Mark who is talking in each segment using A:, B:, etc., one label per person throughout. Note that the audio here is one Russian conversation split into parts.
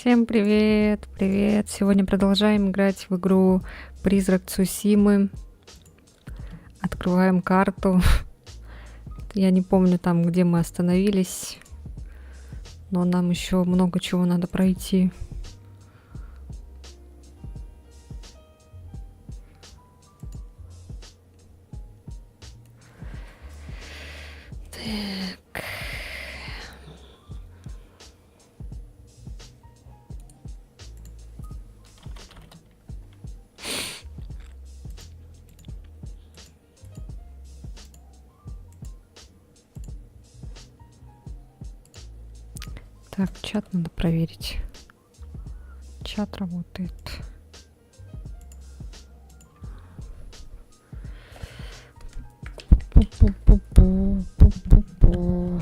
A: Всем привет, привет! Сегодня продолжаем играть в игру Призрак Цусимы. Открываем карту. Я не помню там, где мы остановились, но нам еще много чего надо пройти. Так. Так, чат надо проверить. Чат работает. Пу-пу-пу-пу-пу-пу-пу.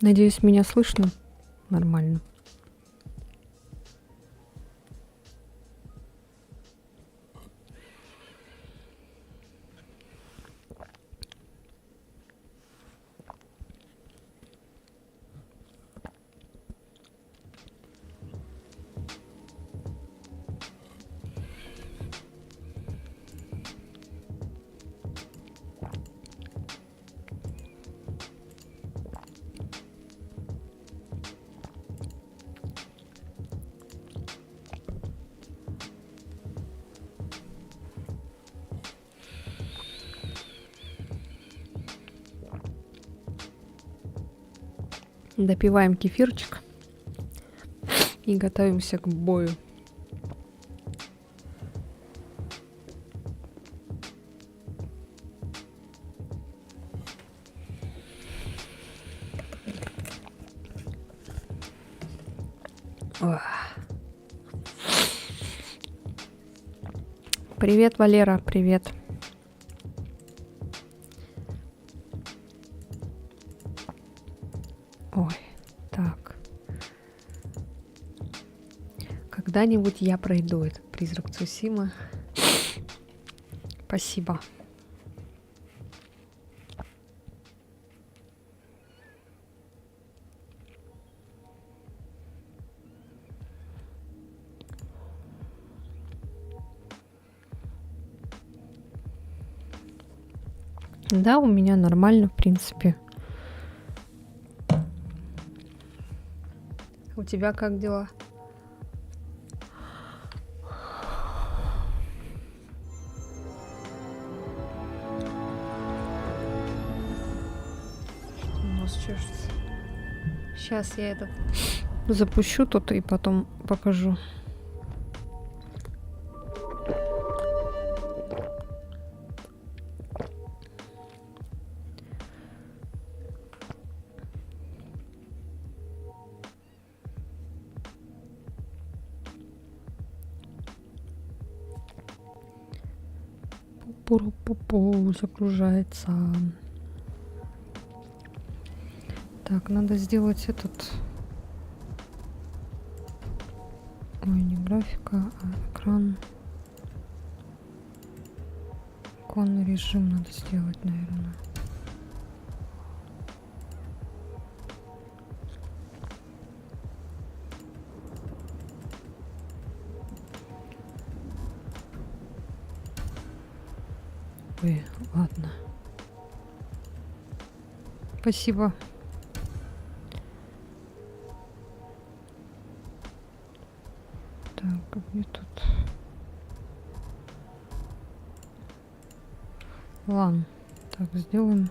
A: Надеюсь, меня слышно нормально. Допиваем кефирчик и готовимся к бою. Ох. Привет, Валера, привет. Ой, так. Когда-нибудь я пройду этот Призрак Цусимы. Спасибо. Да, у меня нормально, в принципе. У тебя как дела? Нос чешется. Сейчас я этот запущу тут и потом покажу. Пу-пу-пу-пу, загружается. Так, надо сделать этот... Ой, не графика, а экран. Иконный режим надо сделать, наверное. Ой, ладно. Спасибо. Так, где тут? Ладно. Так, сделаем.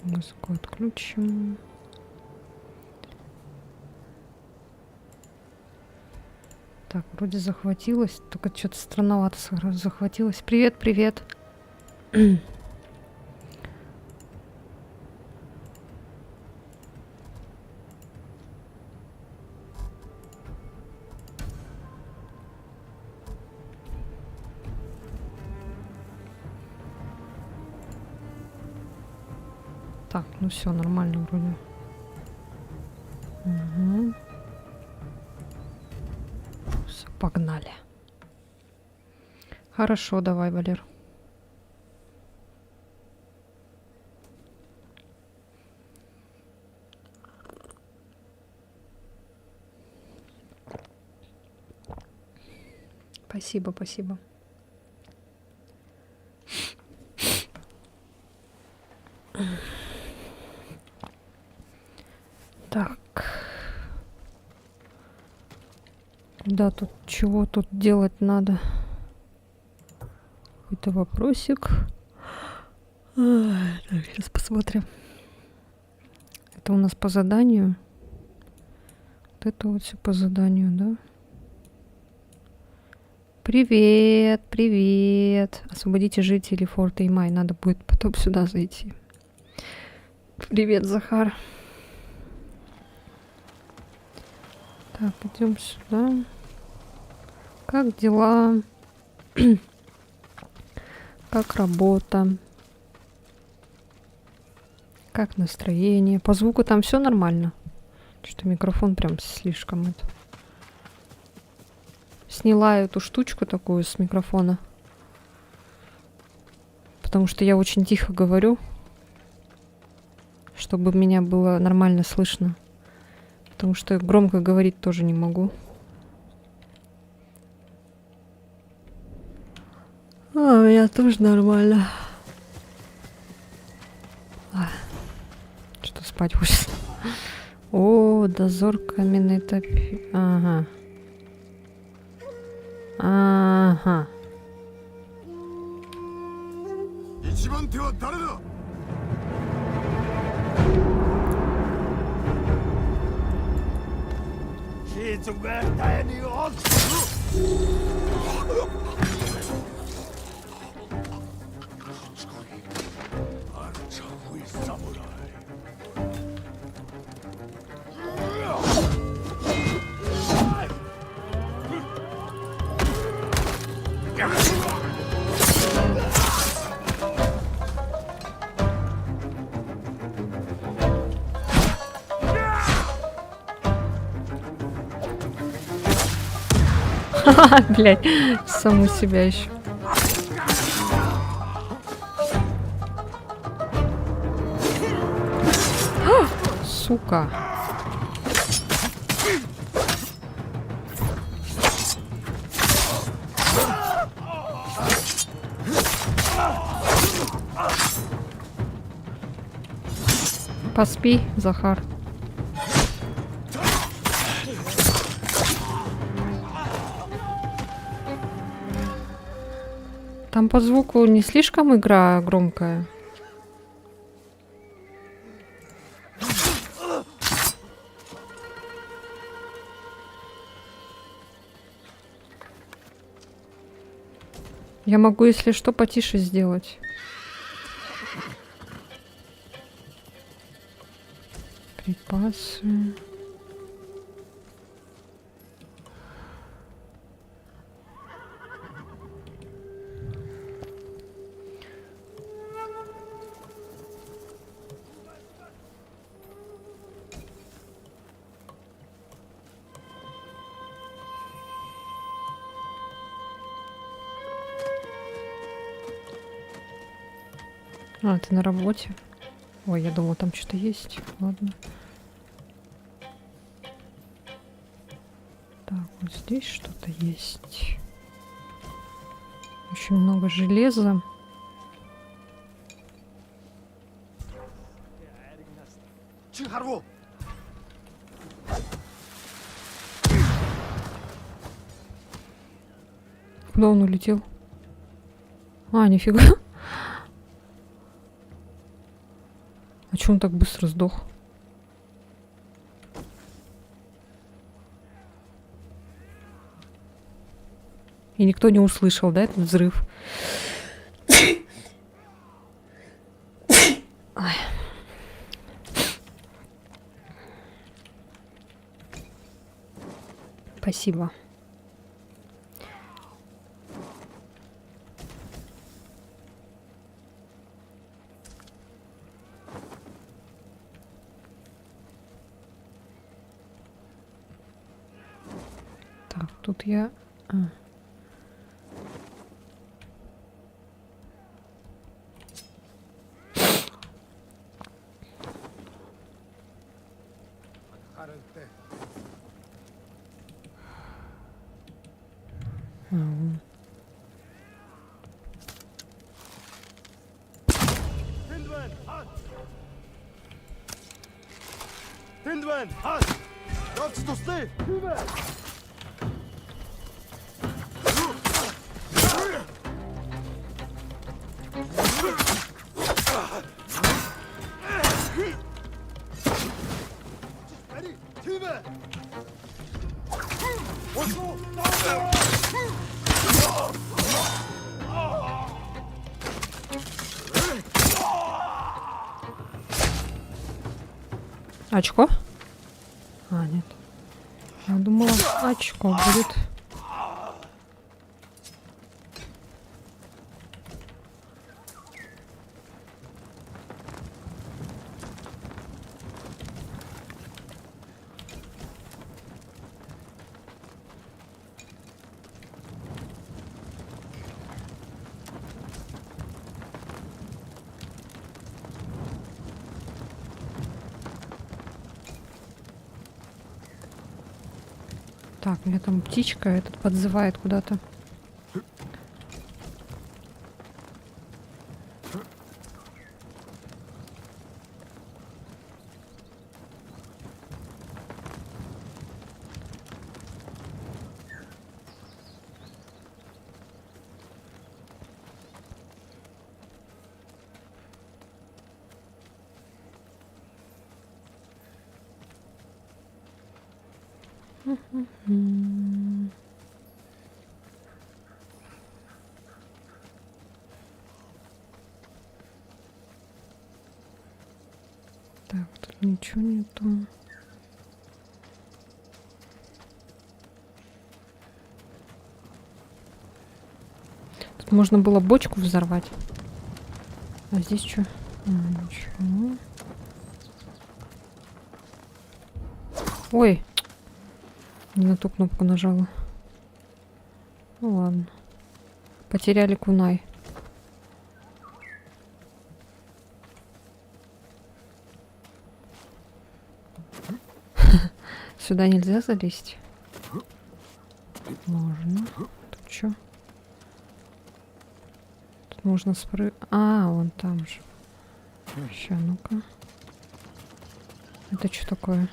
A: Музыку отключим. Так, вроде захватилась, только что-то странновато захватилась. Привет, привет. Так, ну все, нормально вроде. Угу. Все, погнали. Хорошо, давай, Валер. Спасибо, спасибо. Так. Да, тут чего тут делать надо? Какой-то вопросик. Так, сейчас посмотрим. Это у нас по заданию. Вот это вот все по заданию, да? Привет, привет. Освободите жителей форта Имай. Надо будет потом сюда зайти. Привет, Захар. Так, идем сюда. Как дела? Как работа? Как настроение? По звуку там все нормально? Что-то микрофон прям слишком это. Сняла эту штучку такую с микрофона. Потому что я очень тихо говорю. Чтобы меня было нормально слышно. Потому что громко говорить тоже не могу. А, у меня тоже нормально. Что спать хочется. О, дозор каменной топи. Ага. Ага. Блять, саму себя еще. Сука. Поспи, Захар. Там по звуку не слишком игра громкая? Я могу, если что, потише сделать. Припасы. А, ты на работе? Ой, я думала, там что-то есть. Ладно. Так, вот здесь что-то есть. Очень много железа. Куда он улетел? А, нифига. А чё он так быстро сдох? И никто не услышал, да, этот взрыв? Ой. Спасибо. Так, тут я... вон.
B: Финдвен, хат! Давайте тусты!
A: Очко? А, нет. Я думала, очко будет. Так, меня там птичка этот подзывает куда-то. Так, тут ничего нету. Тут можно было бочку взорвать. А здесь что? Ничего. Ой! Не на ту кнопку нажала. Ну ладно. Потеряли кунай. Сюда нельзя залезть? Можно. Тут что? Тут можно спрыгнуть. А, вон там же. Сейчас, ну-ка. Это что такое?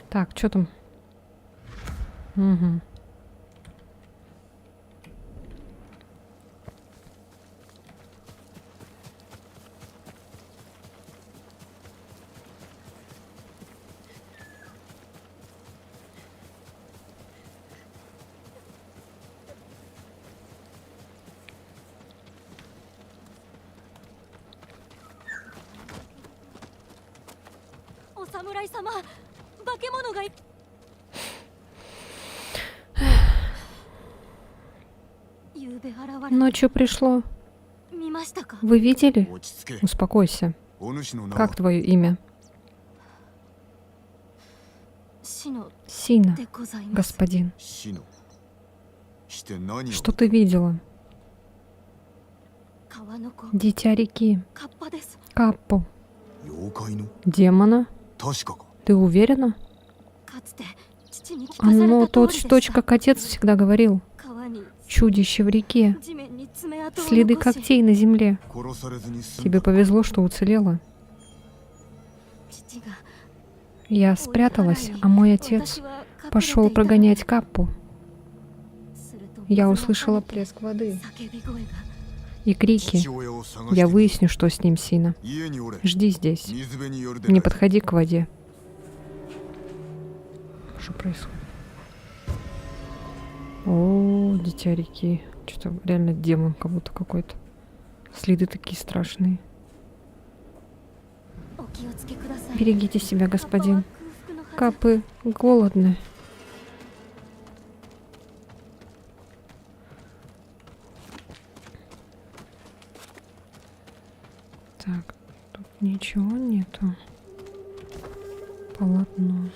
A: Так, что там? Угу.
C: О самурай-сама, бакемоноがい
A: Ночью пришло.
C: 見ましたか?
A: Вы видели?
B: 落ち着け。
A: Успокойся.
B: お主の名は
A: Как твое имя?
C: シノ
A: Сина,
C: でございます。
A: господин.
B: 死の。して何を
A: Что ты видела?
C: 川の子、
A: Дитя реки.
C: カッパです。
A: Каппу.
B: 妖怪の
A: Демона?
B: 確かか。
A: Ты уверена?
C: かつて父に聞かされ
A: Оно
C: た通りで
A: точь-в-точь,
C: した。
A: как отец всегда говорил.
C: 川に
A: Чудище в реке.
C: 地面に爪痕を
A: Следы
C: 残し、
A: когтей на земле.
B: 殺されずに済ん
A: Тебе
B: だ。
A: повезло, что уцелела.
C: 父が
A: Я спряталась, а мой отец пошел прогонять Каппу. Я услышала плеск воды и крики.
B: 父親を探して
A: Я выясню, что с ним, Сина.
B: 家におれ。
A: Жди здесь.
B: 水辺に寄るで
A: Не
B: ない。
A: подходи к воде. Что происходит? О, дитя реки. Что-то реально демон как будто какой-то. Следы такие страшные.
C: お気をつけください。
A: Берегите себя, господин.
C: カッパは空腹のはず。
A: Капы голодны. Так, тут ничего нету. Полотно.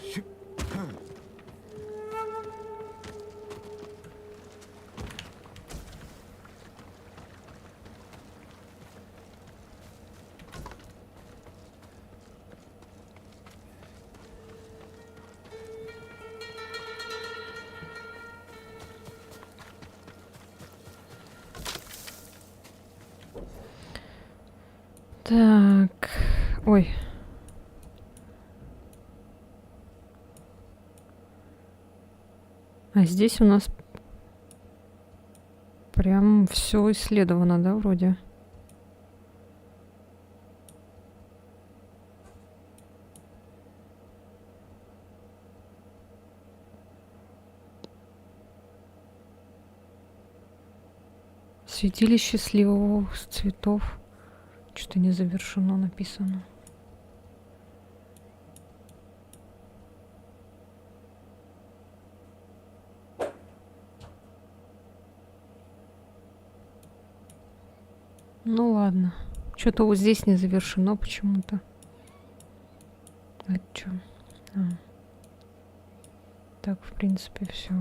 A: Так. Ой. А здесь у нас прям все исследовано, да, вроде? Святилище сливовых цветов. Что-то не завершено написано. Ну ладно. Что-то вот здесь не завершено почему-то. Это что? Так, в принципе, все.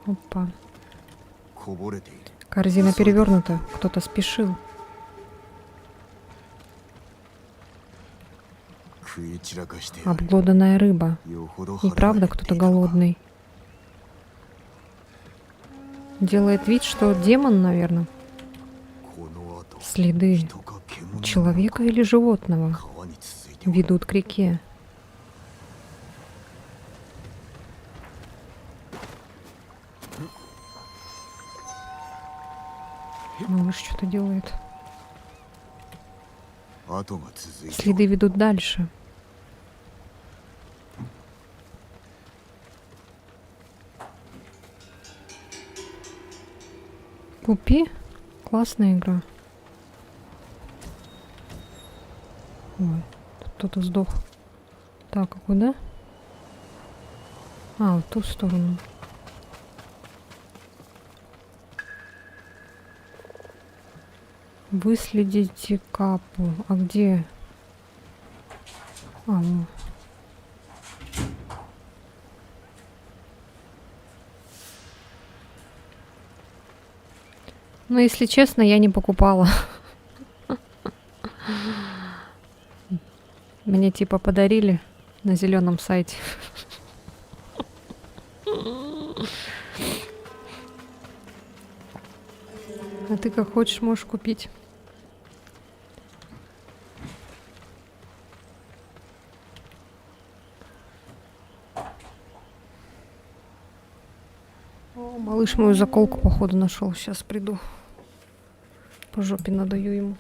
A: Опа.
B: こぼれている。
A: Корзина перевернута. Кто-то спешил.
B: 食い散らかしてやる。
A: Обглоданная рыба.
B: よほど
A: И
B: 腹が
A: правда
B: 減って
A: кто-то
B: いたのか。
A: голодный. Делает вид, что демон, наверное.
B: この後
A: Следы
B: 人か獣なのか
A: человека или животного
B: 川に続いては
A: ведут к реке. Малыш что-то делает.
B: 跡が続いては
A: Следы ведут дальше. Купи. Классная игра. Ой, тут кто-то сдох. Так, а куда? А, в ту сторону. Выследите капу. А где? А, вот. Ну, если честно, я не покупала. Мне типа подарили на зеленом сайте. А ты как хочешь, можешь купить. О, малыш мою заколку, походу, нашел. Сейчас приду. По жопе надаю ему.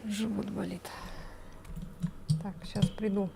A: Живот болит. Так, сейчас приду.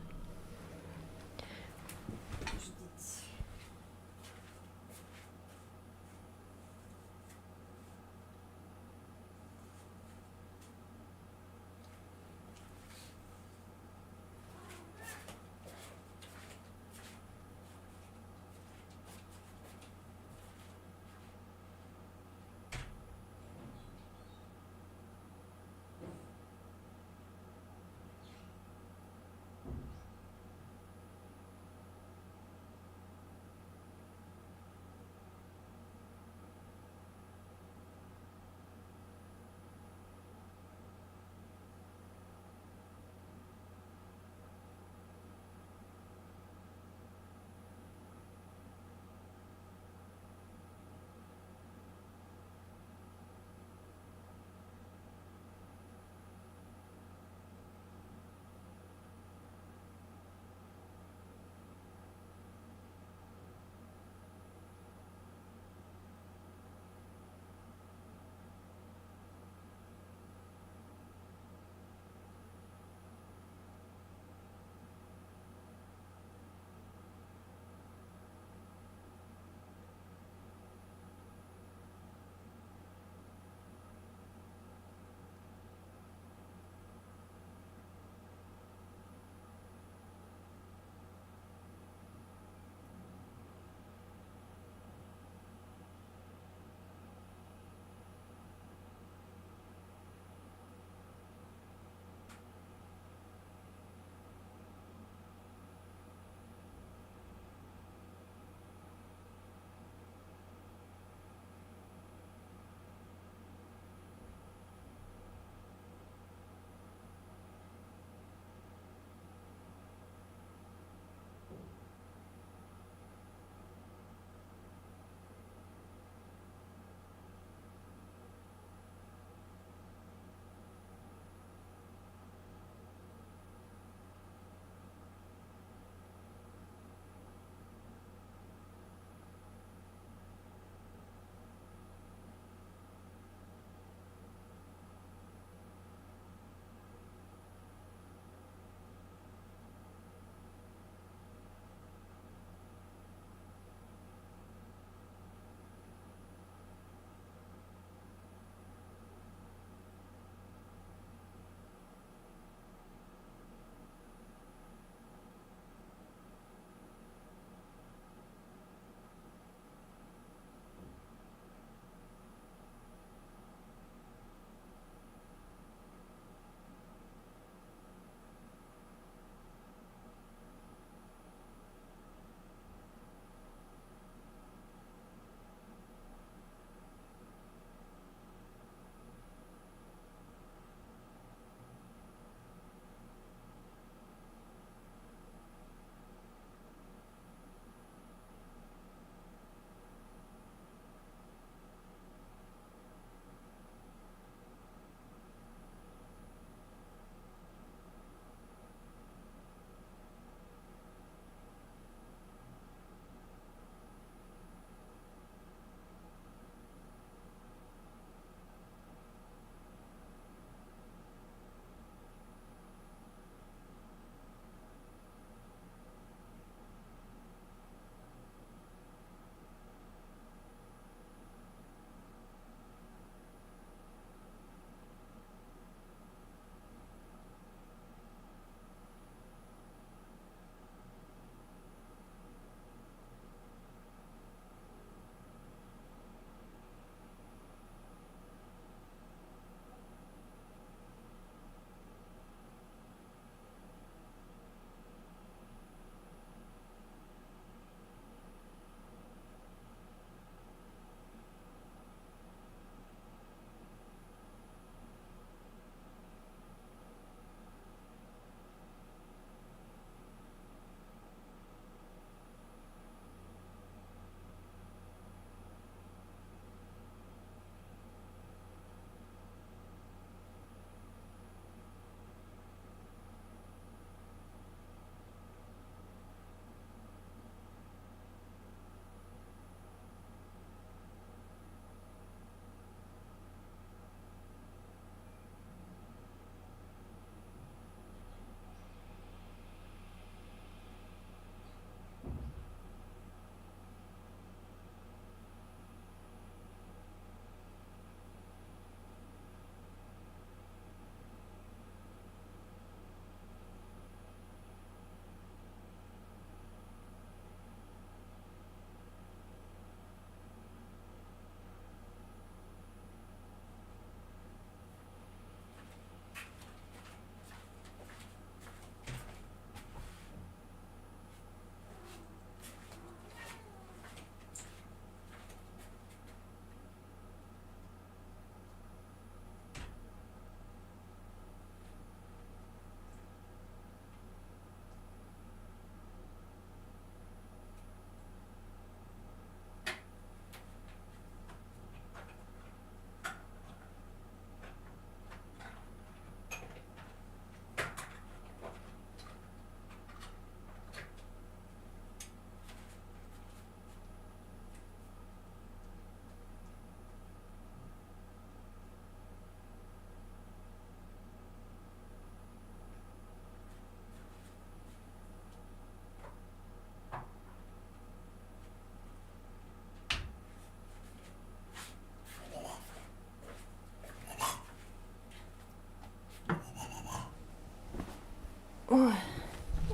A: Ой.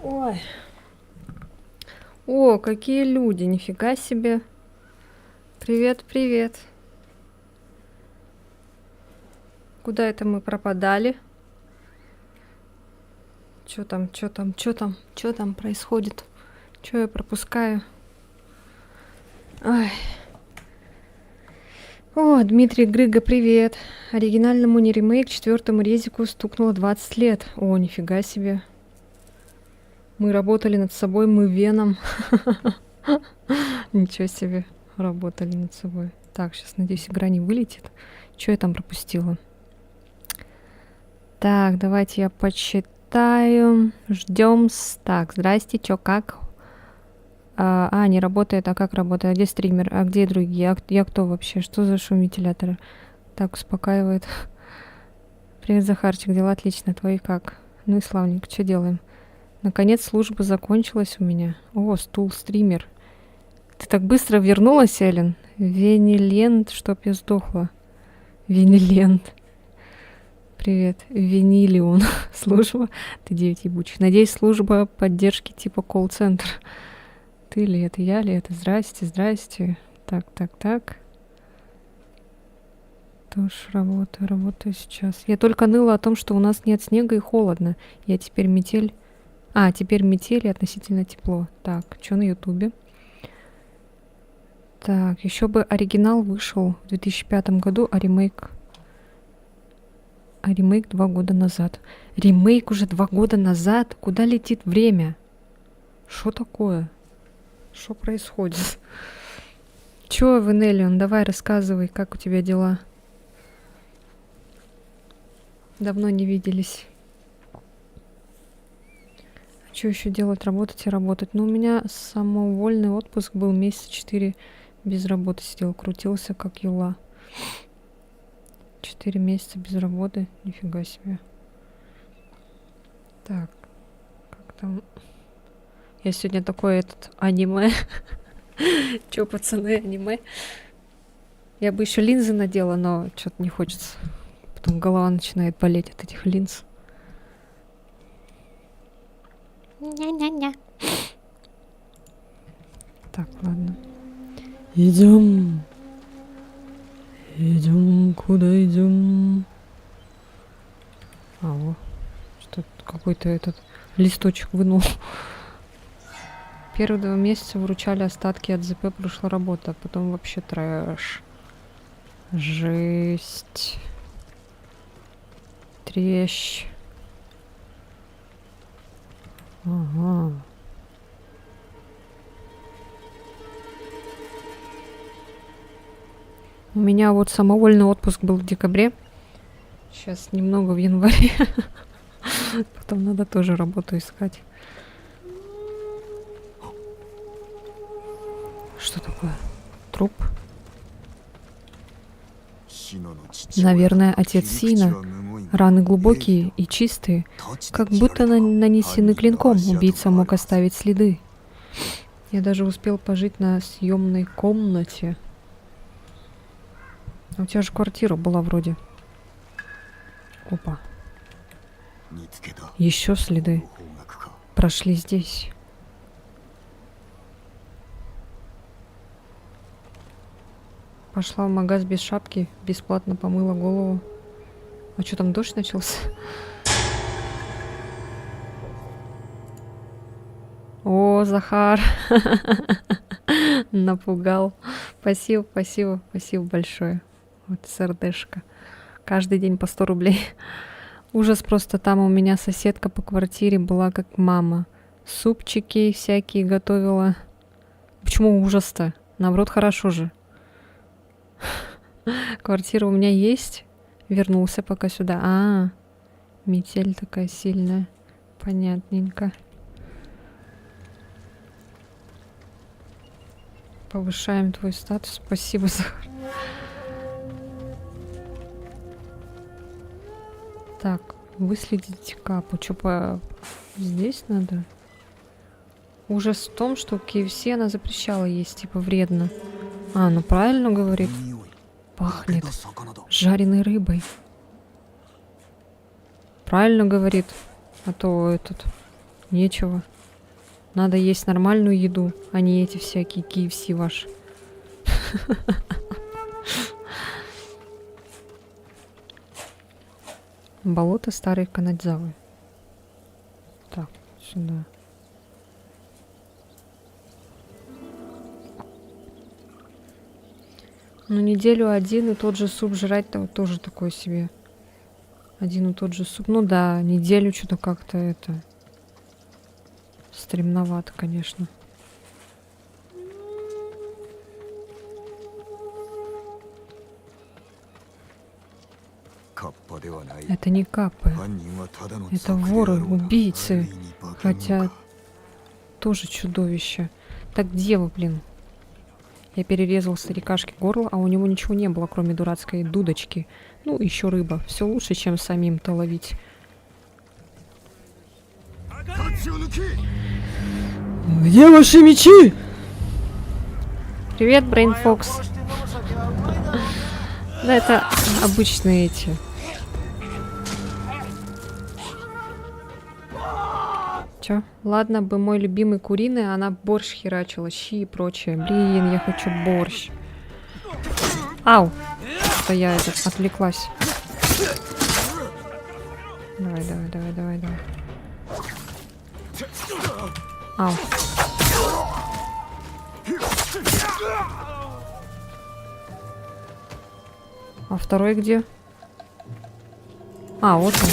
A: Ой. О, какие люди, нифига себе. Привет, привет. Куда это мы пропадали? Чё там происходит? Чё я пропускаю? Ой. О, Дмитрий Грыга, привет. Оригинальному не ремейк, 4-му резику стукнуло 20 лет. О, нифига себе. Мы работали над собой, мы веном. Ничего себе, работали над собой. Так, сейчас, надеюсь, игра не вылетит. Что я там пропустила? Так, давайте я почитаю. Ждем. Так, здрасте, чё, как? Не работает, а как работает? А где стример? А где другие? Я кто вообще? Что за шум вентилятора? Так, успокаивает. Привет, Захарчик, дела отлично, твои как? Ну и славненько, что делаем? Наконец служба закончилась у меня. О, стул стример. Ты так быстро вернулась, Эллен? Венилент, чтоб я сдохла. Венилент. Привет. Венилион. Служба. Ты 9 ебучих. Надеюсь, служба поддержки типа колл-центр. Ты ли это, я ли это? Здрасте, здрасте. Так. Тоже работаю сейчас. Я только ныла о том, что у нас нет снега и холодно. Я теперь метель... теперь метель и относительно тепло. Так, что на Ютубе? Так, еще бы оригинал вышел в 2005 году, а ремейк 2 года назад. Ремейк уже 2 года назад? Куда летит время? Что такое? Что происходит? Чё, Венелион, давай рассказывай, как у тебя дела? Давно не виделись. Что еще делать? Работать и работать. Ну, у меня самовольный отпуск был, месяца 4 без работы сидел, крутился как юла. 4 месяца без работы, нифига себе. Так, как там... Я сегодня такое аниме. Чё, пацаны, аниме? Я бы еще линзы надела, но что-то не хочется. Потом голова начинает болеть от этих линз. Ня-ня-ня. Так, ладно. Идем. Куда идем? Что какой-то этот листочек вынул. Первые 2 месяца выручали остатки от ЗП прошлой работы, а потом вообще трэш. Жесть. Трещ. Ага. У меня вот самовольный отпуск был в декабре. Сейчас немного в январе. Потом надо тоже работу искать. Что такое? Труп? Наверное, отец Сина. Раны глубокие и чистые, как будто нанесены клинком. Убийца мог оставить следы. Я даже успел пожить на съемной комнате. У тебя же квартира была вроде. Опа. Еще следы. Прошли здесь. Пошла в магаз без шапки, бесплатно помыла голову. А что там, дождь начался? О, Захар. Напугал. Спасибо большое. Вот сердешко. Каждый день по 100 рублей. Ужас просто, там у меня соседка по квартире была как мама. Супчики всякие готовила. Почему ужас-то? Наоборот, хорошо же. Квартира у меня есть. Вернулся пока сюда. Метель такая сильная. Понятненько. Повышаем твой статус. Спасибо, Захар. Так, выследить капу. Чё, здесь надо? Ужас в том, что в KFC она запрещала есть, типа вредно. Ну правильно говорит. Пахнет жареной рыбой. Правильно говорит. А то Нечего. Надо есть нормальную еду, а не эти всякие KFC ваши. Болото старой Канадзавы. Так, сюда. Ну, неделю один и тот же суп жрать-то тоже такой себе. Один и тот же суп. Ну да, неделю что-то как-то это... Стремновато, конечно. Это не капы. Это воры, убийцы. Хотя тоже чудовище. Так где вы, блин? Я перерезал старикашке горло, а у него ничего не было, кроме дурацкой дудочки. Ну, еще рыба. Все лучше, чем самим-то ловить. Где ваши мечи? Привет, Брейн Фокс. Да, это обычные эти. Чё? Ладно бы мой любимый куриный, а она борщ херачила, щи и прочее. Блин, я хочу борщ. Ау! Что я это отвлеклась. Давай, давай, давай, давай, давай. Ау. А второй где? А, вот он.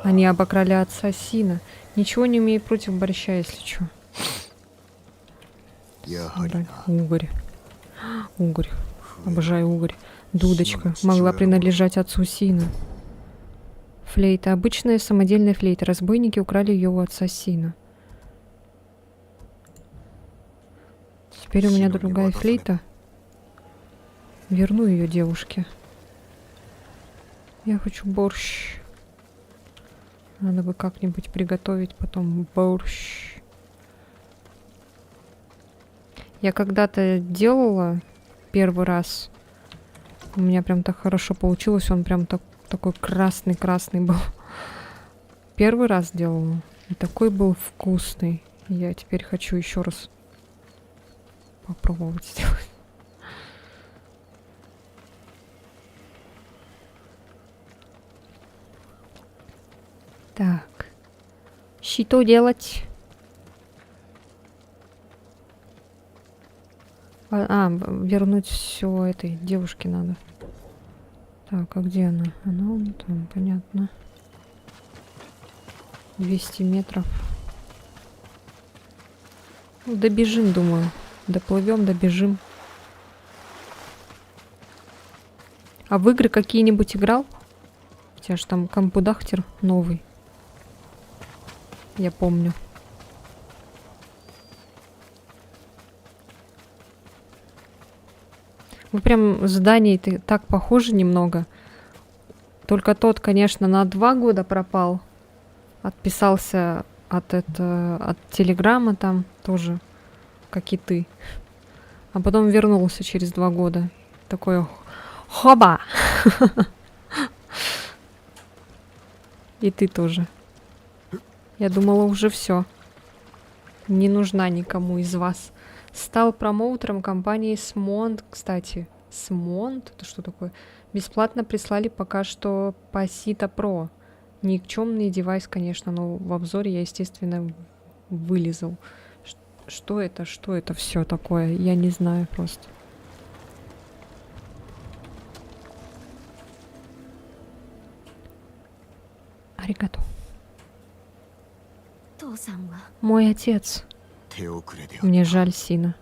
A: Они обокрали отца Сина. Ничего не умею против борща, если что. Угорь. Угорь. Обожаю угорь. Дудочка. Могла принадлежать отцу Сина. Флейта. Обычная самодельная флейта. Разбойники украли ее у отца Сина. Теперь у меня другая флейта. Верну ее девушке. Я хочу борщ. Надо бы как-нибудь приготовить потом борщ. Я когда-то делала первый раз. У меня прям так хорошо получилось. Он прям такой красный-красный был. Первый раз делала. И такой был вкусный. Я теперь хочу еще раз попробовать сделать. Так. Что делать? Вернуть все этой девушке надо. Так, а где она? Она вон там, понятно. 200 метров. Ну, добежим, думаю. Доплывем, добежим. А в игры какие-нибудь играл? У тебя же там компудахтер новый. Я помню. Вы прям зданий так похожи немного. Только тот, конечно, на 2 года пропал. Отписался от Телеграма там тоже, как и ты. А потом вернулся через 2 года. Такой хоба! И ты тоже. Я думала, уже все. Не нужна никому из вас. Стал промоутером компании Смонт, кстати. Смонт? Это что такое? Бесплатно прислали пока что Pasita Pro. Никчемный девайс, конечно, но в обзоре я, естественно, вылезал. Что это? Что это все такое? Я не знаю просто. Аригато. Мой отец. Мне жаль Сина.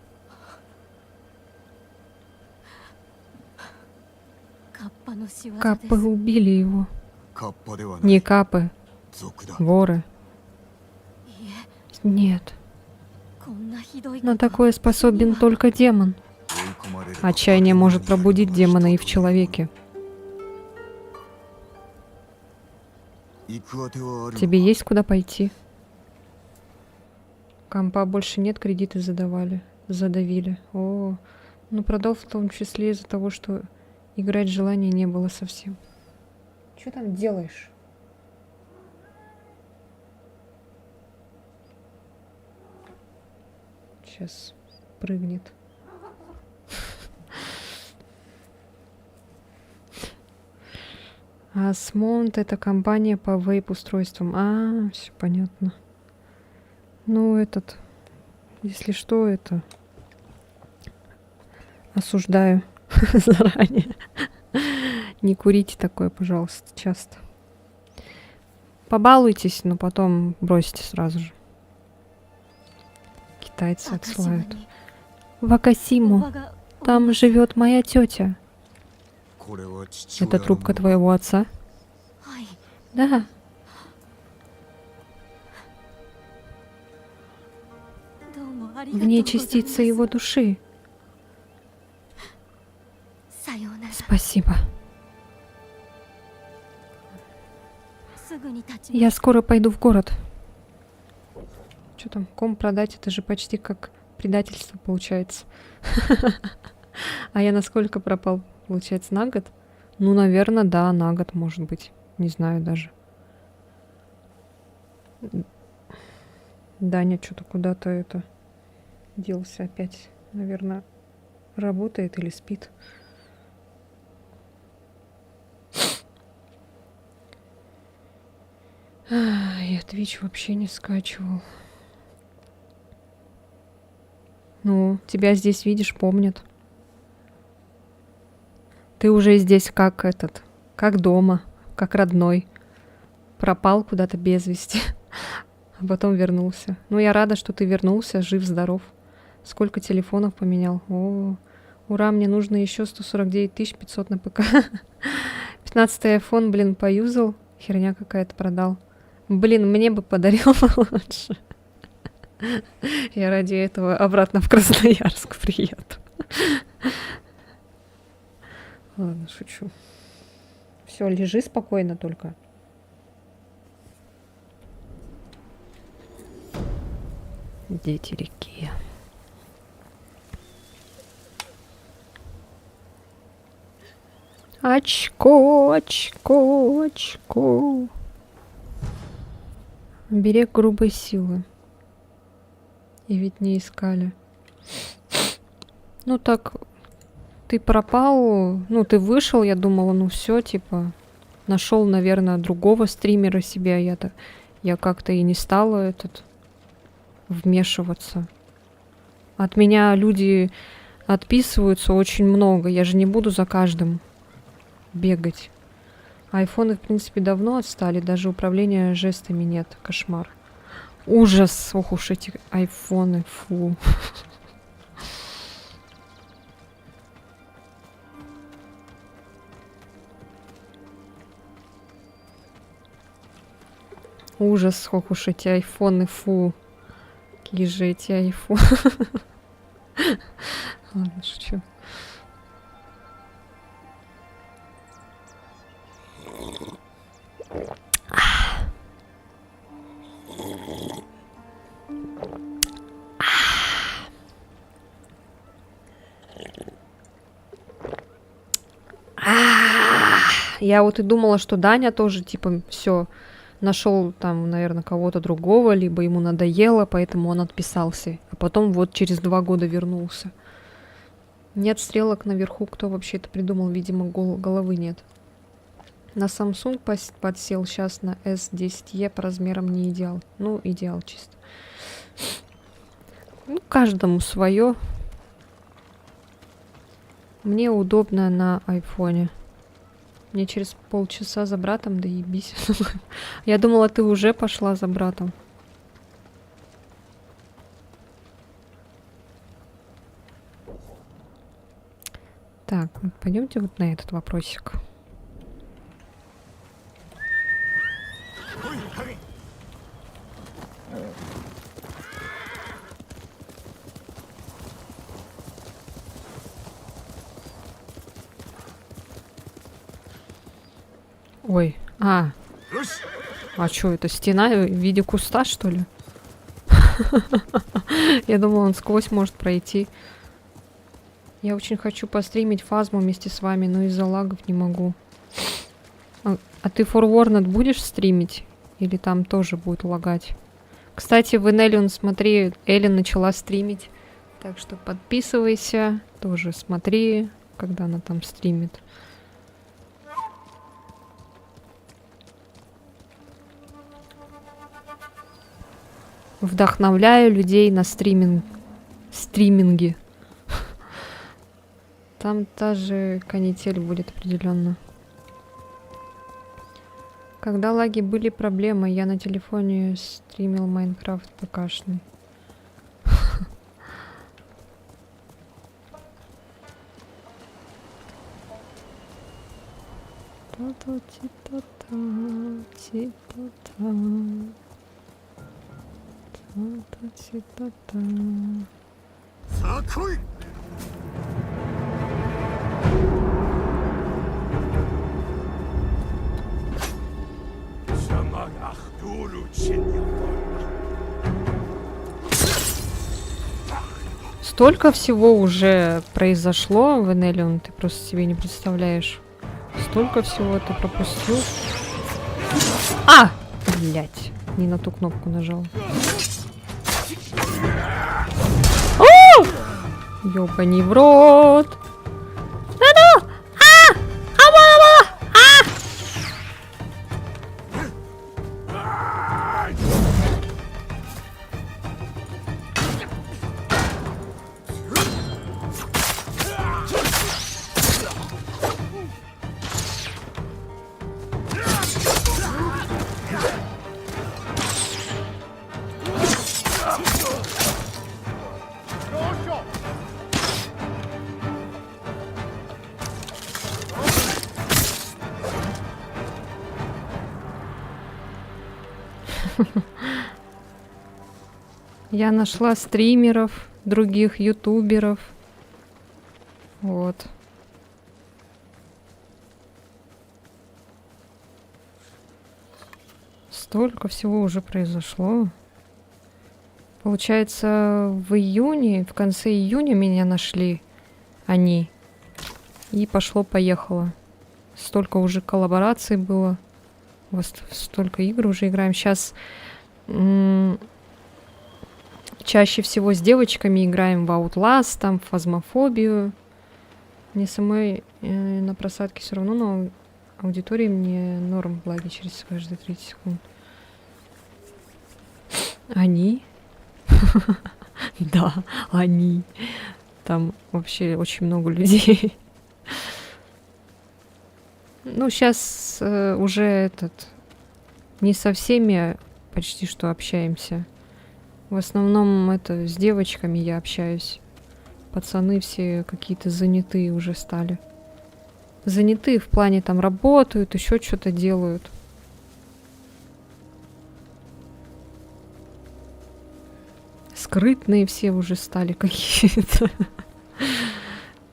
A: Каппы убили его. Не капы. Воры. Нет. На такое способен только демон. Отчаяние может пробудить демона и в человеке. Тебе есть куда пойти? Компа больше нет, кредиты задавили. О, ну продал в том числе из-за того, что играть желания не было совсем. Что там делаешь? Сейчас прыгнет. А Смонт — это компания по вейп-устройствам. А, все понятно. Ну, этот, если что, это осуждаю заранее. Не курите такое, пожалуйста, часто. Побалуйтесь, но потом бросите сразу же. Китайцы отсылают. В Акасиму. Там живет моя тетя.
B: これは父親
A: Это
B: の
A: трубка твоего отца?
C: はい。
A: Да.
C: どうもありがとう
A: В
C: ござい
A: ней
C: ます。
A: частица его души.
C: さようなら。
A: Спасибо.
C: すぐに立ち
A: Я скоро пойду в город. Что там, ком продать? Это же почти как предательство получается. А я на сколько пропал? Получается, на год? Ну, наверное, да, на год, может быть. Не знаю даже. Даня что-то куда-то это делся опять. Наверное, работает или спит. Я Twitch вообще не скачивал. Ну, тебя здесь, видишь, помнят. Ты уже здесь как этот, как дома, как родной. Пропал куда-то без вести, а потом вернулся. Ну, я рада, что ты вернулся, жив-здоров. Сколько телефонов поменял. О, ура, мне нужно еще 149 500 на ПК. 15-й iPhone, блин, поюзал. Херня какая-то продал. Блин, мне бы подарил лучше. Я ради этого обратно в Красноярск приеду. Ладно, шучу. Все, лежи спокойно только. Дети реки. Очко, очко, очко. Берег грубой силы. И ведь не искали. Ну так, ты пропал, ну ты вышел, я думала, ну все, типа, нашел, наверное, другого стримера себе, я как-то и не стала вмешиваться. От меня люди отписываются очень много, я же не буду за каждым бегать. Айфоны, в принципе, давно отстали, даже управления жестами нет, кошмар. Ужас, ох уж эти айфоны, фу. Ужас, ох уж эти айфоны, фу. Какие же эти айфоны. Ладно, шучу. Я вот и думала, что Даня тоже, типа, все нашел там, наверное, кого-то другого, либо ему надоело, поэтому он отписался. А потом вот через 2 года вернулся. Нет стрелок наверху, кто вообще это придумал, видимо, головы нет. На Samsung подсел, сейчас на S10e по размерам не идеал. Ну, идеал чисто. Ну, каждому свое. Мне удобно на айфоне. Мне через полчаса за братом, да ебись. Я думала, ты уже пошла за братом. Так, пойдемте вот на этот вопросик. Ой, а что это, стена в виде куста, что ли? Я думала, он сквозь может пройти. Я очень хочу постримить Фазму вместе с вами, но из-за лагов не могу. А ты Forwarned будешь стримить? Или там тоже будет лагать? Кстати, в Энелион, смотри, Эллен начала стримить. Так что подписывайся. Тоже смотри, когда она там стримит. Вдохновляю людей на стриминге. Там та же канитель будет определенно. Когда лаги были проблемы, я на телефоне стримил Майнкрафт ПКшный.
B: Закуй!
A: Столько всего уже произошло в Энелион, ты просто себе не представляешь. Столько всего ты пропустил. А! Блять, не на ту кнопку нажал. Ёбаный в рот. Я нашла стримеров, других ютуберов. Вот. Столько всего уже произошло. Получается, в июне, в конце июня меня нашли они. И пошло-поехало. Столько уже коллабораций было. Столько игр уже играем. Сейчас чаще всего с девочками играем в Outlast, там, в Фазмофобию. Мне самой на просадке все равно, но аудитории мне норм лаги через каждые 30 секунд. Они? Да, они. Там вообще очень много людей. Ну, сейчас уже не со всеми почти что общаемся. В основном это с девочками я общаюсь. Пацаны все какие-то занятые уже стали. Занятые в плане там работают, еще что-то делают. Скрытные все уже стали какие-то.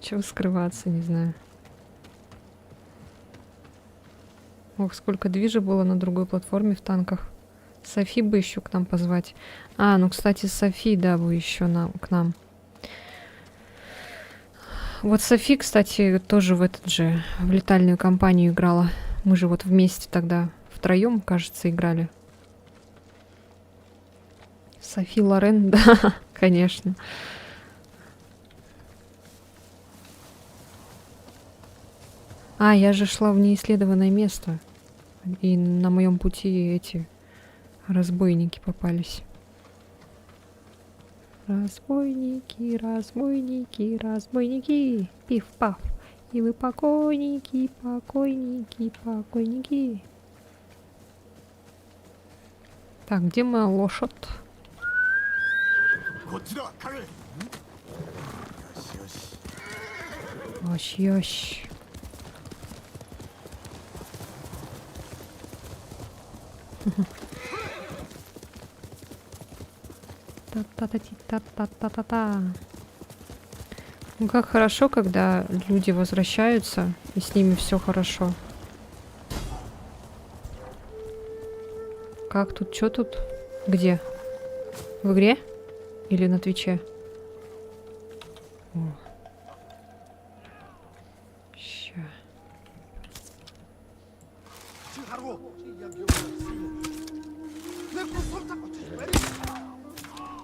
A: Чего скрываться, не знаю. Ох, сколько движа было на другой платформе в танках. Софи бы еще к нам позвать. А, ну, кстати, Софи, да, бы еще к нам. Вот Софи, кстати, тоже в летальную компанию играла. Мы же вот вместе тогда втроем, кажется, играли. Софи Лорен, да, конечно. А, я же шла в неисследованное место. И на моем пути эти разбойники попались. Разбойники, разбойники, разбойники. Пиф-паф. И вы покойники, покойники, покойники. Так, где моя лошадь? Ось-ось. Та-та-та-та-та-та-та-та. Ну как хорошо, когда люди возвращаются, и с ними все хорошо. Как тут, что тут? Где? В игре? Или на Твиче? О. Ща.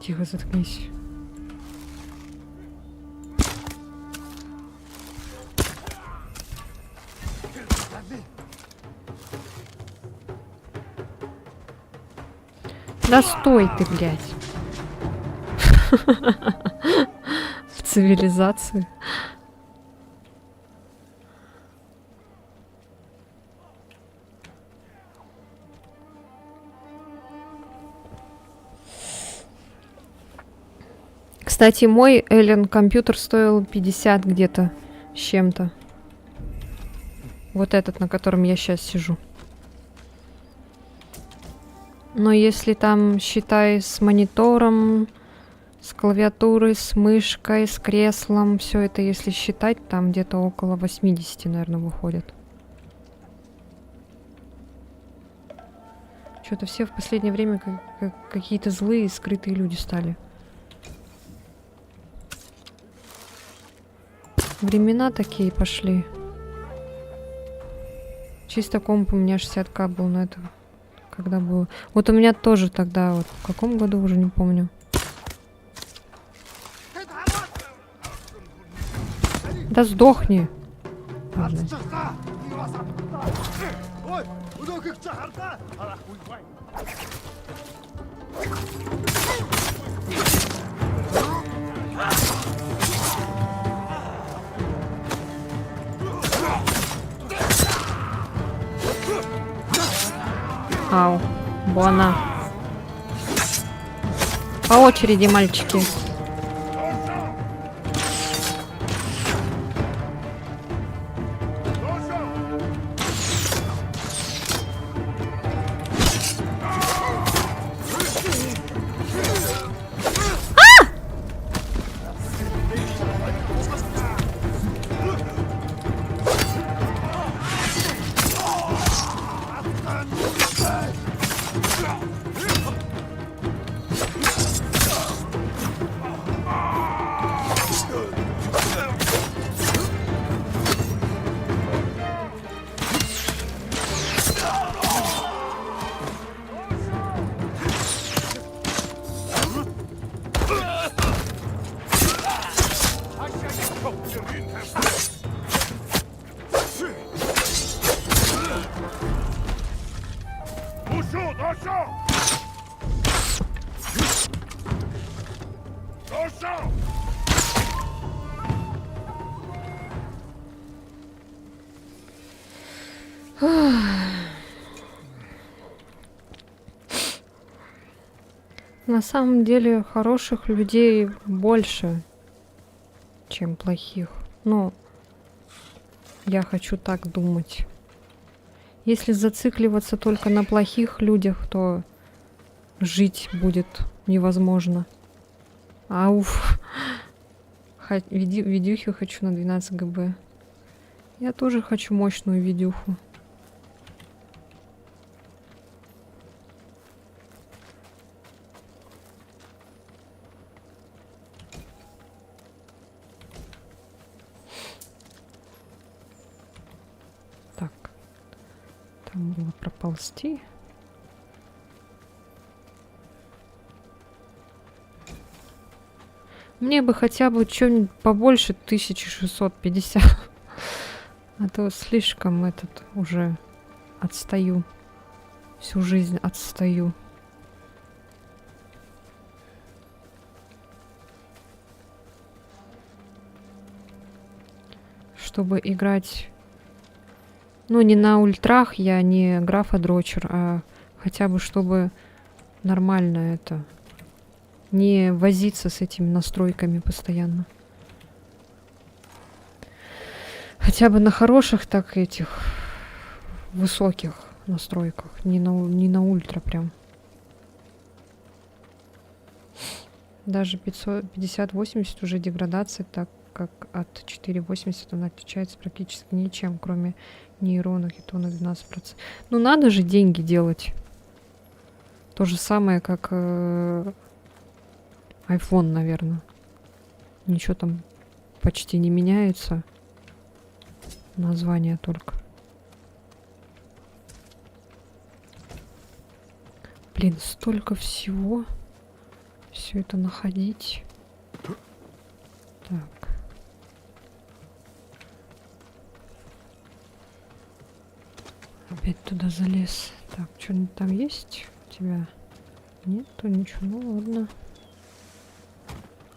A: Тихо, заткнись. Да стой ты, блядь. В цивилизации. Кстати, мой Эллен компьютер стоил 50 где-то с чем-то. Вот этот, на котором я сейчас сижу. Но если там, считай, с монитором, с клавиатурой, с мышкой, с креслом, все это, если считать, там где-то около 80, наверное, выходит. Что-то все в последнее время какие-то злые, скрытые люди стали. Времена такие пошли. Чисто комп у меня 60к был, но это когда было. Вот у меня тоже тогда, вот в каком году уже не помню. Да сдохни. Ладно. Ау, Буана. По очереди, мальчики. На самом деле хороших людей больше, чем плохих. Ну, я хочу так думать. Если зацикливаться только на плохих людях, то жить будет невозможно. Ауф. Видюхи хочу на 12 ГБ. Я тоже хочу мощную видюху. Так. Там было проползти. Мне бы хотя бы что-нибудь побольше 1650. А то слишком этот уже отстаю. Всю жизнь отстаю. Чтобы играть... Ну, не на ультрах, я не графа-дрочер, а хотя бы чтобы нормально это... Не возиться с этими настройками постоянно. Хотя бы на хороших, так этих высоких настройках. Не на ультра прям. Даже 50-80 уже деградация, так как от 4.80 она отличается практически ничем, кроме нейронов и то на 12%. Ну надо же деньги делать. То же самое, как... iPhone, наверное. Ничего там почти не меняется. Название только. Блин, столько всего. Все это находить. Так. Опять туда залез. Так, что-нибудь там есть у тебя? Нету ничего, ну ладно.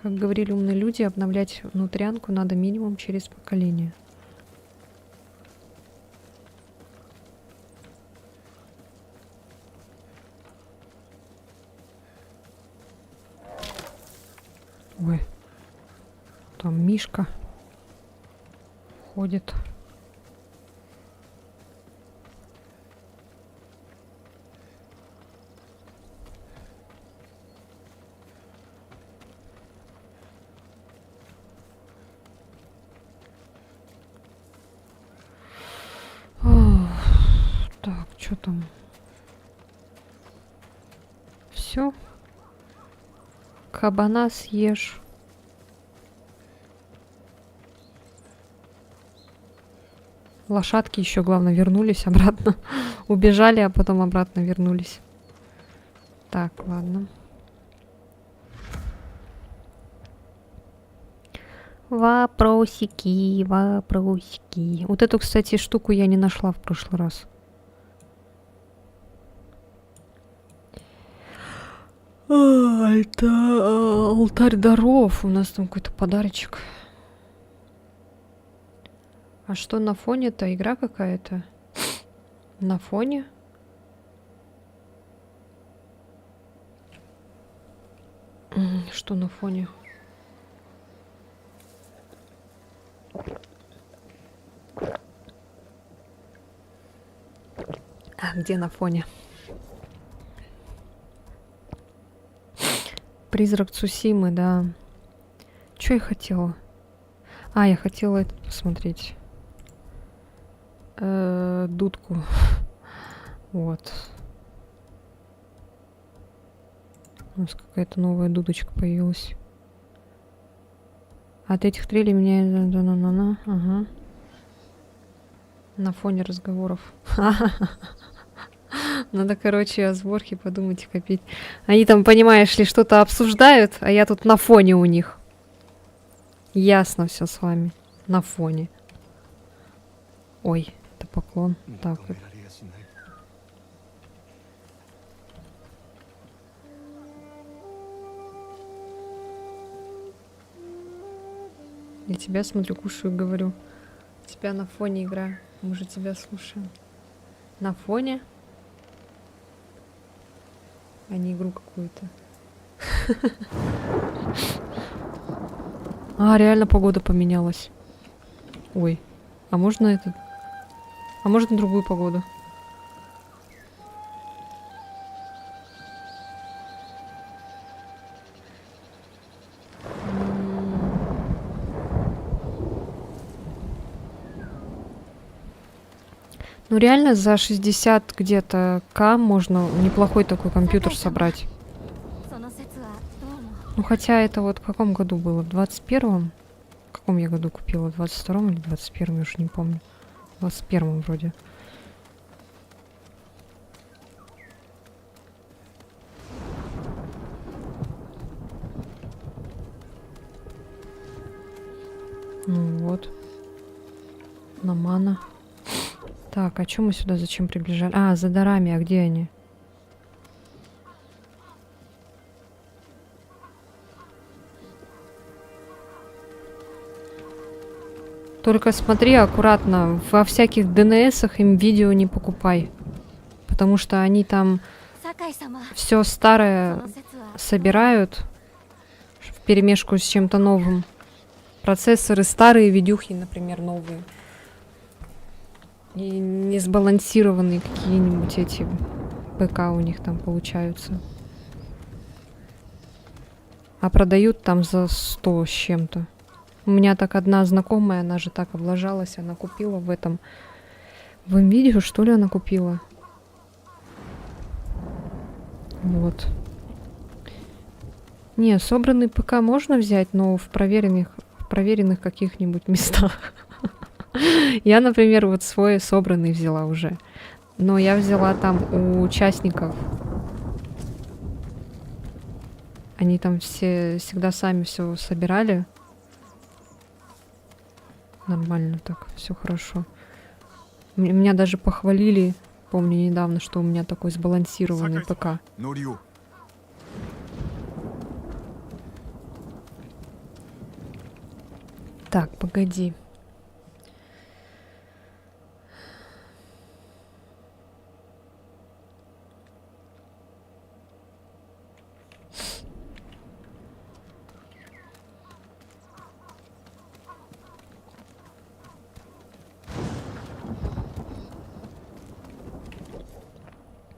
A: Как говорили умные люди, обновлять внутрянку надо минимум через поколение. Ой, там Мишка ходит. Так, что там? Все. Кабана съешь. Лошадки еще, главное, вернулись обратно. Убежали, а потом обратно вернулись. Так, ладно. Вопросики, вопросики. Вот эту, кстати, штуку я не нашла в прошлый раз. Это алтарь даров. У нас там какой-то подарочек. А что на фоне-то? Игра какая-то? На фоне? Что на фоне? А, где на фоне? Призрак Цусимы, да. Что я хотела? А, я хотела это посмотреть. Дудку. Вот. У нас какая-то новая дудочка появилась. От этих трелей меня... Ага. На фоне разговоров. Надо, короче, о сборке подумать и копить. Они там, понимаешь ли, что-то обсуждают, а я тут на фоне у них. Ясно все с вами. На фоне. Ой, это поклон. Так вот. Я тебя смотрю, кушаю, говорю. У тебя на фоне игра. Мы же тебя слушаем. На фоне? А не игру какую-то. А, реально погода поменялась. Ой. А можно это? А можно другую погоду? Ну реально за 60 где-то К можно неплохой такой компьютер собрать.
C: その説はどうも。
A: Ну хотя это вот в каком году было? В 21-м? В каком я году купила? В 22-м или 21-м? Я уже не помню. В 21-м вроде. Ну вот. Намана. Так, а чё мы сюда зачем приближали? А, за дарами, а где они? Только смотри аккуратно, во всяких ДНСах им видео не покупай. Потому что они там
C: 酒井様。
A: все
C: そ
A: старое
C: の説は。
A: собирают вперемешку с чем-то новым. Процессоры старые, видюхи, например, новые. И не сбалансированные какие-нибудь эти ПК у них там получаются. А продают там за 100 с чем-то. У меня так одна знакомая, она же так облажалась, она купила в этом... В Nvidia, что ли, она купила? Вот. Не, собранный ПК можно взять, но в проверенных каких-нибудь местах. Я, например, вот свой собранный взяла уже. Но я взяла там у участников Они там все всегда сами все собирали. Нормально так, все хорошо. Меня даже похвалили, помню недавно, что у меня такой сбалансированный ПК.
B: 乗りを
A: Так, погоди.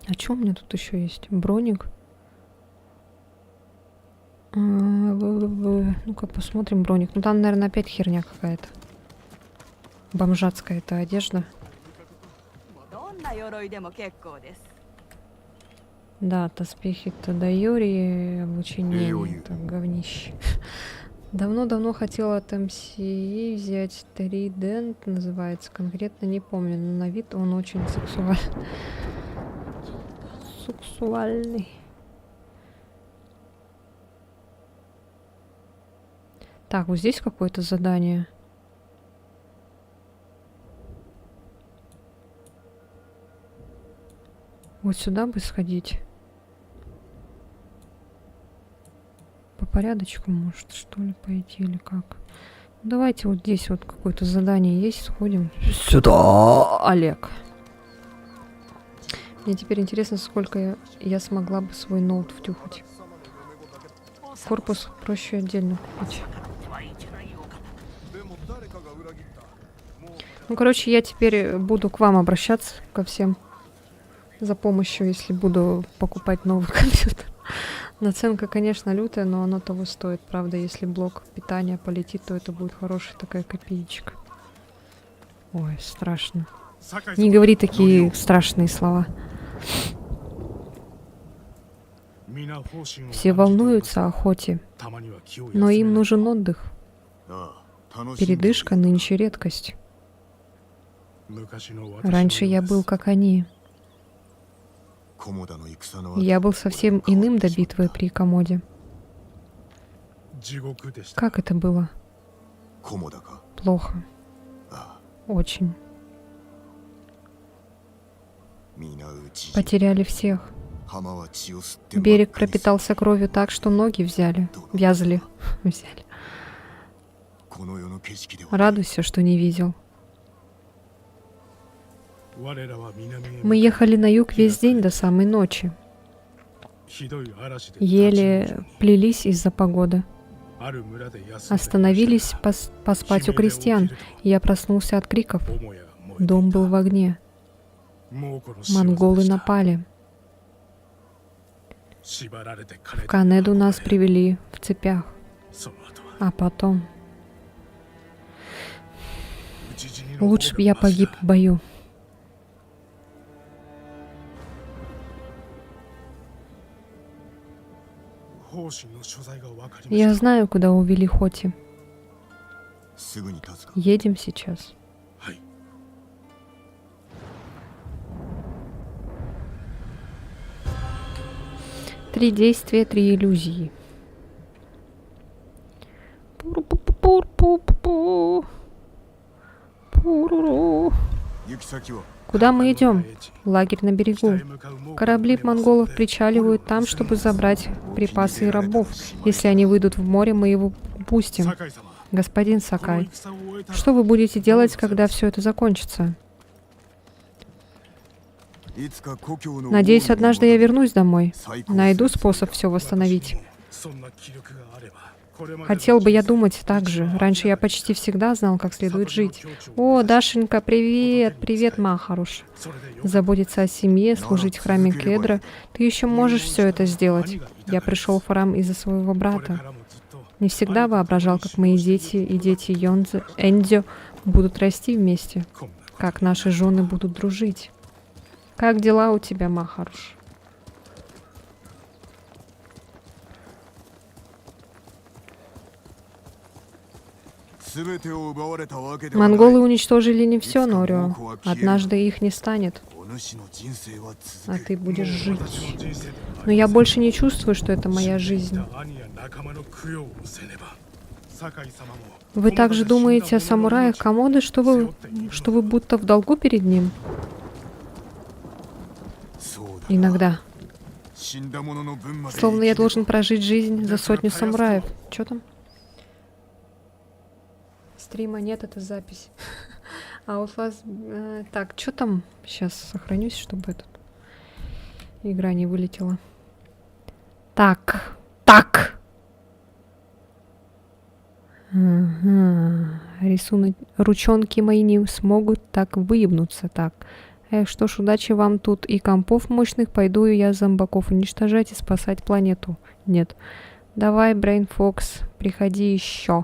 A: А что у меня тут еще есть? Броник. Ну-ка посмотрим броник. Ну там, наверное, опять херня какая-то. Бомжатская эта одежда.
D: どんな鎧でも結構です。
A: Да, доспехи Тадайори, обучение,
B: Эй-ой.
A: это говнище. Давно-давно хотела от MCI взять Тридент, называется, конкретно не помню, но на вид он очень сексуальный. Так, вот здесь какое-то задание. Вот сюда бы сходить. По порядочку, может, что ли, пойти или как? Ну, давайте вот здесь вот какое-то задание есть, сходим. Сюда, Олег. Мне теперь интересно, сколько я смогла бы свой ноут втюхать. Корпус проще отдельно купить. Ну, короче, я теперь буду к вам обращаться, ко всем, за помощью, если буду покупать новый компьютер. Наценка, конечно, лютая, но оно того стоит. Правда, если блок питания полетит, то это будет хорошая такая копеечка. Ой, страшно. Не говори такие страшные слова. Все волнуются о охоте, но им нужен отдых.
B: ああ楽しんで
A: Передышка нынче редкость. Раньше я был как они.
B: 菰田の戦の後
A: Я был совсем иным до битвы при Комоде. Как это было?
B: 菰田か
A: Плохо.
B: ああ
A: Очень.
B: 皆討ち
A: Потеряли всех.
B: 浜は血を吸って
A: Берег
B: 真っ赤に
A: пропитался кровью так, что ноги вязали. Взяли.
B: この世の景色では
A: Радуйся, что не видел. Мы ехали на юг весь день до самой ночи. Еле плелись из-за погоды. Остановились поспать у крестьян, и я проснулся от криков. Дом был в огне. Монголы напали. В Канеду нас привели в цепях. А потом... Лучше бы я погиб в бою. Я знаю, куда увели Хоти.
B: すぐに立つか
A: Едем сейчас. Три действия, три иллюзии. Пуру-пу-пу-пу-пу-пу. Пуру-ру.
B: 行き先は
A: Куда мы идем? Лагерь на берегу. Корабли монголов причаливают там, чтобы забрать припасы и рабов. Если они выйдут в море, мы его упустим. Господин Сакай, что вы будете делать, когда все это закончится?
B: いつか故郷の
A: Надеюсь,
B: 王に
A: однажды я вернусь домой.
B: 再興
A: Найду способ все восстановить. Хотел бы я думать так же. Раньше я почти всегда знал, как следует жить. О, Дашенька, привет! Привет, Махаруш. Заботиться о семье, служить в храме Кедра. Ты еще можешь все это сделать. Я пришел в храм из-за своего брата. Не всегда воображал, как мои дети и дети Эндзё будут расти вместе. Как наши жены будут дружить. Как дела у тебя, Махаруш?
B: 全てを奪われたわけではない
A: Монголы уничтожили не все, Норио. Однажды их не станет.
B: お主の人生は続
A: А
B: く
A: ты будешь
E: もう
A: жить.
E: 私の人生ではありません。
A: Но я больше не чувствую, что это моя
E: 死んでい
A: жизнь.
E: た兄や仲間の供養をせねば。酒井様も
A: Вы также думаете о самураях Комоды, что вы будто в долгу перед ним?
B: そうだ
A: Иногда.
B: 死んだ者の分まで
A: Словно я
B: 生きれば
A: должен прожить жизнь за сотню самураев. Чё там? Стрима нет, это запись. А вот вас... так, что там? Сейчас сохранюсь, чтобы этот... игра не вылетела. Так. Так! Ага. Рисунок... Ручонки мои не смогут так выебнуться. Так. Эх, что ж, удачи вам тут и компов мощных. Пойду я зомбаков уничтожать и спасать планету. Нет. Давай, Brain Fox, приходи еще.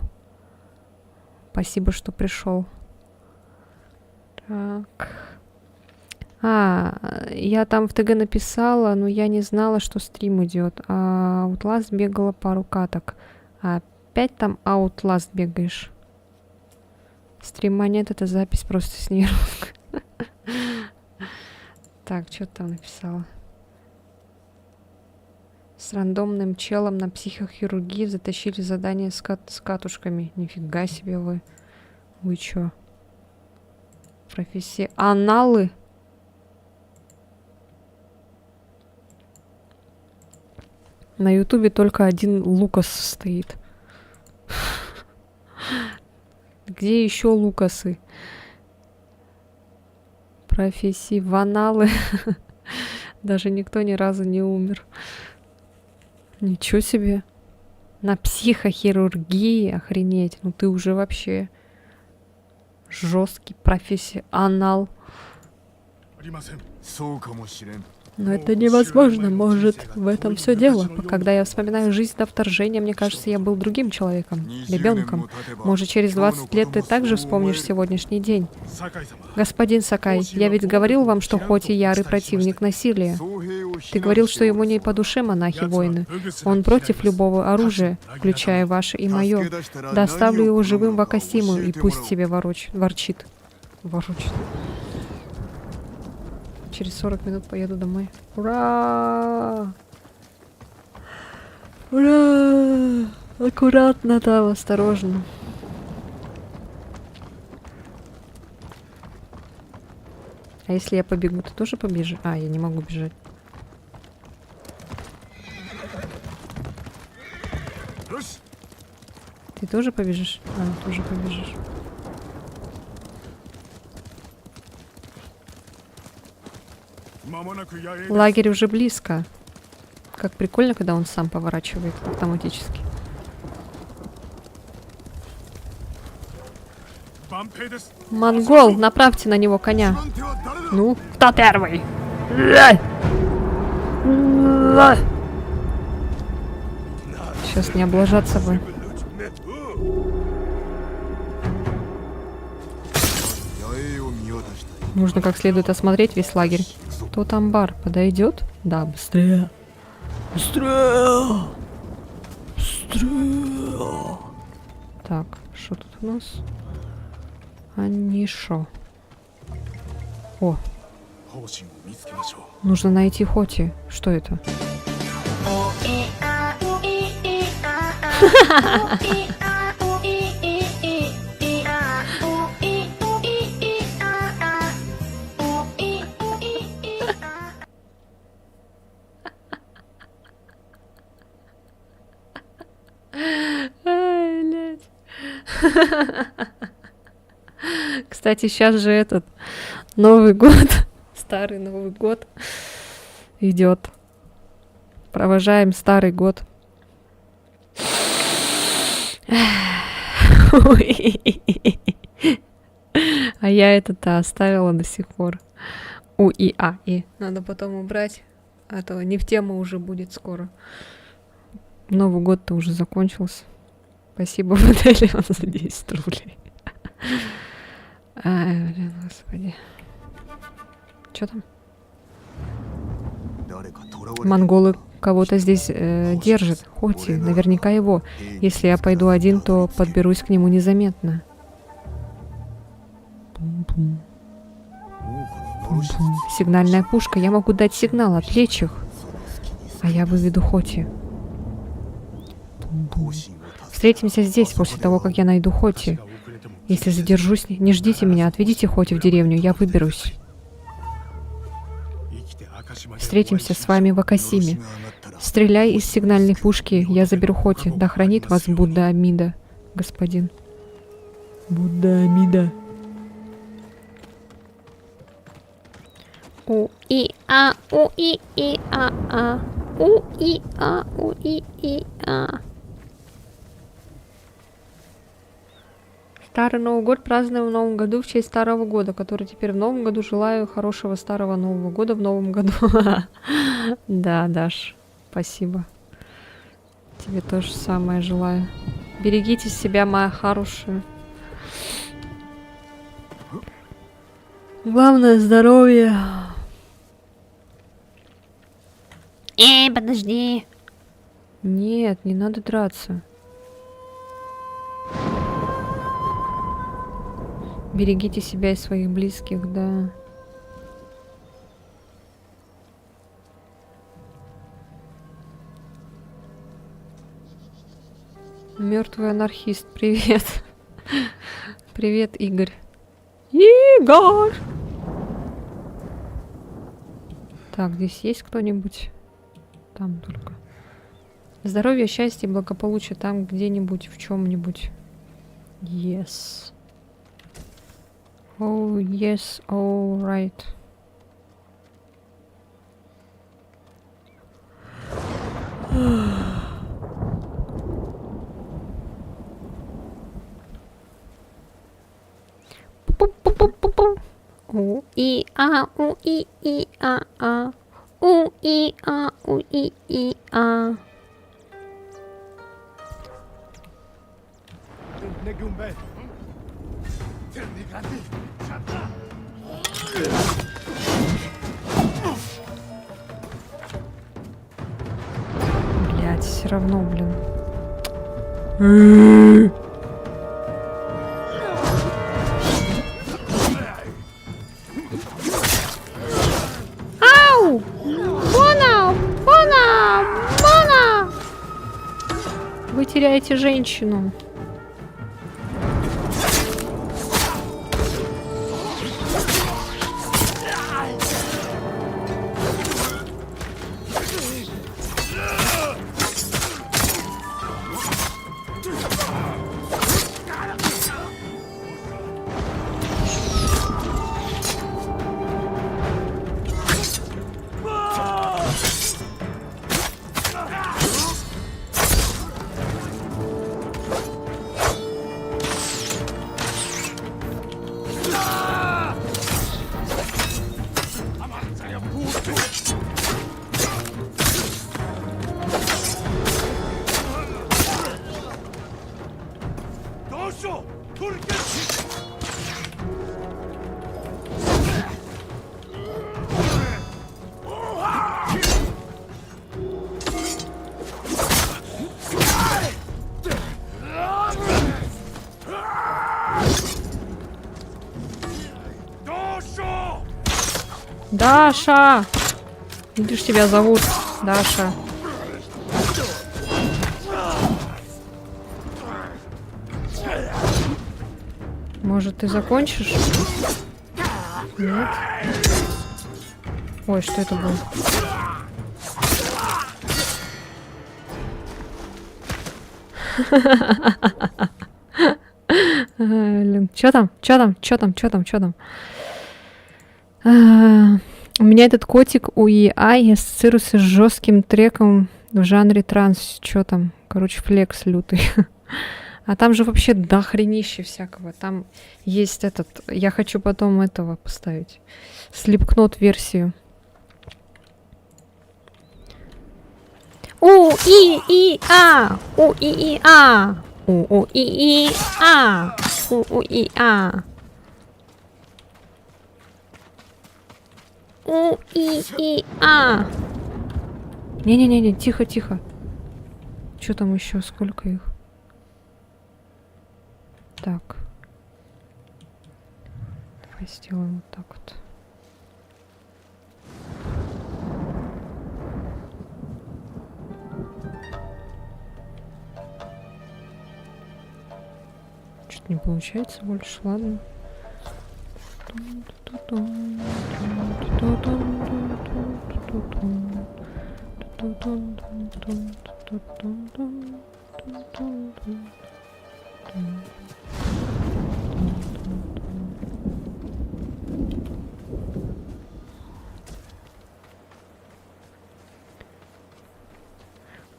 A: Спасибо, что пришел. Так. Я там в ТГ написала, но я не знала, что стрим идет. А Outlast бегала пару каток. Опять там Outlast бегаешь. Стрима нет, это запись просто с нейронкой. Так, что ты там написала? С рандомным челом на психохирургии затащили задание с катушками. Нифига себе вы. Вы чё? Профессионалы? На ютубе только один Лукас стоит. Где еще Лукасы? Профессионалы. Даже никто ни разу не умер. Ничего себе. На психохирургии, охренеть. Ну ты уже вообще жесткий профессионал.
E: ありません。
B: そうかもしれん
A: Но это невозможно, может, в этом все дело. Когда я вспоминаю жизнь до вторжения, мне кажется, я был другим человеком, ребенком. Может, через 20 лет ты также вспомнишь сегодняшний день.
E: 酒井様。
A: Господин Сакай, я ведь говорил вам, что хоть и ярый противник насилия.
B: 僧兵を
A: Ты говорил, что ему не по душе монахи-воины. Он против любого оружия, включая ваше и мое. Доставлю его живым в Акасиму, и пусть себе ворчит. Ворочит. Через 40 минут поеду домой. Ура! Ура! Аккуратно там, осторожно. А если я побегу, ты тоже побежишь? А, я не могу бежать. Ты тоже побежишь? А, тоже побежишь. Лагерь уже близко. Как прикольно, когда он сам поворачивает автоматически. Монгол, направьте на него коня. Ну, кто первый? Сейчас не облажаться бы. Нужно как следует осмотреть весь лагерь. Тот амбар подойдет? Да, быстрее. Быстрее! Быстрее! Так, что тут у нас? Анишо. О,
E: 方針を見つけましょう。
A: нужно найти Хоти. Что это? Ай, блядь. Кстати, сейчас же этот Новый год, старый Новый год идет. Провожаем старый год. А я это-то оставила до сих пор. И. Надо потом убрать, а то не в тему уже будет скоро. Новый год-то уже закончился. Спасибо, Владелион, за 10 рублей. Ай, блин, господи. Чё там? Монголы кого-то здесь держат. Хоти, наверняка его. Если я пойду один, то подберусь к нему незаметно. Сигнальная пушка. Я могу дать сигнал, отвлечь их. А я выведу Хоти.
B: 方針を
A: Встретимся здесь после того, как я найду Хоти.
E: が遅れても
A: Если задержусь, не ждите меня, отведите Хоти в деревню, я выберусь.
E: 生きて赤島で
A: Встретимся с вами в
B: のろし
A: Акасиме.
B: が上がったら
A: Стреляй из сигнальной пушки, я заберу Хоти. Да хранит вас Будда Амида, господин. Будда Амида. У-и-а, у-и-и-а-а. У-и-а, у-и-и-а. Старый Новый год празднуем в Новом году в честь Старого года, который теперь в Новом году. Желаю хорошего Старого Нового года в Новом году. Да, Даш, спасибо. Тебе то же самое желаю. Берегите себя, моя хорошая. Главное здоровье. Подожди. Нет, не надо драться. Берегите себя и своих близких, да. Мертвый анархист, привет. Привет, Игорь. Игорь! Так, здесь есть кто-нибудь? Там только. Здоровье, счастье, благополучие там где-нибудь, в чем-нибудь. Yes. Oh, yes, all right. Пу-пу-пу-пу-пу. У-и-а, у-и-и-а-а. У-и-а, у-и-и-а. Блять, все равно, блин. Ау! Бона! Бона! Бона! Вы теряете женщину. Даша! Видишь, тебя зовут Даша. Может, ты закончишь? Нет? Ой, что это было? Блин, чё там? Чё там? Чё там? Чё там? Чё там? У меня этот котик УИА ассоциируется с жестким треком в жанре транс. Чё там? Короче, флекс лютый. А там же вообще дохренище всякого. Там есть этот... Я хочу потом этого поставить. Слипкнот версию. У-и-и-а! У-и-и-а! У-у-и-и-а! У-у-и-а! У-и-и-а! Не-не-не, тихо-тихо. Что там еще? Сколько их? Так. Давай сделаем вот так вот. Что-то не получается больше, ладно.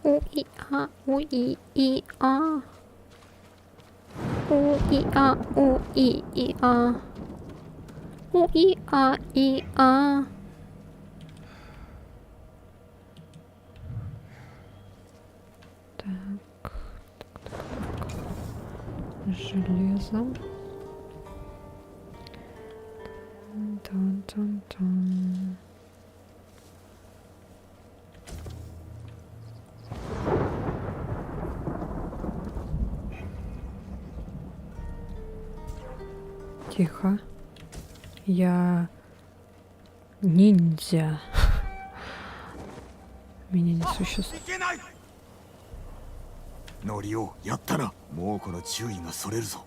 A: У-и-а, у-и-и-а. У-и-а, у-и-и-а. У-и-а-и-а. Так. Железо. Тан-тан-тан. Тихо. Я ниндзя. Меня не существует.
B: ノリオやったな。もうこの注意がそれるぞ。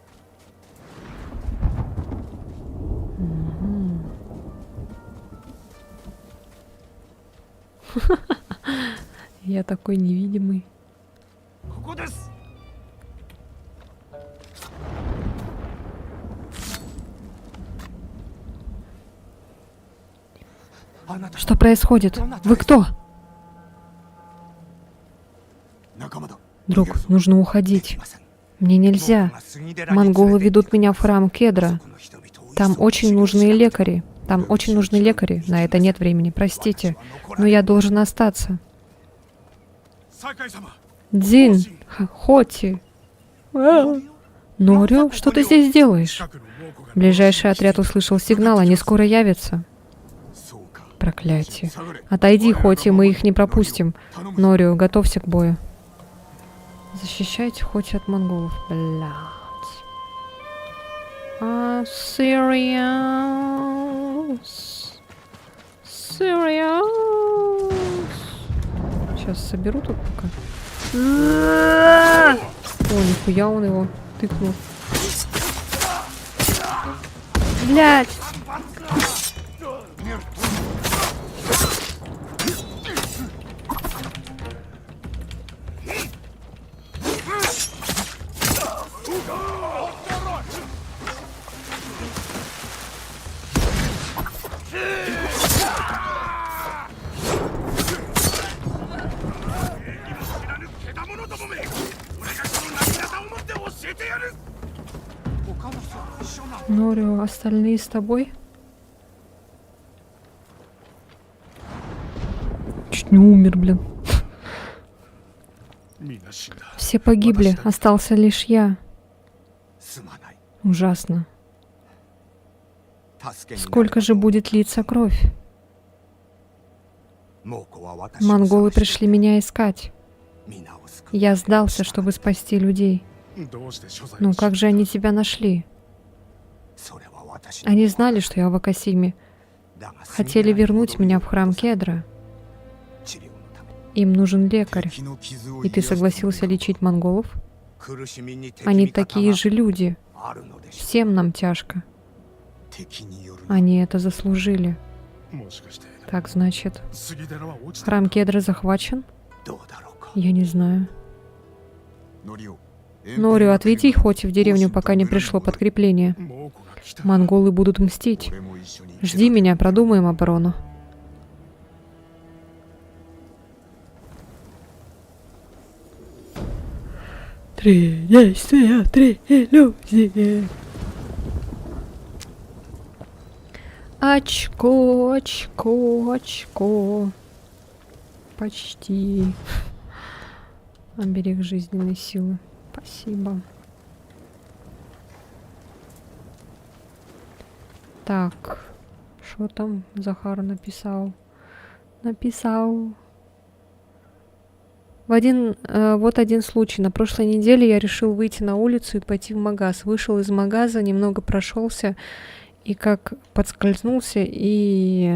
A: Я такой невидимый.
E: ここです。
A: Что происходит? Вы кто?
B: 仲間だ。
A: Друг, нужно уходить. Мне нельзя. Монголы ведут меня в храм Кедра. Там очень нужны лекари. Там очень нужны лекари. На это нет времени, простите. Но я должен остаться.
E: 酒井様。
A: Дзин, Хоти. Норю, что ты здесь делаешь?
E: 近くの猛虎が
A: Ближайший отряд услышал сигнал, они скоро явятся.
B: そうか。
A: Проклятие. Отойди, Хоти, мы их не пропустим. Норю, готовься к бою. Защищайте Хоти от монголов. Блядь. Serious. Serious. Сейчас соберу тут пока. О, нихуя он его тыкнул. Блядь. Норио, остальные с тобой? Чуть не умер, блин.
E: みんな死んだ。
A: Все погибли, остался лишь я.
B: すまない。
A: Ужасно.
B: 助けになる
A: Сколько же будет литься кровь?
B: 猛虎は私を
A: Монголы
B: 探して
A: пришли меня искать.
B: 皆を救う
A: Я сдался, чтобы спасти людей.
E: どうして所在を
A: Ну
E: 知っ
A: как же они тебя нашли?
B: それは私の
A: Они знали, что я в Акасиме.
B: だが
A: Хотели вернуть меня в храм Кедра.
B: 治療のため
A: Им нужен лекарь.
B: 敵の傷を
A: И ты согласился лечить монголов?
B: 苦しみに敵
A: Они
B: 味方
A: такие
B: が
A: же люди.
B: あるのでしょう
A: Всем нам тяжко.
B: 敵による
A: Они это заслужили.
E: もしかして
A: Так значит,
E: 杉寺は落ちた
A: храм Кедра захвачен?
B: どうだろうか
A: Я не знаю.
B: ノリオ
A: Норио, отведи Хоти в деревню, пока не пришло подкрепление.
E: 猛虎が来た。
A: Монголы будут мстить.
B: 俺も一緒に
A: Жди меня, продумаем оборону. Три действия, три иллюзии. Очко, очко, очко. Почти. Оберег жизненной силы. Спасибо. Так, что там Захар написал? Вот один случай. На прошлой неделе я решил выйти на улицу и пойти в магаз. Вышел из магаза, немного прошелся и как подскользнулся и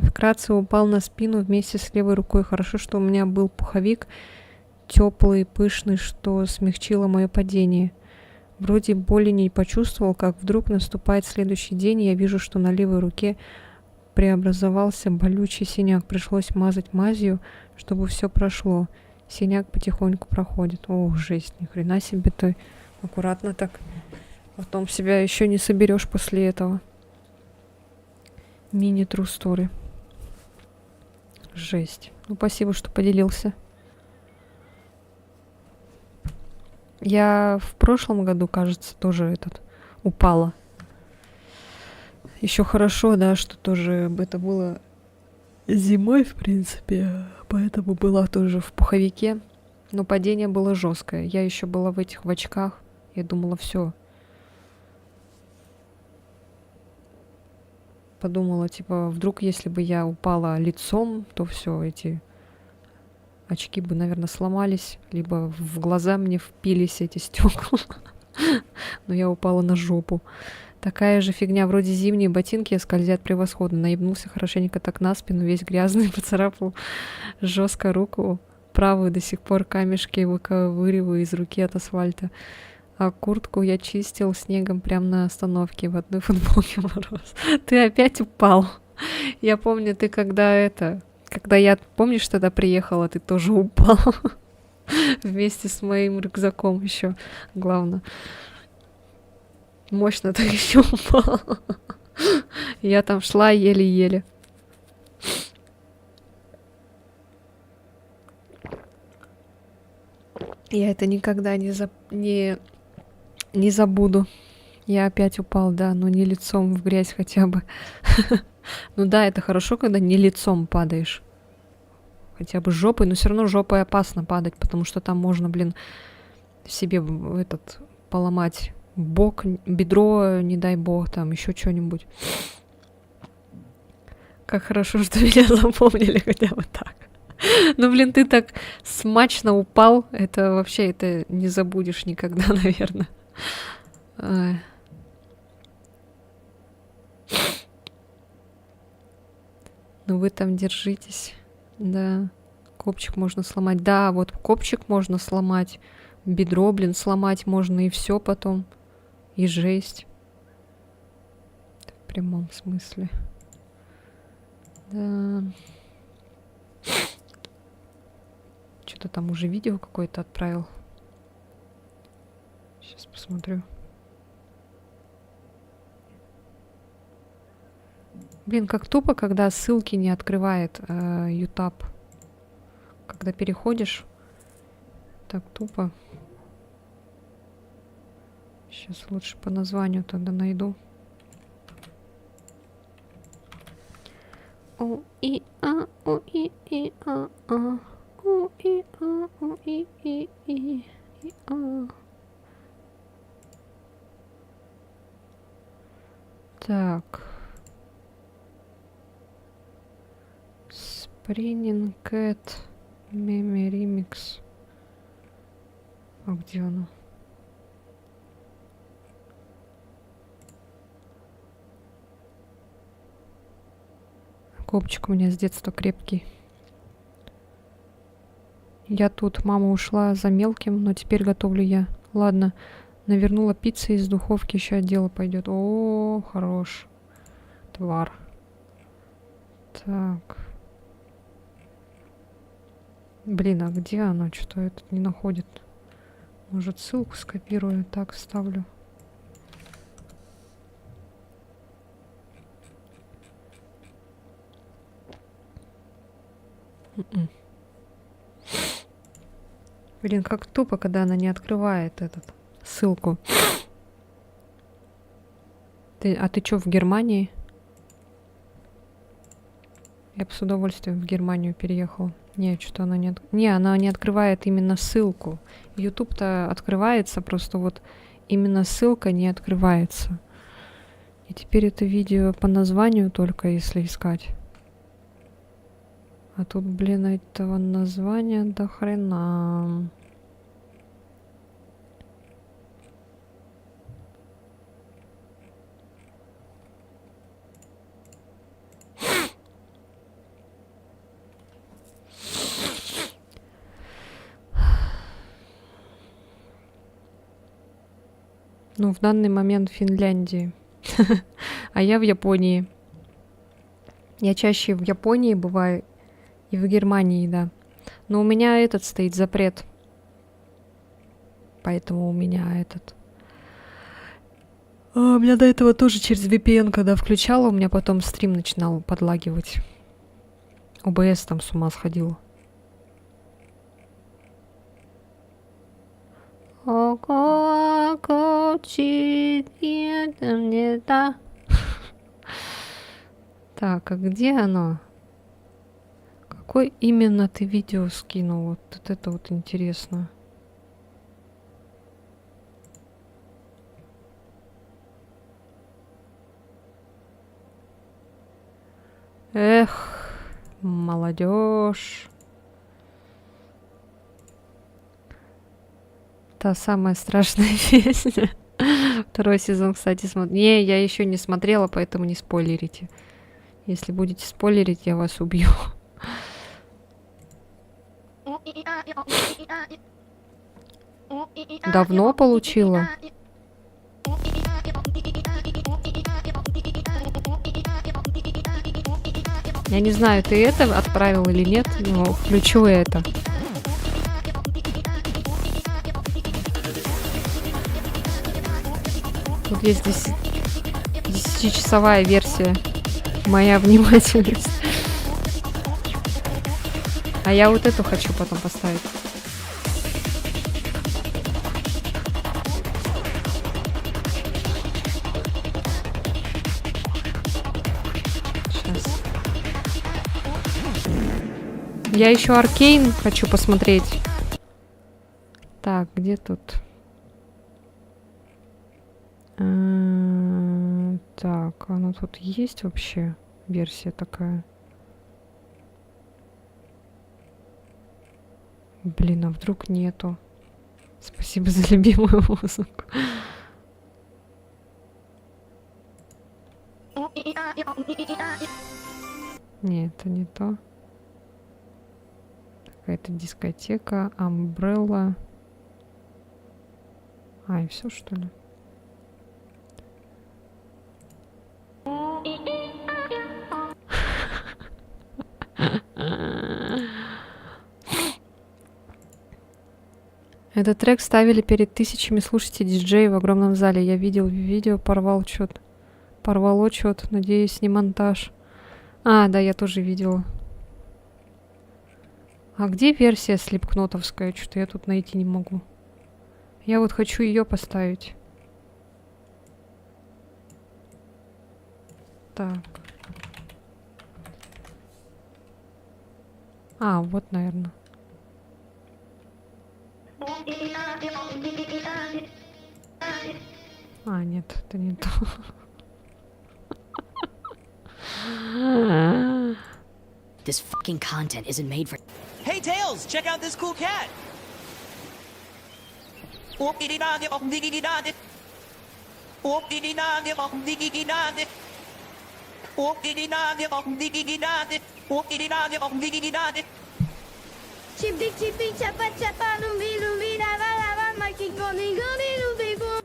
A: вкратце упал на спину вместе с левой рукой. Хорошо, что у меня был пуховик теплый, пышный, что смягчило мое падение. Вроде боли не почувствовал, как вдруг наступает следующий день, и я вижу, что на левой руке преобразовался болючий синяк. Пришлось мазать мазью, чтобы все прошло. Синяк потихоньку проходит. Ох, жесть, ни хрена себе ты. Аккуратно так. Потом себя еще не соберешь после этого. Мини true story. Жесть. Ну, спасибо, что поделился. Я в прошлом году, кажется, тоже упала. Еще хорошо, да, что тоже это было зимой, в принципе, поэтому была тоже в пуховике. Но падение было жесткое. Я еще была в очках. Я думала, все. Подумала, типа, вдруг, если бы я упала лицом, то все, эти очки бы, наверное, сломались, либо в глаза мне впились эти стекла. Но я упала на жопу. Такая же фигня, вроде зимние ботинки скользят превосходно. Наебнулся хорошенько так на спину, весь грязный, поцарапал жестко руку. Правую до сих пор камешки выковыриваю из руки от асфальта. А куртку я чистил снегом прямо на остановке в одной футболке мороз. Ты опять упал. Я помню, ты когда я, помнишь, тогда приехала, ты тоже упал. Вместе с моим рюкзаком еще, главное. Мощно ты еще упал. Я там шла еле-еле. Я это никогда не забуду. Я опять упал, да, но не лицом в грязь хотя бы. Ну да, это хорошо, когда не лицом падаешь. Хотя бы жопой, но все равно жопой опасно падать, потому что там можно, себе поломать бок, бедро, не дай бог, там еще что-нибудь. Как хорошо, что меня запомнили хотя бы так. Ну, ты так смачно упал. Это вообще, это не забудешь никогда, наверное. Ну, вы там держитесь. Да. Копчик можно сломать. Да, вот копчик можно сломать. Бедро, сломать можно и все потом. И жесть. В прямом смысле. Да. Что-то там уже видео какое-то отправил. Сейчас посмотрю. Как тупо, когда ссылки не открывает YouTube. Когда переходишь, так тупо. Сейчас лучше по названию тогда найду. О и а, о и а, а. О и а, о и а. Так. Sprinning Cat Meme Remix. А где оно? Копчик у меня с детства крепкий. Я тут, мама ушла за мелким, но теперь готовлю я. Ладно, навернула пиццы из духовки, еще дело пойдет. О, хорош. Твар. Так. А где оно? Что-то этот не находит. Может, ссылку скопирую, так вставлю. Как тупо, когда она не открывает ссылку. А ты что, в Германии? Я бы с удовольствием в Германию переехал. Не, что-то она не... Не, она не открывает именно ссылку. YouTube-то открывается, просто вот именно ссылка не открывается. И теперь это видео по названию только, если искать. А тут, этого названия до хрена. Ну, в данный момент в Финляндии. А я в Японии. Я чаще в Японии бываю и в Германии, да. Но у меня этот стоит запрет. Поэтому у меня этот... у меня до этого тоже через VPN, когда включала, у меня потом стрим начинал подлагивать. ОБС там с ума сходил. Так, а где оно? Какой именно ты видео скинул? Вот это вот интересно. Эх, молодежь. Та самая страшная песня. Второй сезон, кстати, смотрю. Не, я еще не смотрела, поэтому не спойлерите. Если будете спойлерить, я вас убью. Давно получила? Я не знаю, ты это отправил или нет, но включу это. Тут есть 10-часовая версия. Моя внимательность. А я вот эту хочу потом поставить. Сейчас. Я еще Аркейн хочу посмотреть. Так, где тут? Так, она тут есть вообще версия такая? Блин, а вдруг нету? Спасибо за любимую музыку. Не, это не то. Какая-то дискотека, Umbrella. А, и все, что ли? Этот трек ставили перед тысячами слушателей диджеев в огромном зале. Я видел видео, порвало чёт. Надеюсь, не монтаж. А, да, я тоже видела. А где версия слипкнотовская? Что-то я тут найти не могу. Я вот хочу ее поставить. Так. А, вот, наверное. А, нет, это не то.
F: This fucking content isn't made for.
G: Hey Tails, check out this cool cat.
C: Chipi chipi chapa chapa lumbi lumbi lava lava maki goni goni lumbi go.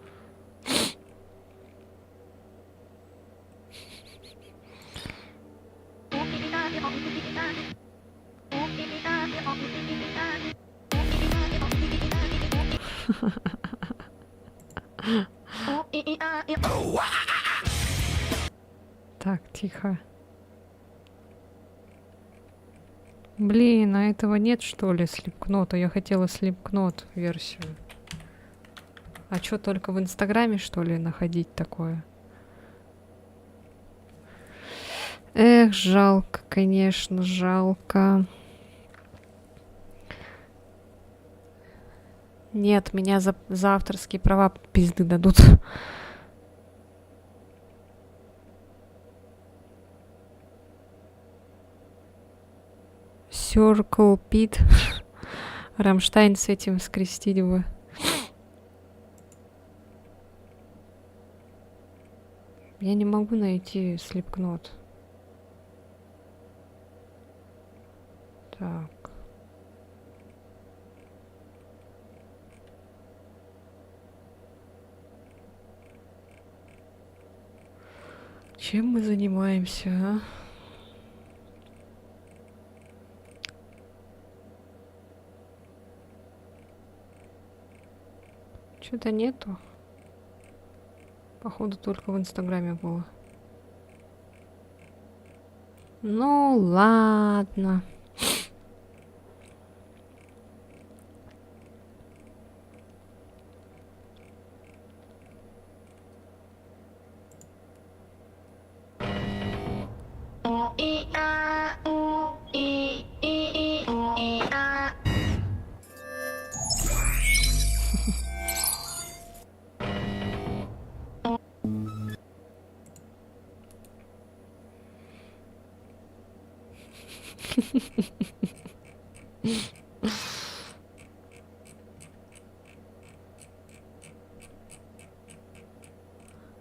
A: Так, тихо. Блин, а этого нет, что ли, слипкнота? Я хотела слипкнот версию. А что, только в Инстаграме, что ли, находить такое? Эх, жалко, конечно, жалко. Нет, меня за авторские права пизды дадут. Circle Pit. Рамштайн с этим скрестить бы. Я не могу найти слипкнот. Так. Чем мы занимаемся, а? Что-то нету. Походу, только в Инстаграме было. Ну, ладно.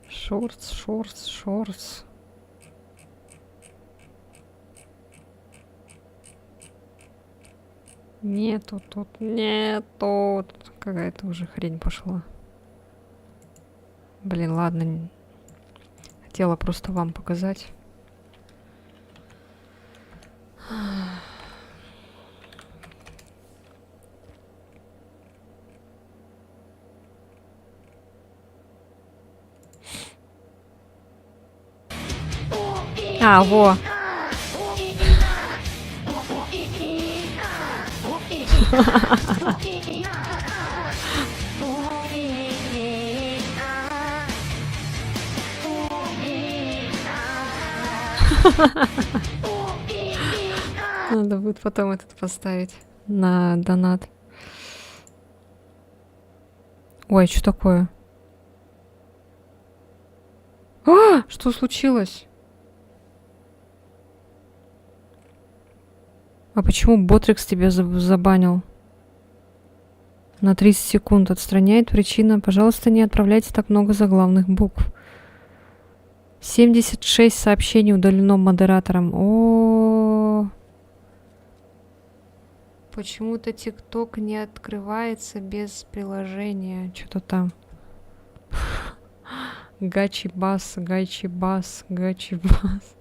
A: Шортс, шортс, шортс. Нету тут, нету. Тут какая-то уже хрень пошла. Блин, ладно. Хотела просто вам показать. А, во. Надо будет потом этот поставить на донат. Ой, что такое? А, что случилось? А почему Ботрикс тебя забанил? На 30 секунд отстраняет причина. Пожалуйста, не отправляйте так много заглавных букв. 76 сообщений удалено модератором. О, почему-то ТикТок не открывается без приложения. Что-то там. Гачи-бас, гачи-бас, гачи-бас.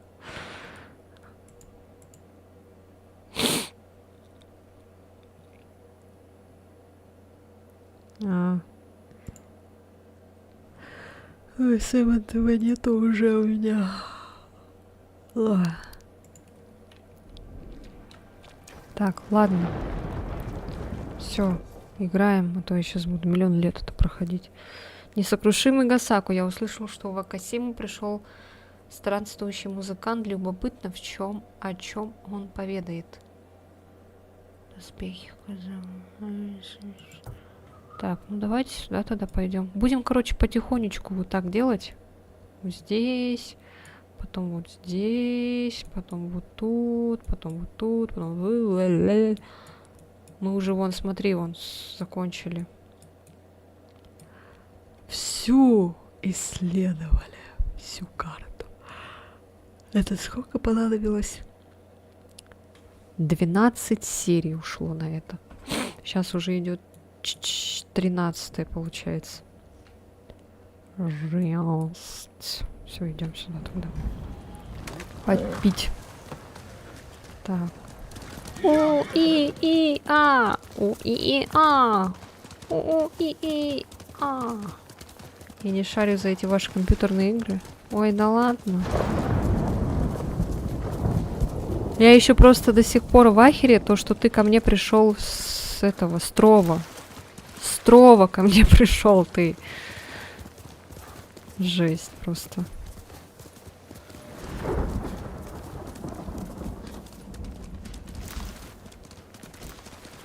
A: Ой, Сэм, этого нету уже у меня. Так, ладно. Все, играем, а то я сейчас буду миллион лет это проходить. Несокрушимый Гасаку. Я услышал, что в Акасиму пришел странствующий музыкант. Любопытно, о чем он поведает. Доспехи. Так, ну давайте сюда тогда пойдем. Будем, короче, потихонечку вот так делать. Вот здесь, потом вот здесь, потом вот тут, потом вот тут, потом... Мы уже, вон, смотри, вон, закончили. Всю исследовали, всю карту. Это сколько понадобилось? 12 серий ушло на это. Сейчас уже идет 13 получается. Все, идем сюда тогда. Попить. Так. У-и-и-а. У-и-и-а. У-и-и-а. Я не шарю за эти ваши компьютерные игры. Ой, да ладно. Я еще просто до сих пор в ахере, то, что ты ко мне пришел с этого, Строва. Строва ко мне пришел ты. Жесть просто.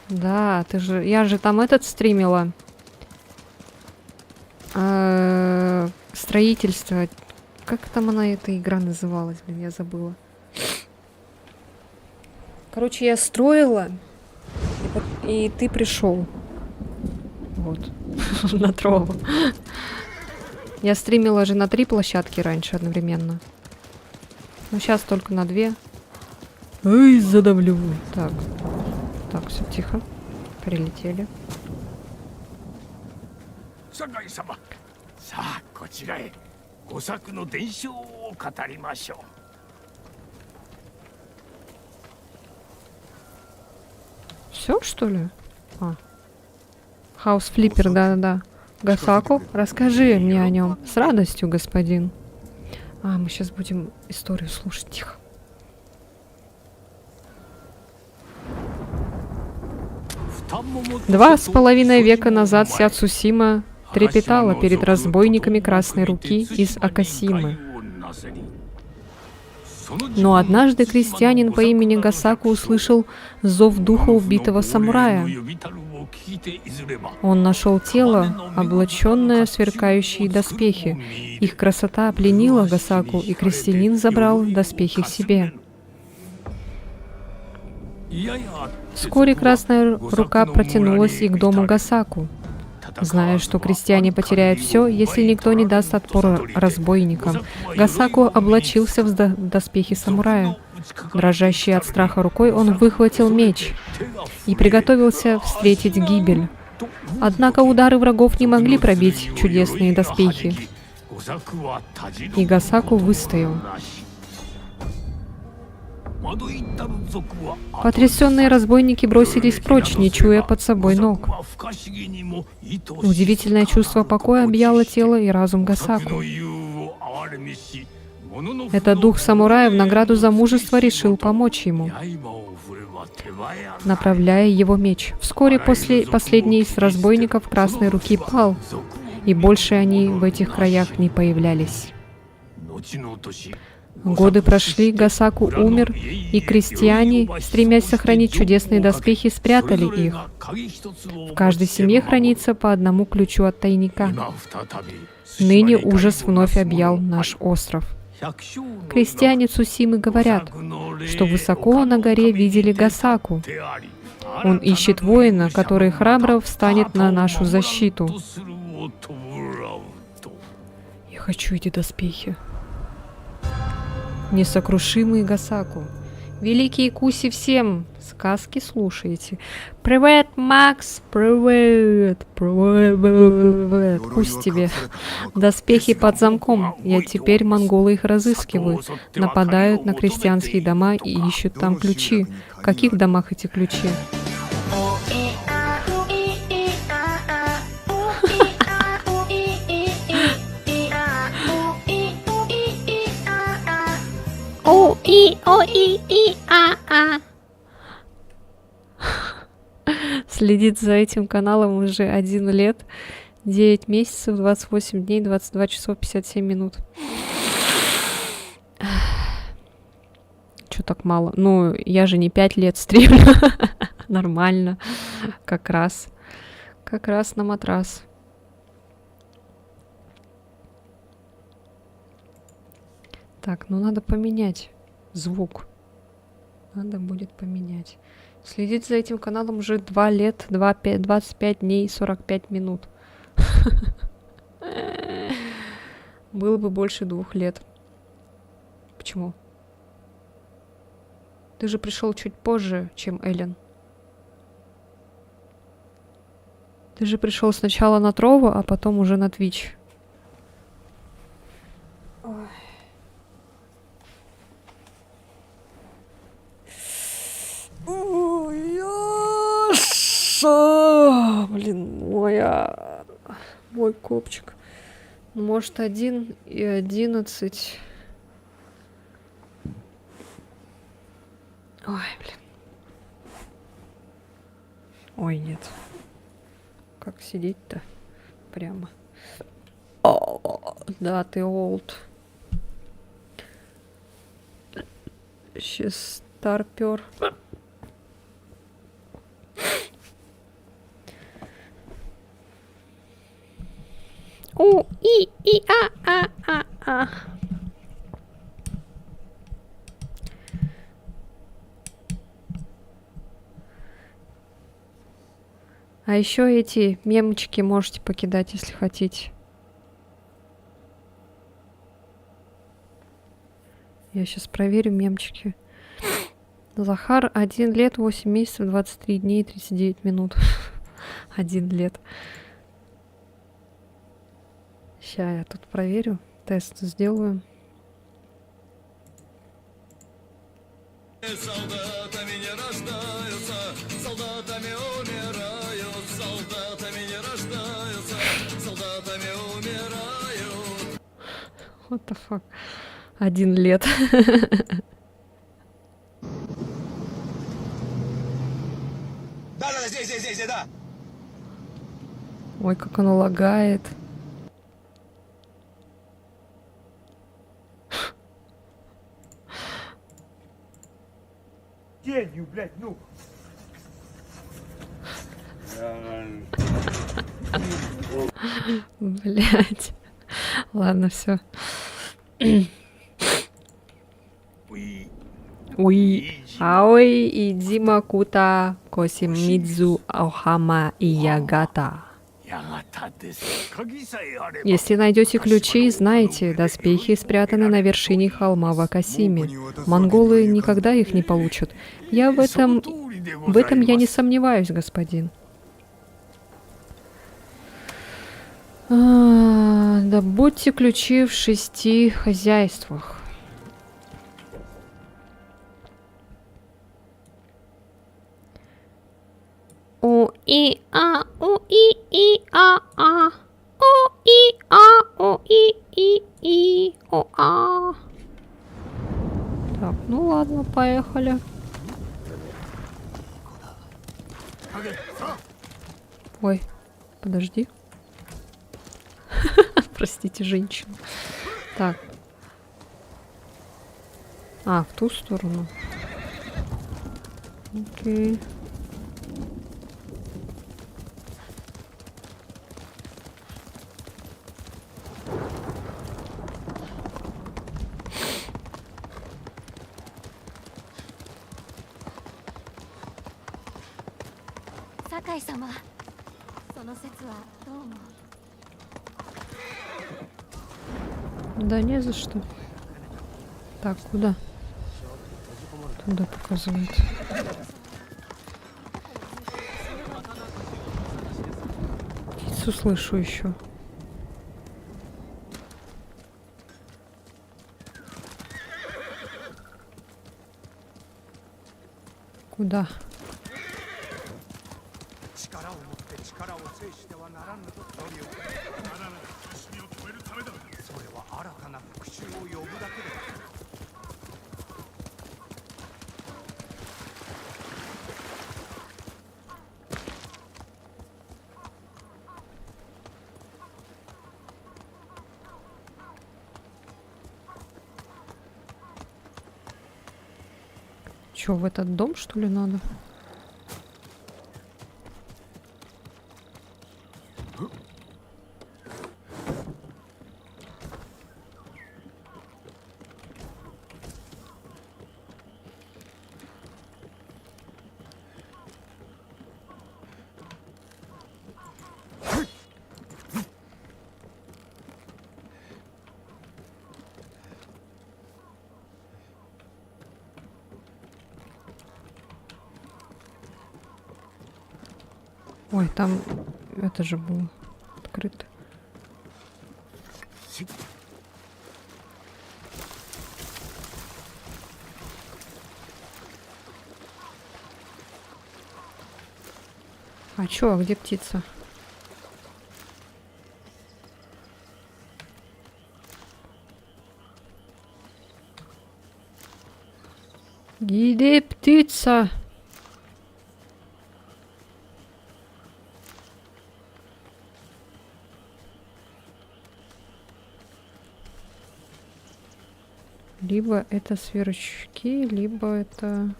A: Да, ты же... Я же там этот стримила. Строительство. Как там она, эта игра называлась? Блин, я забыла. Короче, я строила, и ты пришел. Вот. На трову. Я стримила же на 3 площадки раньше одновременно. Но сейчас только на 2. Ой, задавлю. Так. Так, все тихо. Прилетели.
B: 酒井様、さあこちらへ。
E: 御作の伝承を語りましょう。
A: Все, что ли? Хаус Флиппер, да-да-да. Гасаку, расскажи мне о нем. С радостью, господин. Мы сейчас будем историю слушать. Тихо. Два с половиной века назад вся Цусима трепетала перед разбойниками Красной Руки из Акасимы. Но однажды крестьянин по имени Гасаку услышал зов духа убитого самурая. Он нашел тело, облаченное в сверкающие доспехи. Их красота пленила Гасаку, и крестьянин забрал доспехи к себе. Вскоре Красная Рука протянулась и к дому Гасаку. Зная, что крестьяне потеряют все, если никто не даст отпор разбойникам, Гасаку облачился в доспехи самурая. Дрожащий от страха рукой, он выхватил меч и приготовился встретить гибель. Однако удары врагов не могли пробить чудесные доспехи, и Гасаку выстоял. Потрясенные разбойники бросились прочь, не чуя под собой ног. Удивительное чувство покоя объяло тело и разум Гасаку. Этот дух самурая в награду за мужество решил помочь ему, направляя его меч. Вскоре последний из разбойников Красной Руки пал, и больше они в этих краях не появлялись. Годы прошли, Гасаку умер, и крестьяне, стремясь сохранить чудесные доспехи, спрятали их. В каждой семье хранится по одному ключу от тайника. Ныне ужас вновь объял наш остров. Крестьяне Цусимы говорят, что высоко на горе видели Гасаку. Он ищет воина, который храбро встанет на нашу защиту. Я хочу эти доспехи. Несокрушимый Гасаку. Великие Куси всем! Сказки слушаете. Привет, Макс! Привет! Привет! Кусь тебе. Доспехи под замком. Теперь монголы их разыскивают. Нападают на крестьянские дома и ищут там ключи. В каких домах эти ключи? Следит за этим каналом уже 1 лет, 9 месяцев, 28 дней, 22 часов 57 минут. Чё так мало? Ну, я же не 5 лет стримлю. Нормально. Как раз на матрас. Так, ну надо поменять звук. Надо будет поменять. Следить за этим каналом уже 2 лет, 25 дней, 45 минут. Было бы больше 2 лет. Почему? Ты же пришел чуть позже, чем Эллен. Ты же пришел сначала на Трово, а потом уже на Twitch. Ой. Блин, мой копчик. Может, 1 и 11. Ой, блин. Ой, нет. Как сидеть-то? Прямо. Да, ты олд. Сейчас старпер. А. А еще эти мемочки можете покидать, если хотите. Я сейчас проверю мемчики. Захар, 1 лет, 8 месяцев, 23 дней, 39 минут. 1 лет. Сейчас я тут проверю. Тест сделаю.
B: Солдатами не рождаются, солдатами умирают, солдатами не рождаются, солдатами умирают.
A: What the fuck? 1 лет.
G: Да-да-да, здесь, да.
A: Ой, как оно лагает.
E: Тенью, блядь, ну.
A: Блять. Ладно, все. Уи. Аой и Димакута Косимидзу Аохама и Ягата. Если найдете ключи, знайте, доспехи спрятаны на вершине холма в Акасиме. Монголы никогда их не получат. В этом я не сомневаюсь, господин. Добудьте ключи в 6 хозяйствах. У-и-а, у-и-и-а-а. У-и-а, у-и-и-и, о-а. Так, ну ладно, поехали. Ой, подожди. Простите, женщину. Так. В ту сторону. Окей.
C: Сакай-сама, その説はどうも。
A: Да не за что. Так, куда? Туда показывает. Птицу слышу еще. Куда? Чё, в этот дом, что ли, надо? Ой, там это же было открыто. А чё, а где птица? Где птица? Либо это сверчки, либо это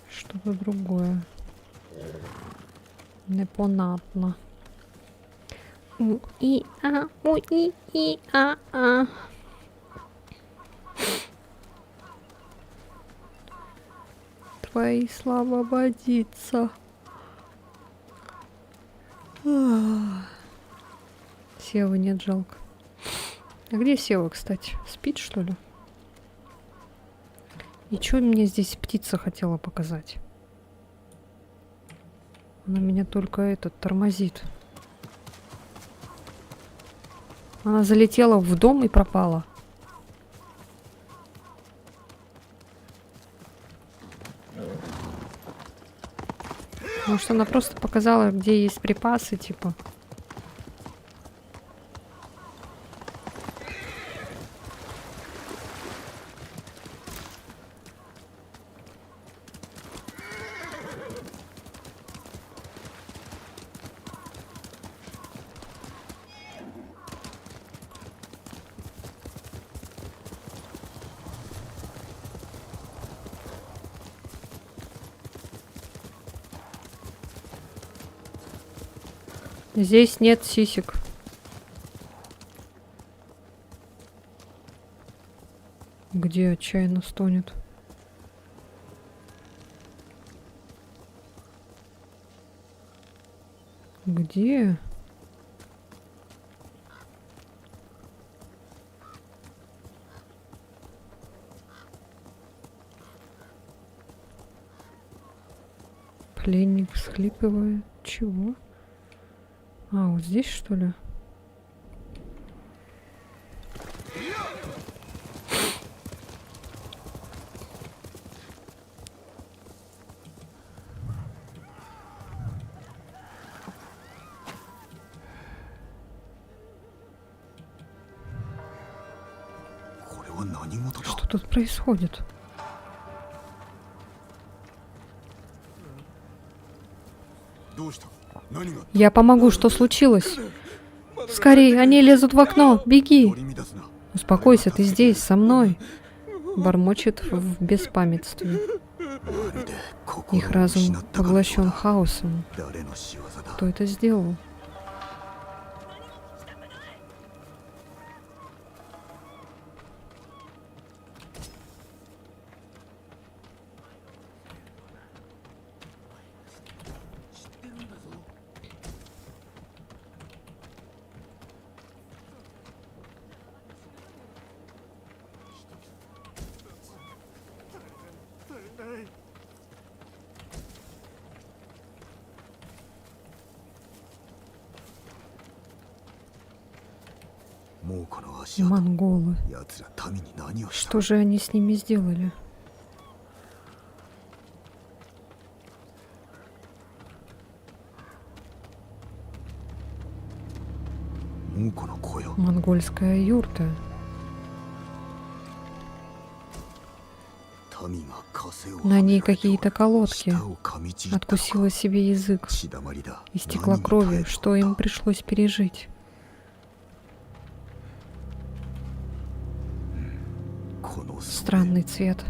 A: что-то другое. Непонятно. У-и-а, у-и-и-а-а. Твои слова водиться. Севы нет, жалко. А где Сева, кстати? Спит, что ли? И что мне здесь птица хотела показать? Она меня только тормозит. Она залетела в дом и пропала. Может, она просто показала, где есть припасы, типа. Здесь нет сисек. Где отчаянно стонет? Где? Пленник всхлипывает. Чего? А, вот здесь, что ли? Что тут происходит? Я помогу, что случилось? Скорей, они лезут в окно, беги! Успокойся, ты здесь, со мной. Бормочет в беспамятстве. Их разум поглощен хаосом. Кто это сделал? Монголы. Что же они с ними сделали? Монгольская юрта. На ней какие-то колодки. Откусила себе язык. Истекла кровью. Что им пришлось пережить? Странный цвет.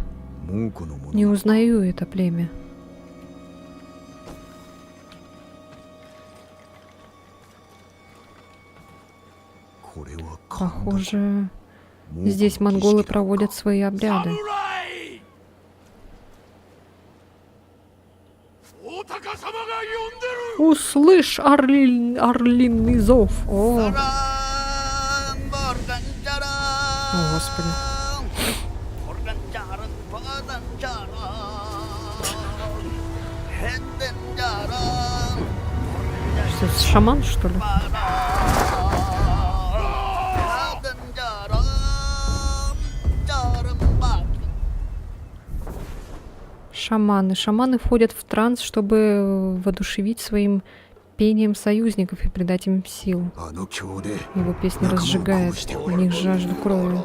A: Не узнаю это племя. Похоже, здесь монголы проводят свои обряды. Услышь орлиный зов. О, Господи. Что, это шаман, что ли? Шаманы. Шаманы входят в транс, чтобы воодушевить своим пением союзников и придать им сил. Его песня разжигает в них жажду крови.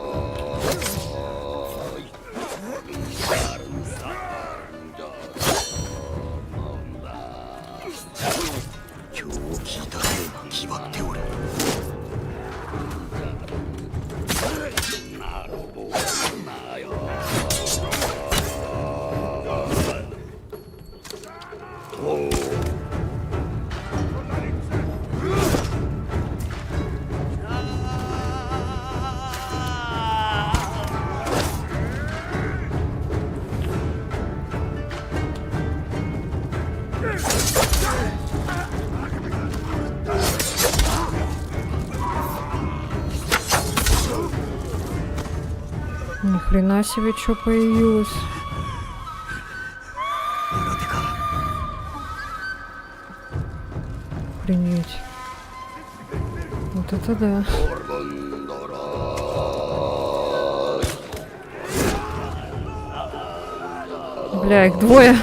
A: Ни хрена себе, что появилось. Охренеть. Вот это да. Бля, их двое.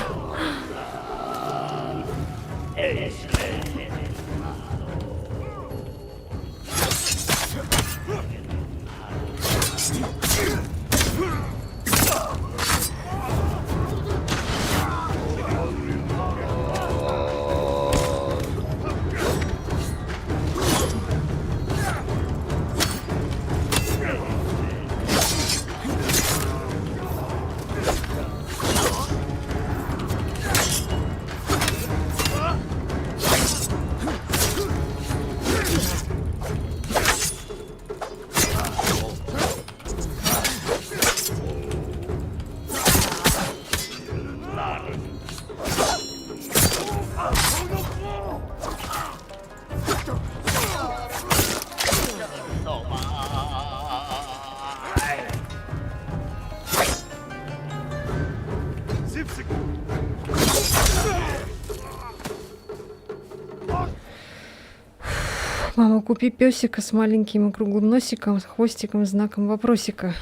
A: Мама, купи песика с маленьким округлым носиком, с хвостиком, знаком вопросика.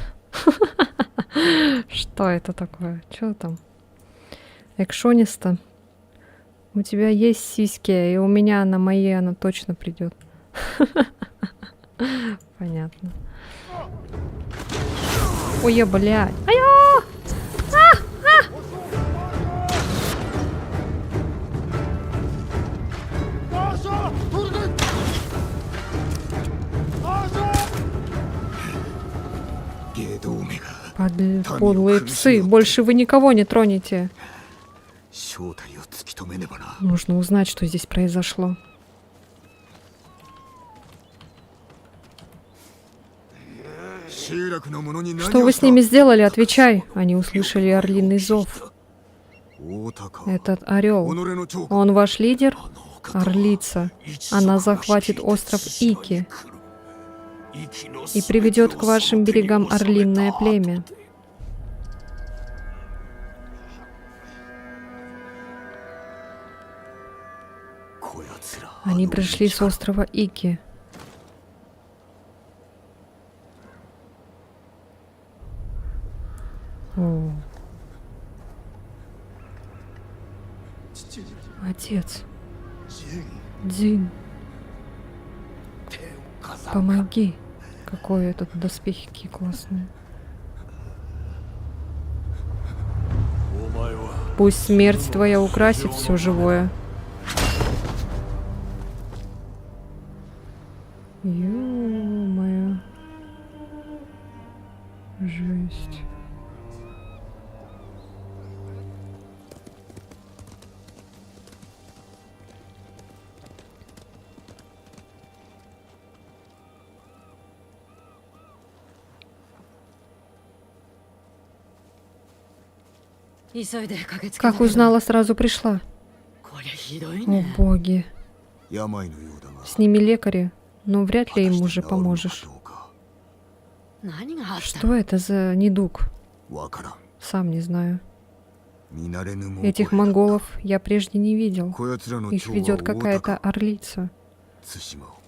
A: Что это такое? Что там? Экшониста. У тебя есть сиськи, и у меня на мои она точно придет. Понятно. Ой, блядь. Ай-я! Подлые псы, больше вы никого не тронете. Нужно узнать, что здесь произошло. Что вы с ними сделали? Отвечай. Они услышали орлиный зов. Этот орел. Он ваш лидер? Орлица. Она захватит остров Ики и приведет к вашим берегам орлиное племя. Они пришли с острова Ики. О. Отец. Дзинь. Помоги. Какой этот доспехи классные. Пусть смерть твоя украсит все живое. Ё-моё. Жесть. Как узнала, сразу пришла. О боги. С ними лекари, но вряд ли им уже поможешь. Что это за недуг? Сам не знаю. Этих монголов я прежде не видел. Их ведет какая-то орлица.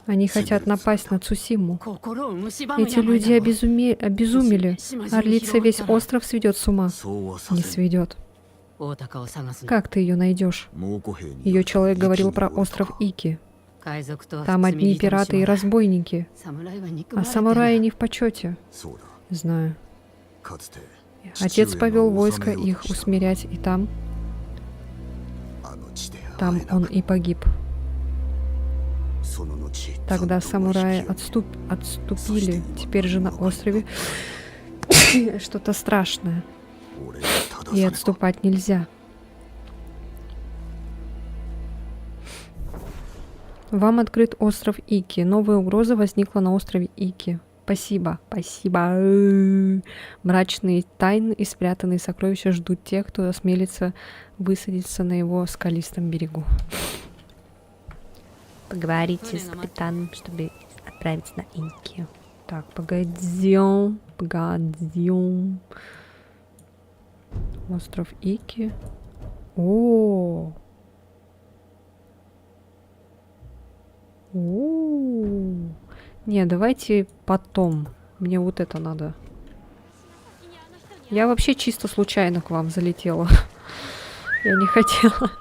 A: Они хотят напасть на Цусиму. Эти люди обезумели. Орлица весь остров сведет с ума. Не сведет. Как ты ее найдешь? Ее человек говорил про остров Ики. Там одни пираты и разбойники. А самураи не в почете. Знаю. Отец повел войско их усмирять, и там он и погиб. Тогда самураи отступили. Теперь же на острове что-то страшное. И отступать нельзя. Вам открыт остров Ики. Новая угроза возникла на острове Ики. Спасибо. Спасибо. Мрачные тайны и спрятанные сокровища ждут тех, кто осмелится высадиться на его скалистом берегу. Поговорите с капитаном, чтобы отправиться на Ики. Так, погодем. Остров Ики. О. Не, давайте потом. Мне вот это надо. Я вообще чисто случайно к вам залетела. Я не хотела.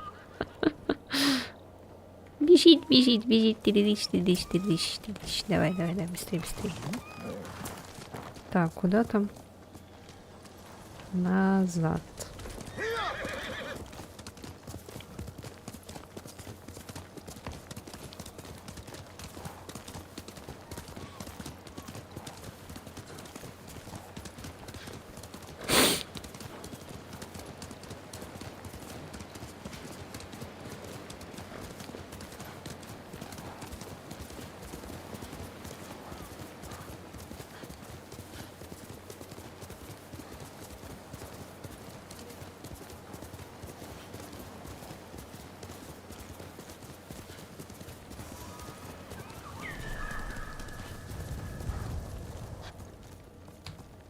A: Бежит, бежит, бежит. Тырыдыщ. Давай, давай, давай, быстрее, быстрее. Так, куда там? Назад.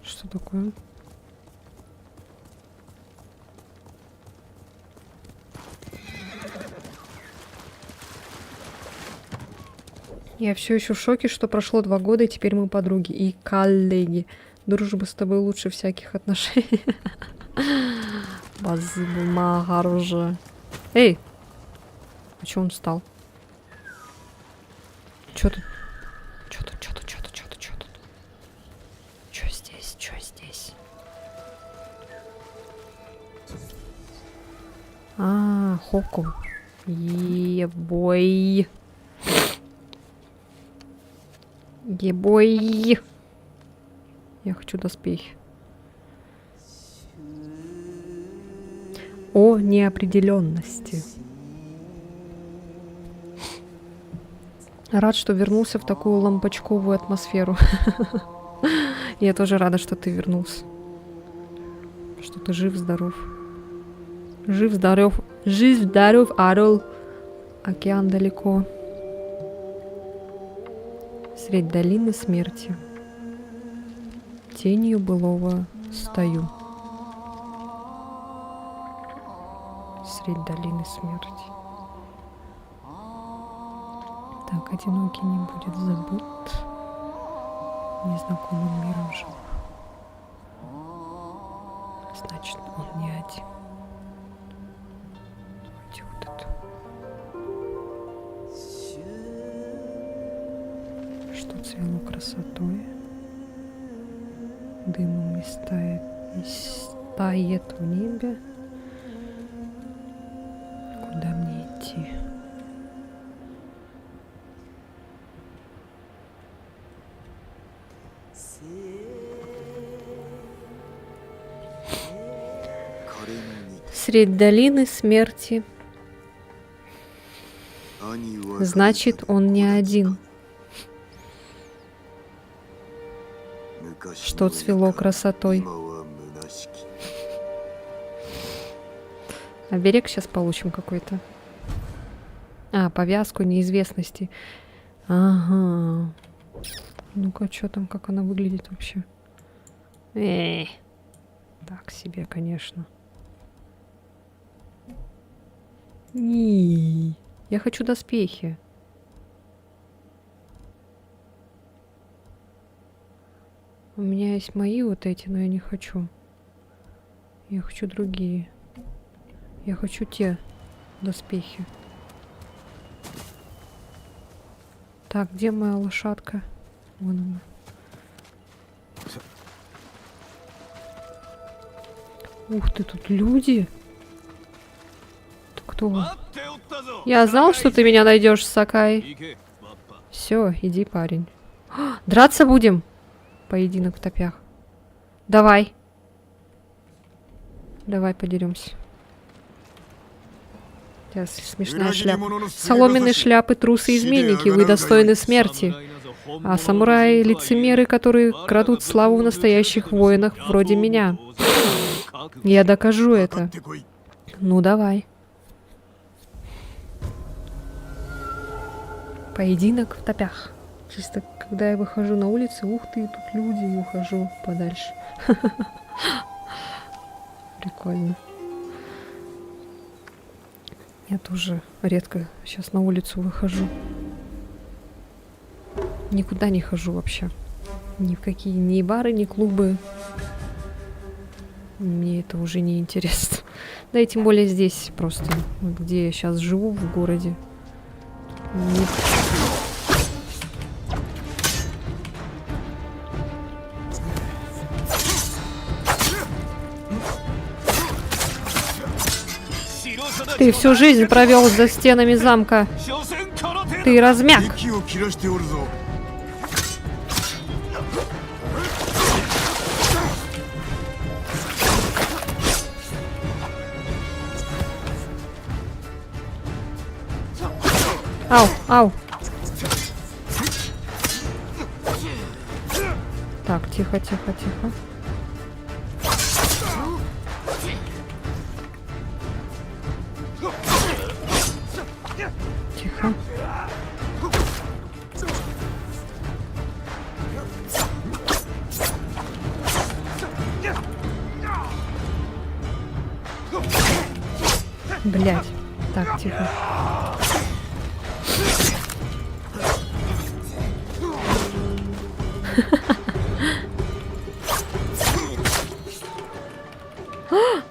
A: Что такое? Я все еще в шоке, что прошло 2 года, и теперь мы подруги и коллеги. Дружба с тобой лучше всяких отношений. Базма оружие. Эй! А чё он встал? Чё тут? Чё тут? Чё тут? Чё тут? Чё тут? Чё тут? Чё здесь? Чё здесь? А, Хоку. Ебой. Ебой. Я хочу доспехи. О неопределенности. Рад, что вернулся в такую лампочковую атмосферу. Я тоже рада, что ты вернулся. Что ты жив-здоров. Жив-здоров. Жив-здоров, орел. Океан далеко. Средь долины смерти. Тенью былого стою. Средь долины смерти. Так, одинокий не будет забыт. Незнакомым миром жил. Значит, он не один. Давайте вот это. Что цвело красотой. Дымом истает в небе. Куда мне идти? Средь долины смерти. Значит, он не один. Что цвело красотой. Оберег сейчас получим какой-то. А, повязку неизвестности. Ага. Ну-ка, что там, как она выглядит вообще? Так себе, конечно. Я хочу доспехи. У меня есть мои вот эти, но я не хочу. Я хочу другие. Я хочу те доспехи. Так, где моя лошадка? Вон она. Ух ты, тут люди. Ты кто? Я знал, что ты меня найдешь, Сакай. Все, иди, парень. Драться будем? Поединок в топях. Давай. Давай подеремся. Сейчас смешная шляпа. Соломенные шляпы, трусы, изменники. Вы достойны смерти. А самураи — лицемеры, которые крадут славу в настоящих воинах, вроде меня. Я докажу это. Ну, давай. Поединок в топях. Чисто, когда я выхожу на улицу, ух ты, тут люди, и ухожу подальше. Прикольно. Я тоже редко сейчас на улицу выхожу. Никуда не хожу вообще. Ни в какие ни бары, ни клубы. Мне это уже не интересно. Да и тем более здесь просто, вот где я сейчас живу, в городе. Нет. Ты всю жизнь провел за стенами замка. Ты размяк.
B: 息を切らしておるぞ
A: Ау, ау. Так, тихо, тихо, тихо. Тихо. Блять. Так, тихо.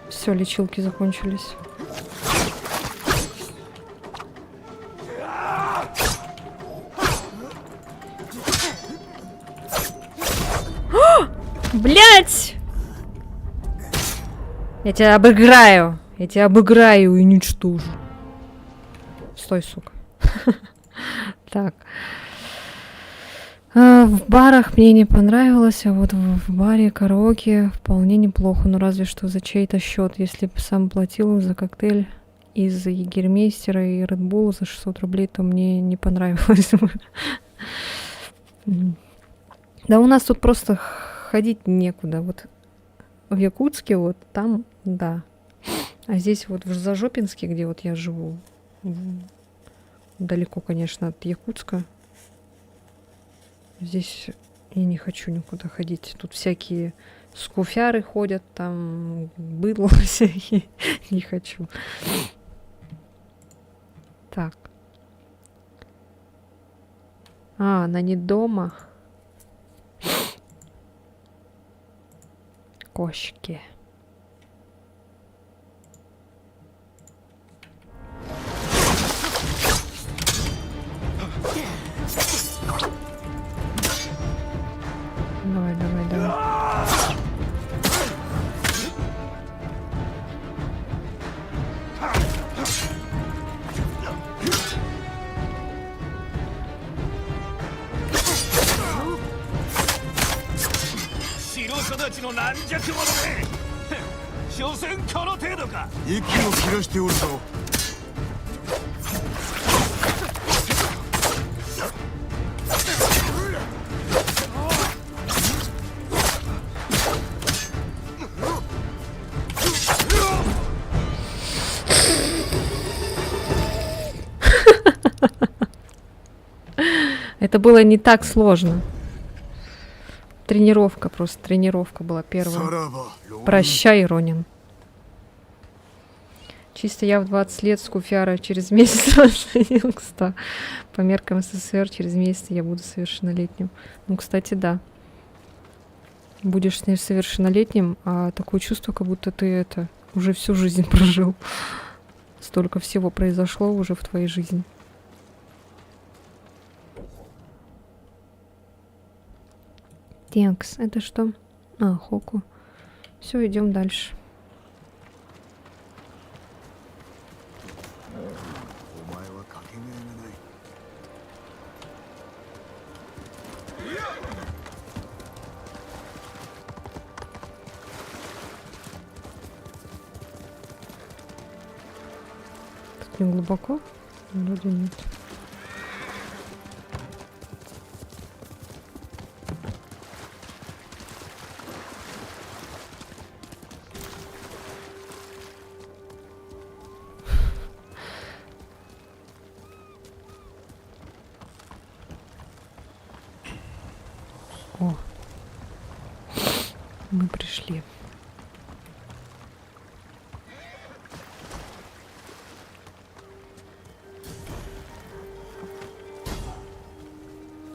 A: Все, лечилки закончились. Блять! Я тебя обыграю. Я тебя обыграю и уничтожу. Стой, сука. Так. В барах мне не понравилось, а вот в баре караоке вполне неплохо. Ну разве что за чей-то счет. Если бы сам платил за коктейль из Егермейстера и Редбула за 600 рублей, то мне не понравилось бы. Да у нас тут просто ходить некуда. Вот в Якутске вот там, да. А здесь вот в Зажопинске, где вот я живу, далеко, конечно, от Якутска. Здесь я не хочу никуда ходить. Тут всякие скуфяры ходят, там быдло всякие. Не хочу. Так. А, она не дома. Кошки. Давай, давай, давай.
B: 息を切らしておるぞ
A: Это было не так сложно. Тренировка, просто тренировка была первая.
B: さらば
A: Прощай, Ронин. Чисто я в 20 лет скуфяра через месяц расценил к 100. По меркам СССР через месяц я буду совершеннолетним. Ну, кстати, да. Будешь совершеннолетним, а такое чувство, как будто ты это уже всю жизнь прожил. Столько всего произошло уже в твоей жизни. Текс, это что? А, Хоку. Все, идем дальше.
B: お前はかけがえがない
A: Тут не глубоко? Вроде нет. О, мы пришли.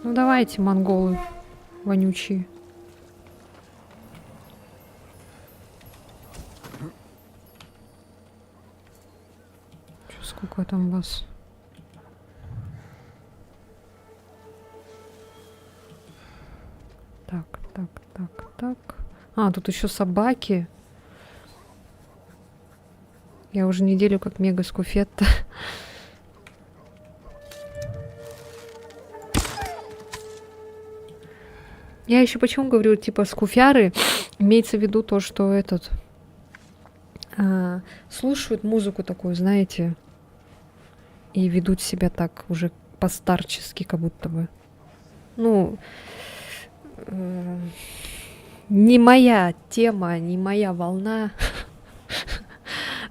A: Ну давайте, монголы вонючие. Чё, сколько там вас? Так. А, тут еще собаки. Я уже неделю как мега скуфетта. Я еще почему говорю, типа, скуфяры, имеется в виду то, что слушают музыку такую, знаете, и ведут себя так уже постарчески, как будто бы. Ну, не моя тема, не моя волна.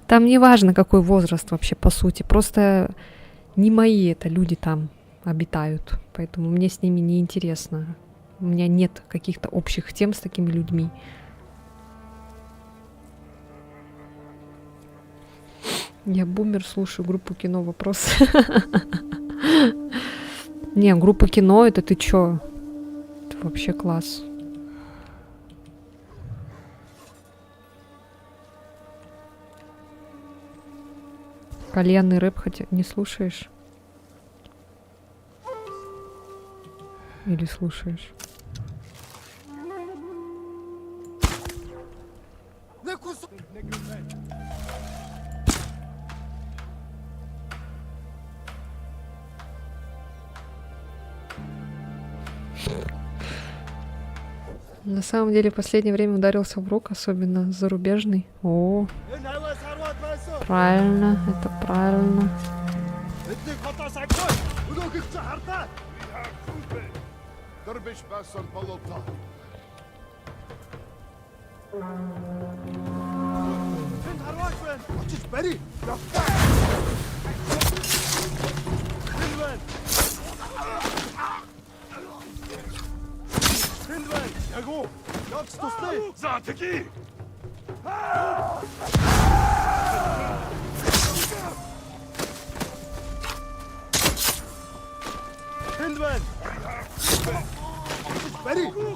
A: Там не важно, какой возраст вообще, по сути. Просто не мои это люди там обитают. Поэтому мне с ними не интересно. У меня нет каких-то общих тем с такими людьми. Я бумер, слушаю группу кино. Вопрос. Не, группа кино, это ты чё? Это вообще класс. Кальянный рэп хотя не слушаешь? Или слушаешь? На самом деле в последнее время ударился в рок, особенно зарубежный. О, правильно, это правильно.
E: За, таки!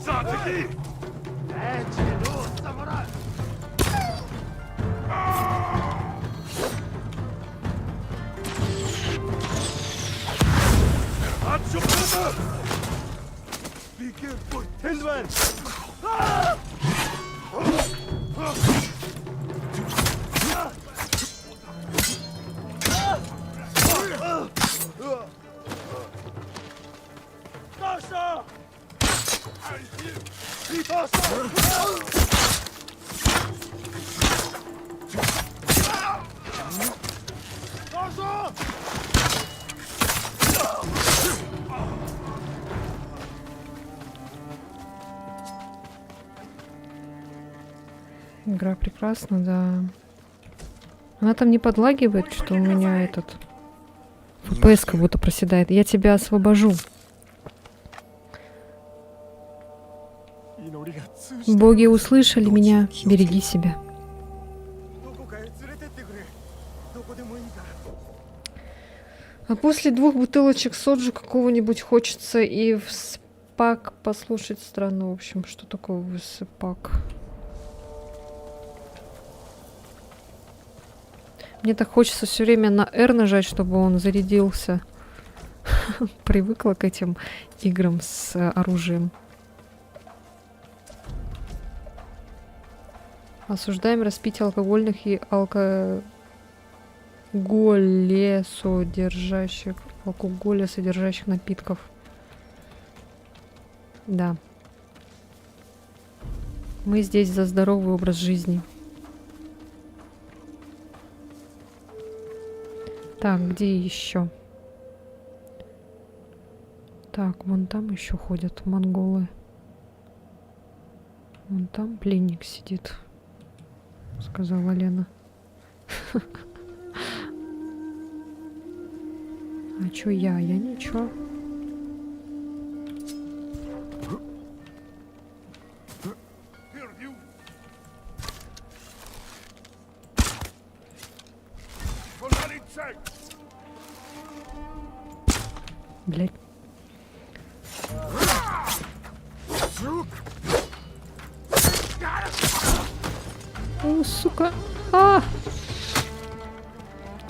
E: За, таки! Be careful! Hindman!
A: Игра прекрасна, да. Она там не подлагивает, что у меня этот FPS как будто проседает. Я тебя освобожу. Боги услышали меня. Береги себя. А после 2 бутылочек соджу какого-нибудь хочется и в спак послушать. Странно, в общем, что такое в спак. Мне так хочется все время на R нажать, чтобы он зарядился. Привыкла к этим играм с оружием. Осуждаем распитие алкогольных и алкоголесодержащих напитков. Да. Мы здесь за здоровый образ жизни. Так, где еще? Так, вон там еще ходят монголы. Вон там пленник сидит, сказала Лена. А чё я? Я ничего. Блять. О, сука. А!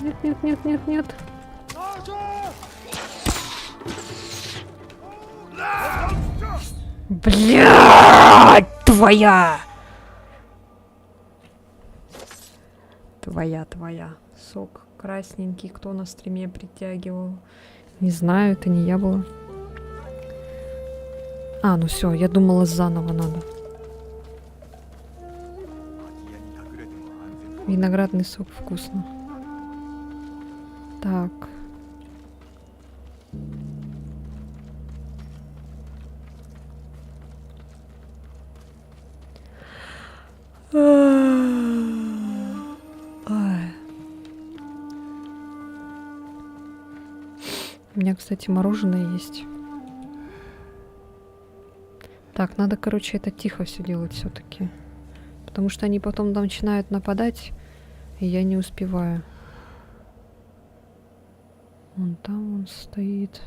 A: Нет, нет, нет, нет, нет. Блядь, твоя! Твоя. Сок красненький, кто на стриме притягивал? Не знаю, это не я была. А, ну все, я думала, заново надо. Виноградный сок вкусно. Так. Ай. У меня, кстати, мороженое есть. Так, надо, короче, это тихо все делать все-таки. Потому что они потом начинают нападать, и я не успеваю. Вон там он стоит.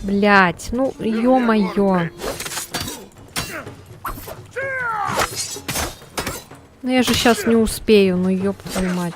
A: Блять, ну ё-моё. Ну я же сейчас не успею, ну ёб твою мать.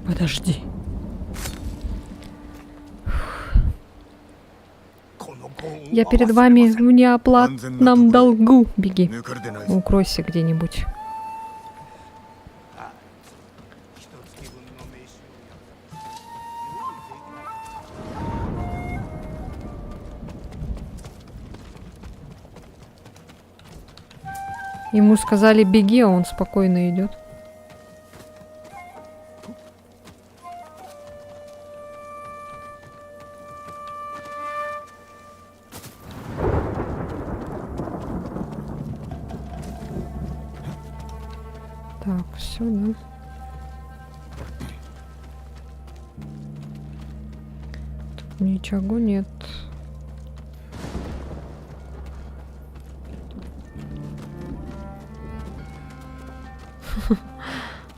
A: Подожди. Я перед вами в неоплатном долгу. Беги. Укройся где-нибудь. Ему сказали беги, а он спокойно идет. Так, все, да. Тут ничего нет.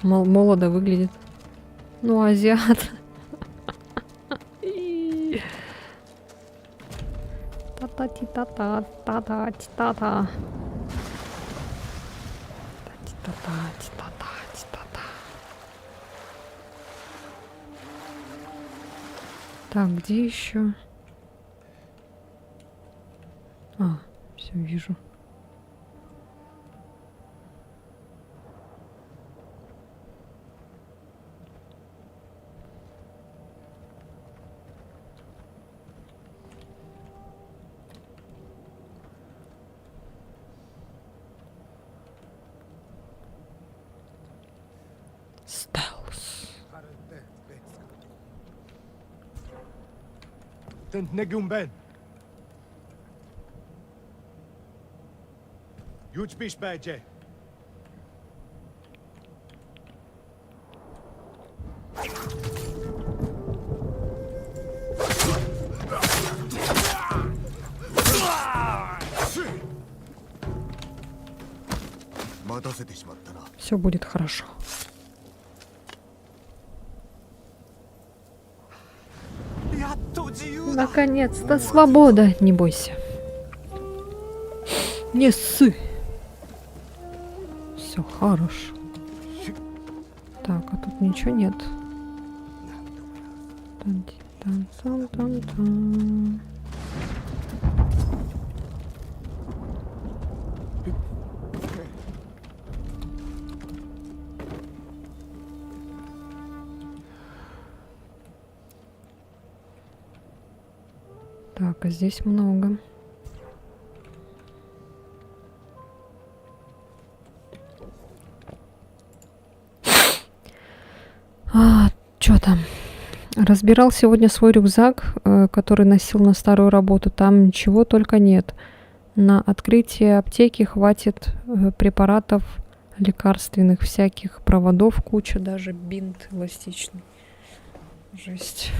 A: Молодо выглядит. Ну, азиат. Та-та-ти-та-та, та-та-ти-та-та. Та-та-ти-та-та. Так, где еще? А, все вижу.
E: Tent negum ben. Юч биш байжээ.
A: Все будет хорошо. Наконец-то свобода, не бойся. Не ссы. Все хорошо. Так, а тут ничего нет. Тан-тан-тан-тан-тан. Так, а здесь много. Чё там? Разбирал сегодня свой рюкзак, который носил на старую работу. Там ничего только нет. На открытие аптеки хватит препаратов лекарственных, всяких проводов, куча, даже бинт эластичный. Жесть.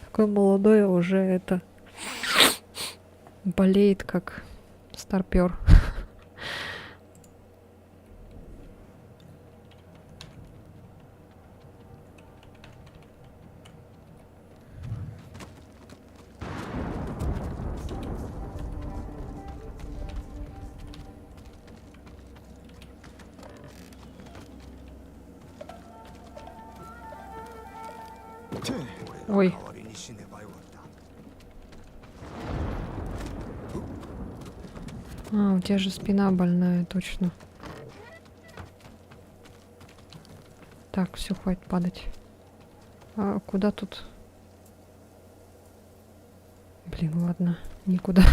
A: Такой молодой, а уже это болеет как старпер. Ой. А, у тебя же спина больная, точно. Так, все, хватит падать. А куда тут? Блин, ладно, никуда.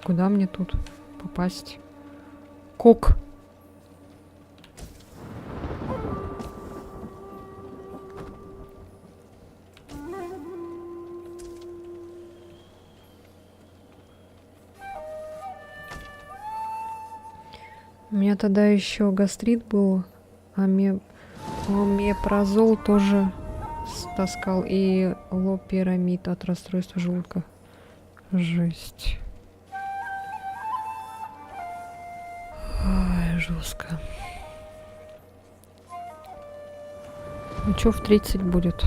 A: Куда мне тут попасть? Кок. У меня тогда еще гастрит был, а мепрозол тоже таскал, и лопирамид от расстройства желудка. Жесть. Ой, жестко. Ну что в 30 будет?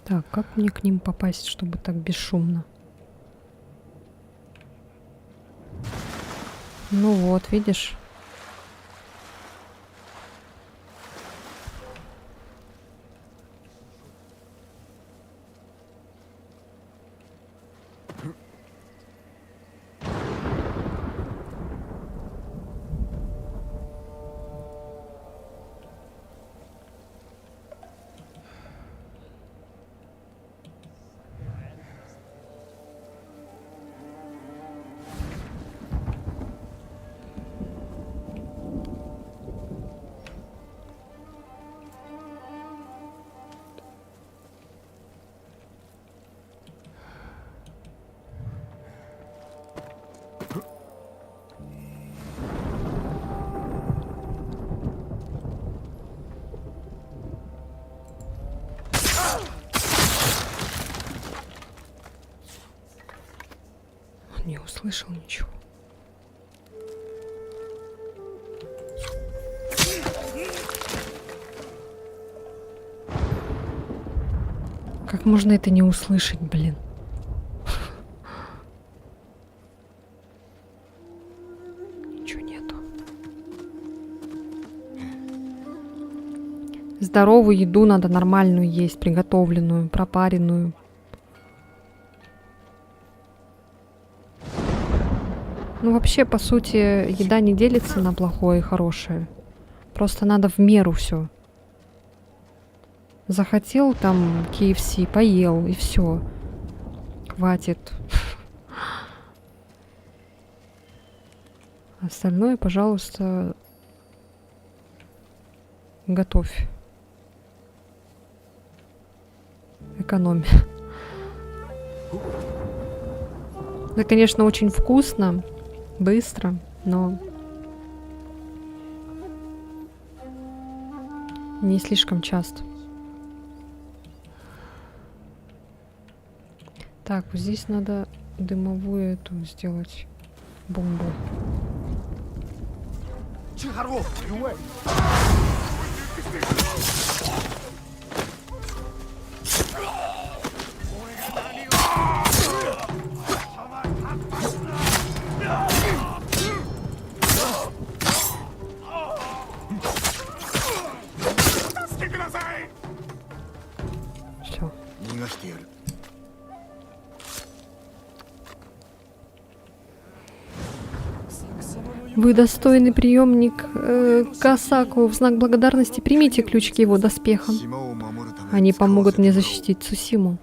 A: Так, как мне к ним попасть, чтобы так бесшумно? Ну вот, видишь? Не услышал ничего. Как можно это не услышать, блин? Ничего нету. Здоровую еду надо нормальную есть, приготовленную, пропаренную. Ну, вообще, по сути, еда не делится на плохое и хорошее. Просто надо в меру все. Захотел там KFC, поел, и все. Хватит. Остальное, пожалуйста, готовь. Экономь. Это, конечно, очень вкусно. Быстро, но не слишком часто. Так, вот здесь надо дымовую эту сделать. Бомбу. Все.
B: 逃がしてやる。
A: Вы достойный приемник Касаку. В знак благодарности примите ключ к его доспехам.
B: 島を守るため
A: Они помогут мне защитить Цусиму.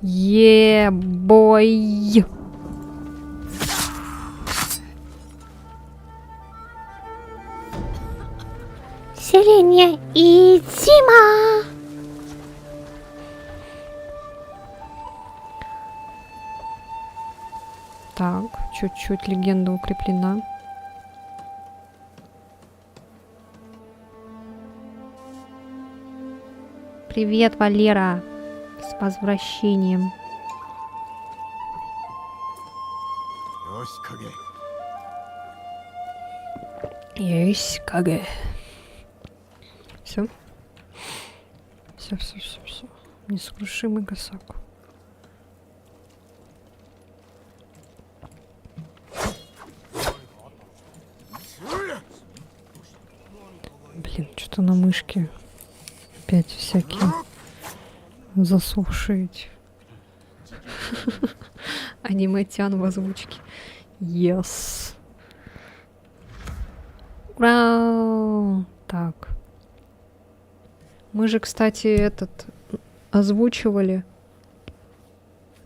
A: Е-бой!
C: Селение Идзима.
A: Так, чуть-чуть легенда укреплена. Привет, Валера! С возвращением.
B: よし影。
A: Есть Каге. Все. Все. Несокрушимый Касаку. Блин, что-то на мышке опять всякие засохшие эти. Аниметян в озвучке. Yes. Ура! Так. Мы же, кстати, этот озвучивали.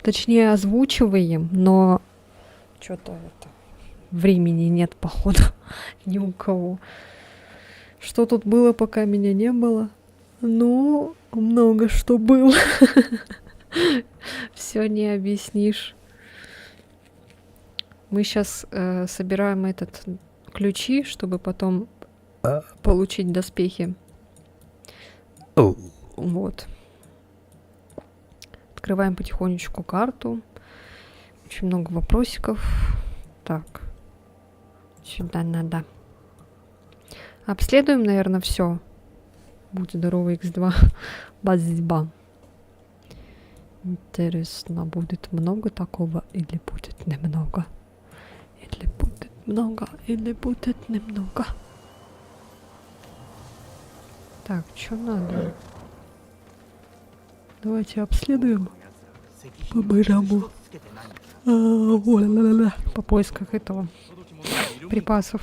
A: Точнее, озвучиваем, но что-то это времени нет, походу, ни у кого. Что тут было, пока меня не было? Ну, много что было. Все не объяснишь. Мы сейчас собираем этот ключи, чтобы потом получить доспехи. Вот. Открываем потихонечку карту. Очень много вопросиков. Так. Сюда надо. Обследуем, наверное, все. Будь здоровый, X2. Базба. Интересно, будет много такого или будет немного? Или будет много, или будет немного? Так, что надо? Давайте обследуем. По-бырому. По поисках этого припасов.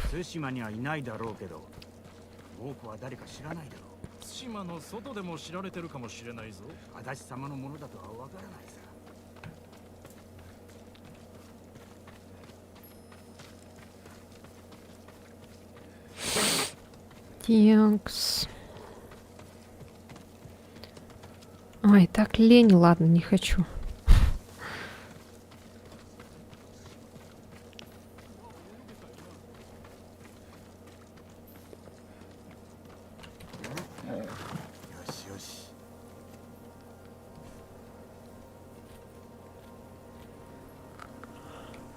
G: 僕は誰か知らないだろう。対馬の外でも知られてるかもしれないぞ。足立様のものだとはわからないさ。
A: Текс. Ай, так лень, ладно, не хочу.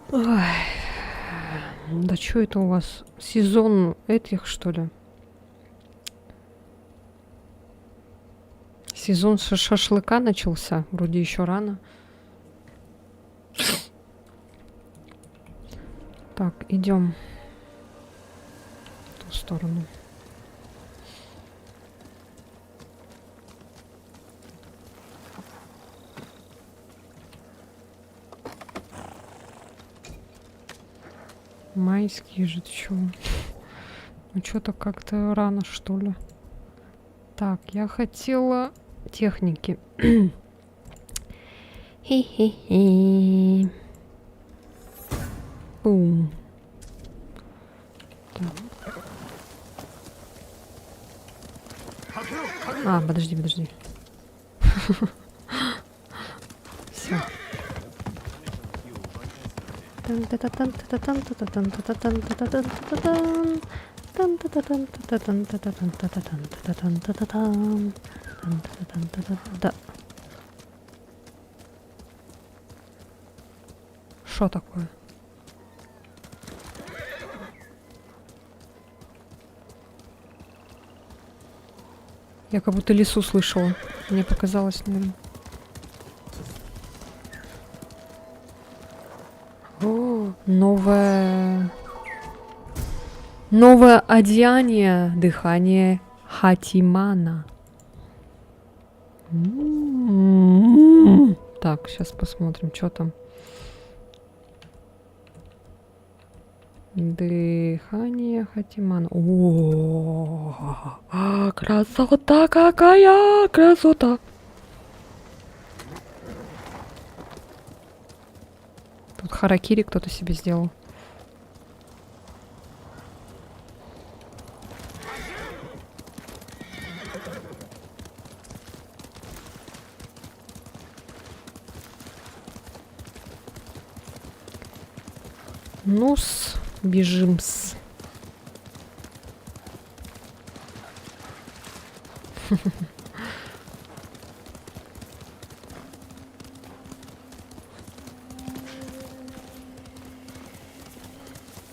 A: Ой. Да что это у вас? Сезон этих, что ли? Сезон шашлыка начался. Вроде еще рано. Так, идем в ту сторону. Майские же, ты чё? Ну что-то как-то рано, что ли. Так, я хотела техники. Хе-хе-хе. Бум. Так. А, подожди. Все. Да. Что такое? Я как будто лису слышала. Мне показалось, наверное. О, новое одеяние, дыхание Хатимана. Так, сейчас посмотрим, что там. Дыхание Хатимана. О, красота какая! Красота! Тут харакири кто-то себе сделал. Ну-с, бежим-с.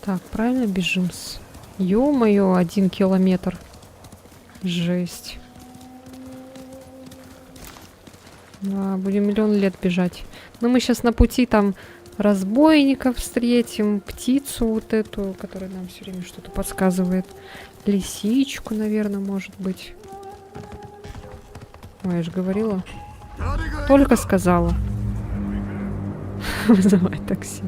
A: Так, правильно бежим-с? Ё-моё, 1 километр. Жесть. Да, будем миллион лет бежать. Но мы сейчас на пути там разбойников встретим, птицу вот эту, которая нам все время что-то подсказывает. Лисичку, наверное, может быть. Ой, я же говорила. Только сказала. Вызывай такси.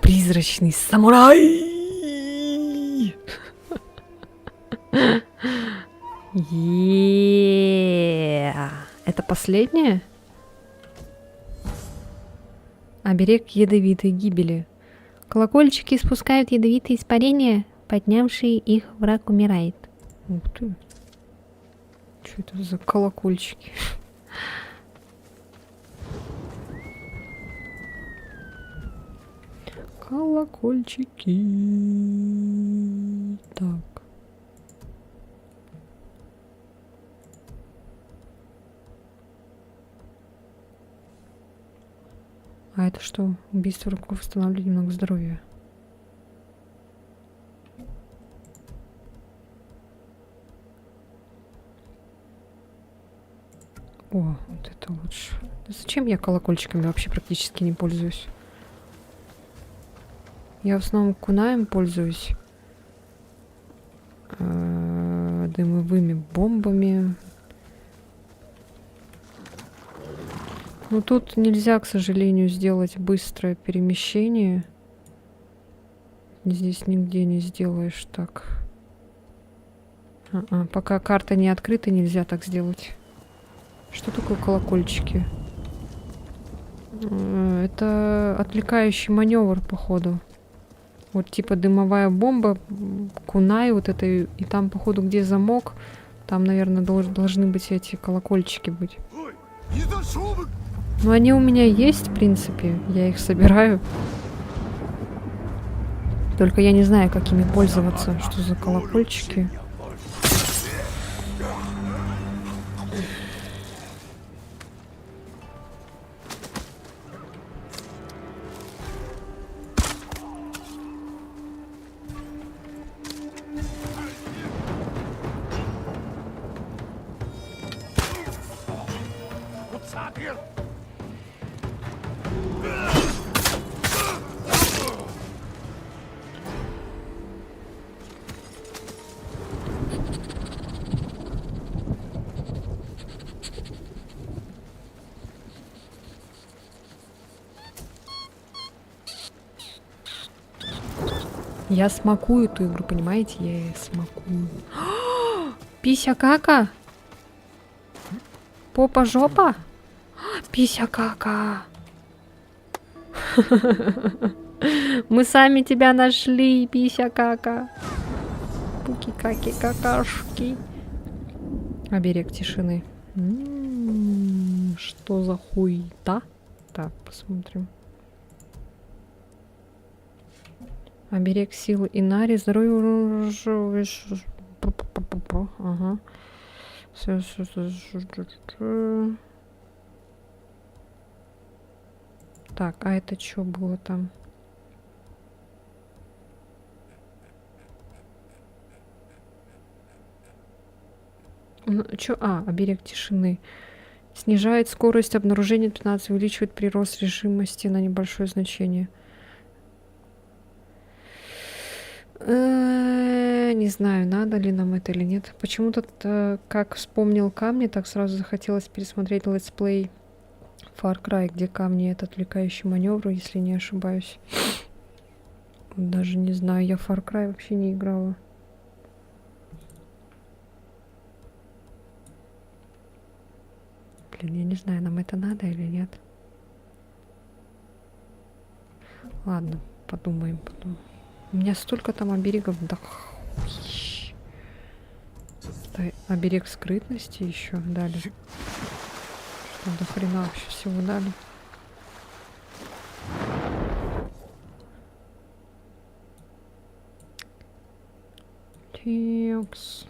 A: Призрачный самурай! Это последнее? Оберег ядовитой гибели. Колокольчики испускают ядовитые испарения, поднявшие их враг умирает. Ух ты. Что это за колокольчики? Колокольчики. Так. А это что? Убийство врагов восстанавливает немного здоровья. О, вот это лучше. Да зачем я колокольчиками вообще практически не пользуюсь? Я в основном кунаем пользуюсь. Дымовыми бомбами. Но тут нельзя, к сожалению, сделать быстрое перемещение. Здесь нигде не сделаешь так. Пока карта не открыта, нельзя так сделать. Что такое колокольчики? Это отвлекающий маневр, походу. Вот типа дымовая бомба, кунай вот это, и там, походу, где замок, там, наверное, должны быть эти колокольчики быть. Но они у меня есть, в принципе, я их собираю. Только я не знаю, как ими пользоваться. Что за колокольчики? Я смакую эту игру, понимаете? Я ее смакую. Пися-кака? Попа-жопа? Пися-кака. Мы сами тебя нашли, пися-кака. Пуки-каки-какашки. Оберег тишины. Что за хуйта? Так, посмотрим. Оберег силы Инари, здоровье. Ага. Так, а это что было там? Ну, чё? А, оберег тишины. Снижает скорость обнаружения 15, увеличивает прирост решимости на небольшое значение. Не знаю, надо ли нам это или нет. Почему-то, как вспомнил камни, так сразу захотелось пересмотреть летсплей Far Cry, где камни — это отвлекающий маневр, если не ошибаюсь. Даже не знаю, я Far Cry вообще не играла. Блин, я не знаю, нам это надо или нет. Ладно, подумаем потом. У меня столько там оберегов, да хуй. Да, оберег скрытности еще дали. Что до хрена вообще всего дали. Текс.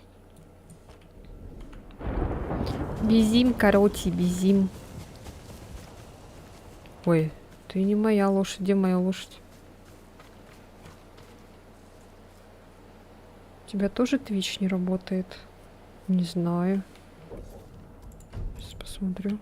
A: Безим, короче, безим. Ой, ты не моя лошадь. Где моя лошадь? У тебя тоже Twitch не работает? Не знаю. Сейчас посмотрю.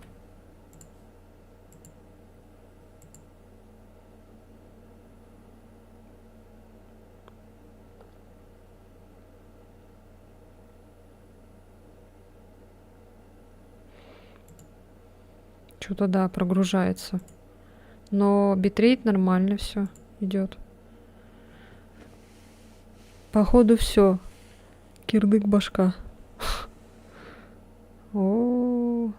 A: Что-то да, прогружается. Но битрейт нормально все идет. Походу все. Кирдык башка. О.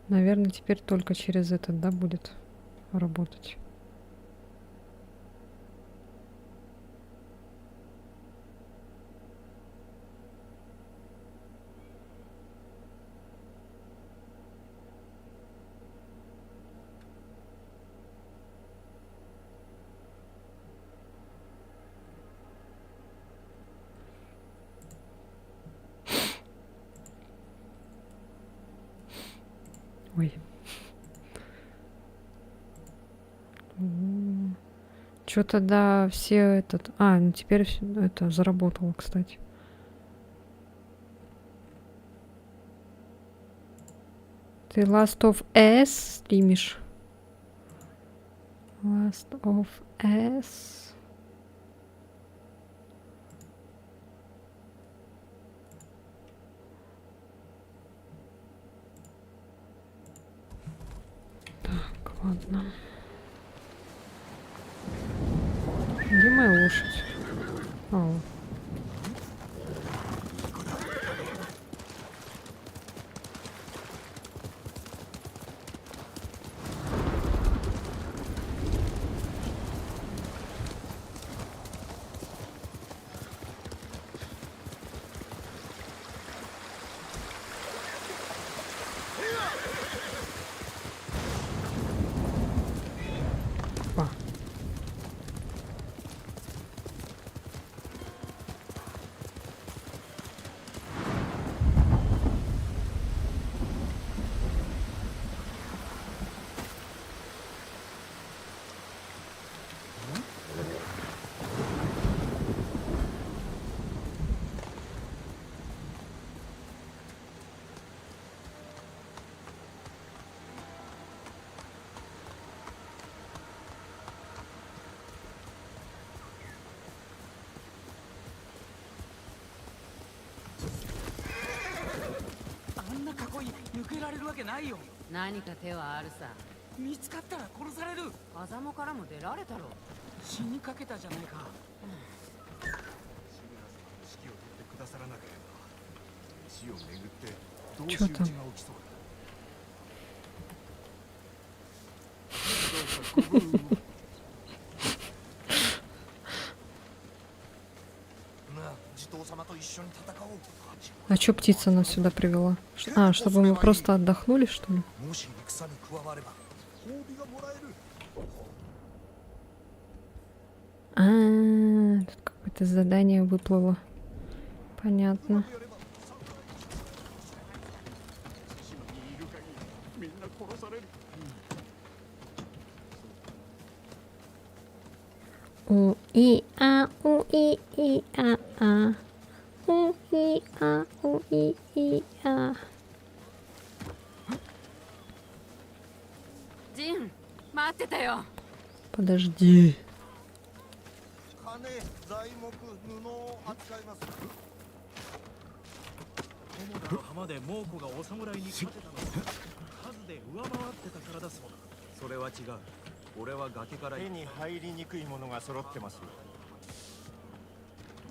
A: Наверное, теперь только через этот, да, будет работать. Ой. Что-то да, все этот... А, ну теперь это заработало, кстати. Ты Last of Us стримишь? Last of Us. Так, ладно. Где моя лошадь? А, вот.
G: られるわけないよ。
D: 何か手はあるさ。
G: 見つかったら殺される。
D: 風間からも出られたろ。
G: 死にかけたじゃないか。
E: 志村様の指揮を取ってくださらなければ石を巡って同士討ちが起きそうだ。
A: А чё птица нас сюда привела? А, чтобы мы просто отдохнули, что ли? Тут какое-то задание выплыло. Понятно. У и а у и а а у и а у и а.
D: ジン、待ってたよ。
A: Подожди.
B: 金材木布を扱います。
G: 友田の浜で猛虎がお侍に勝てたのは数で上回ってたからだそうだ。それは違う。俺は崖から手に入りにくいものが揃ってます。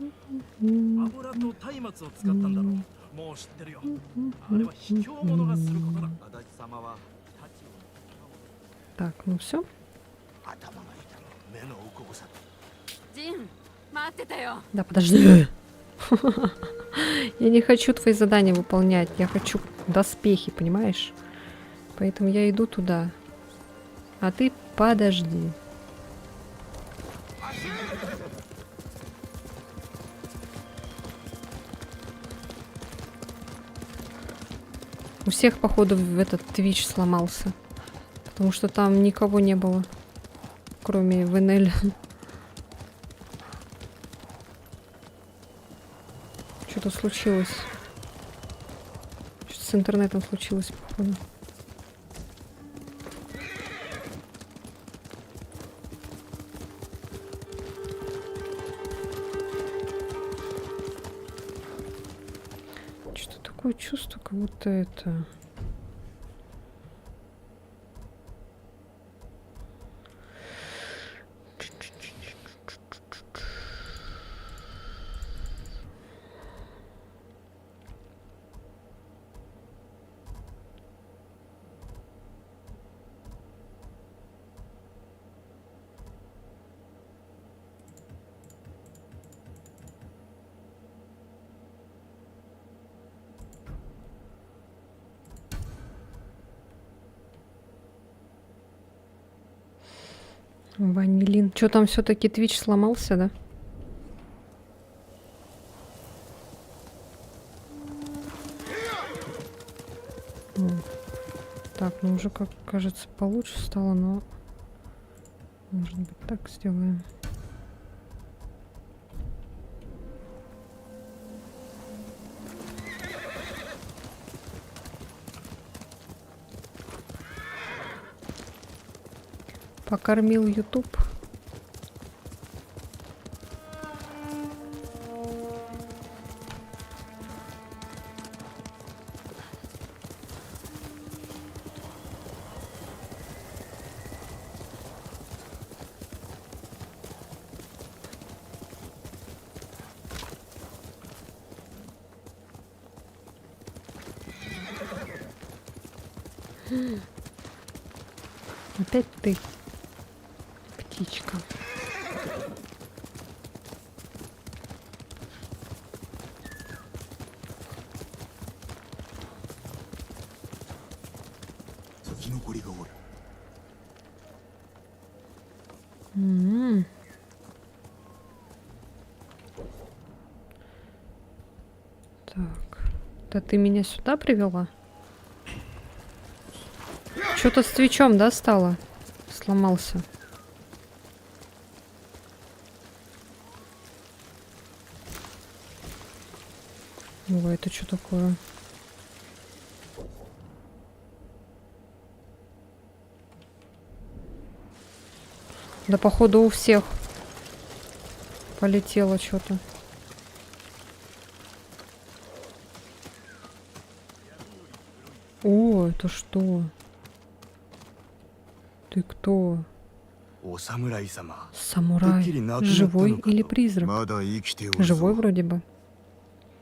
G: 油と松明を使ったんだろう。もう知ってるよ。あれは卑怯者がすることだ。足立様は太刀を。
A: Так, ну все.
B: 頭が痛む。目のおこぼさ。
D: ジン、待ってたよ。
A: Да, подожди. Я не хочу твои задания выполнять. Я хочу доспехи, понимаешь? Поэтому я иду туда. А ты подожди. У всех, походу, в этот Twitch сломался. Потому что там никого не было. Кроме Венеля. Что-то случилось. Что-то с интернетом случилось, походу. Что-то такое чувство, как будто это... Ванилин. Что там все-таки Twitch сломался, да? Так, ну уже, как кажется, получше стало, но... Может быть, так сделаем. Покормил YouTube. Опять ты, птичка. Так, да ты меня сюда привела? Что-то с твичом, да, стало? Сломался. Ой, это что такое? Да походу у всех полетело что-то. О, это что? Ты кто?
E: お侍様。
A: Самурай. Живой или призрак?
E: まだ生きておるぞ。
A: Живой вроде бы.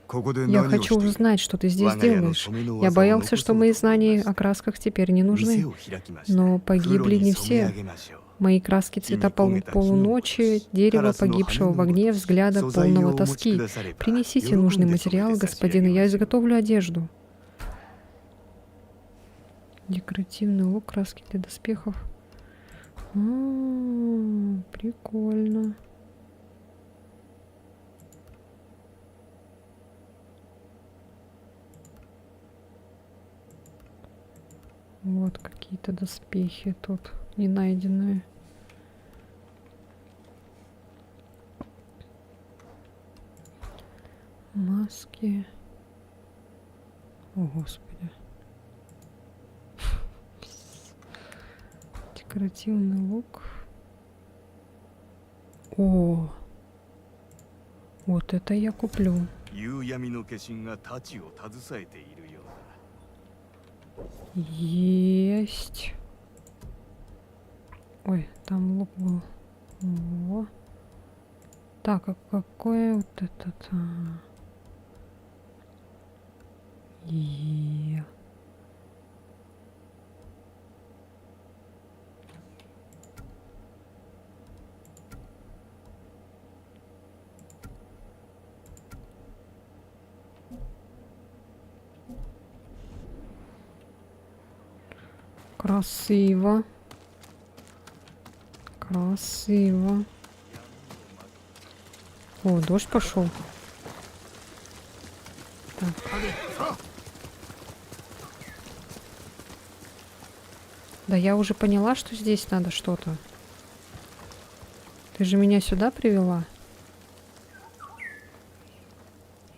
E: ここで
A: Я
E: 何を
A: хочу
E: している？
A: узнать, что ты здесь делаешь. Я боялся, что мои знания о красках теперь не нужны. Но погибли не все. Мои краски цвета полуночи, дерево, погибшего в огне, взгляда полного тоски. Принесите нужный материал, господин, и я изготовлю одежду. Декоративный лук, краски для доспехов. Прикольно. Вот какие-то доспехи тут не найденные. Маски. О, Господи. Декоративный лук. О, вот это я куплю.
E: 夕闇の化身が太刀を携えているようだ。
A: Есть. Ой, там лук был. Во. Так, а какое вот это-то? Красиво. Красиво. О, дождь пошел. Так. Да я уже поняла, что здесь надо что-то. Ты же меня сюда привела?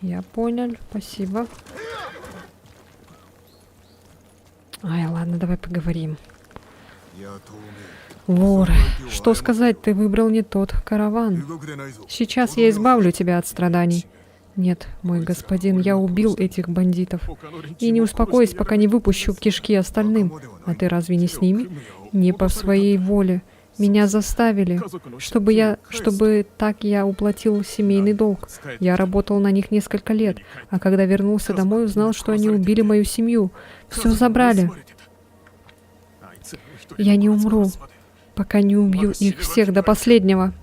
A: Я понял, спасибо. Ай, ладно, давай поговорим. Вор, что сказать, ты выбрал не тот караван. Сейчас я избавлю тебя от страданий. Нет, мой господин, я убил этих бандитов. И не успокоюсь, пока не выпущу кишки остальным. А ты разве не с ними? Не по своей воле. Меня заставили, чтобы так я уплатил семейный долг. Я работал на них несколько лет, а когда вернулся домой, узнал, что они убили мою семью. Все забрали. Я не умру, пока не убью их всех до последнего.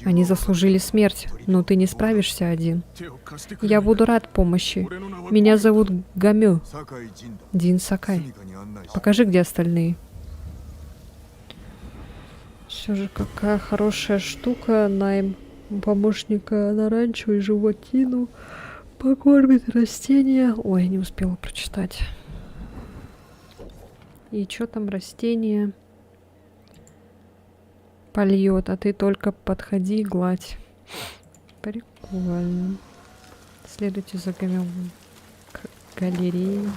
A: Они заслужили смерть, но ты не справишься один. Я буду рад помощи. Меня зовут Гамё. Дин Сакай. Покажи, где остальные. Все же какая хорошая штука. Найм помощника на ранчо и животину. Покормит растения. Ой, не успела прочитать. И что там растение польет, а ты только подходи и гладь. Прикольно. Следуйте за Гамё к галерее.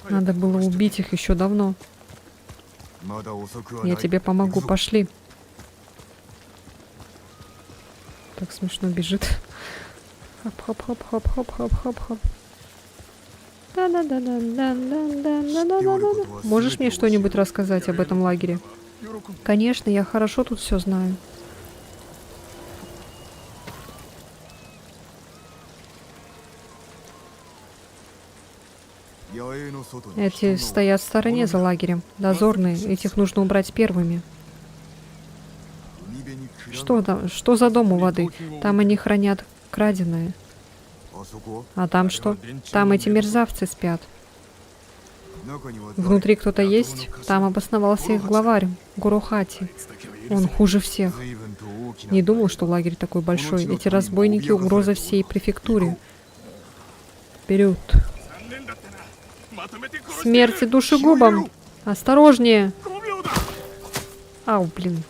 A: Надо было убить их еще давно. Я тебе помогу, пошли. Так смешно бежит. Хоп-хоп-хоп-хоп-хоп-хоп-хоп-хоп. Да-да-да-да-да-да-да-да-да-да. Можешь мне что-нибудь рассказать об этом лагере? Конечно, я хорошо тут все знаю. Эти стоят в стороне за лагерем. Дозорные. Этих нужно убрать первыми. Что там? Что за дом у воды? Там они хранят краденое. А там что? Там эти мерзавцы спят. Внутри кто-то есть? Там обосновался их главарь, Гурохати. Он хуже всех. Не думал, что лагерь такой большой. Эти разбойники — угроза всей префектуре. Вперед! Смерти душегубам! Осторожнее! Ау, блин.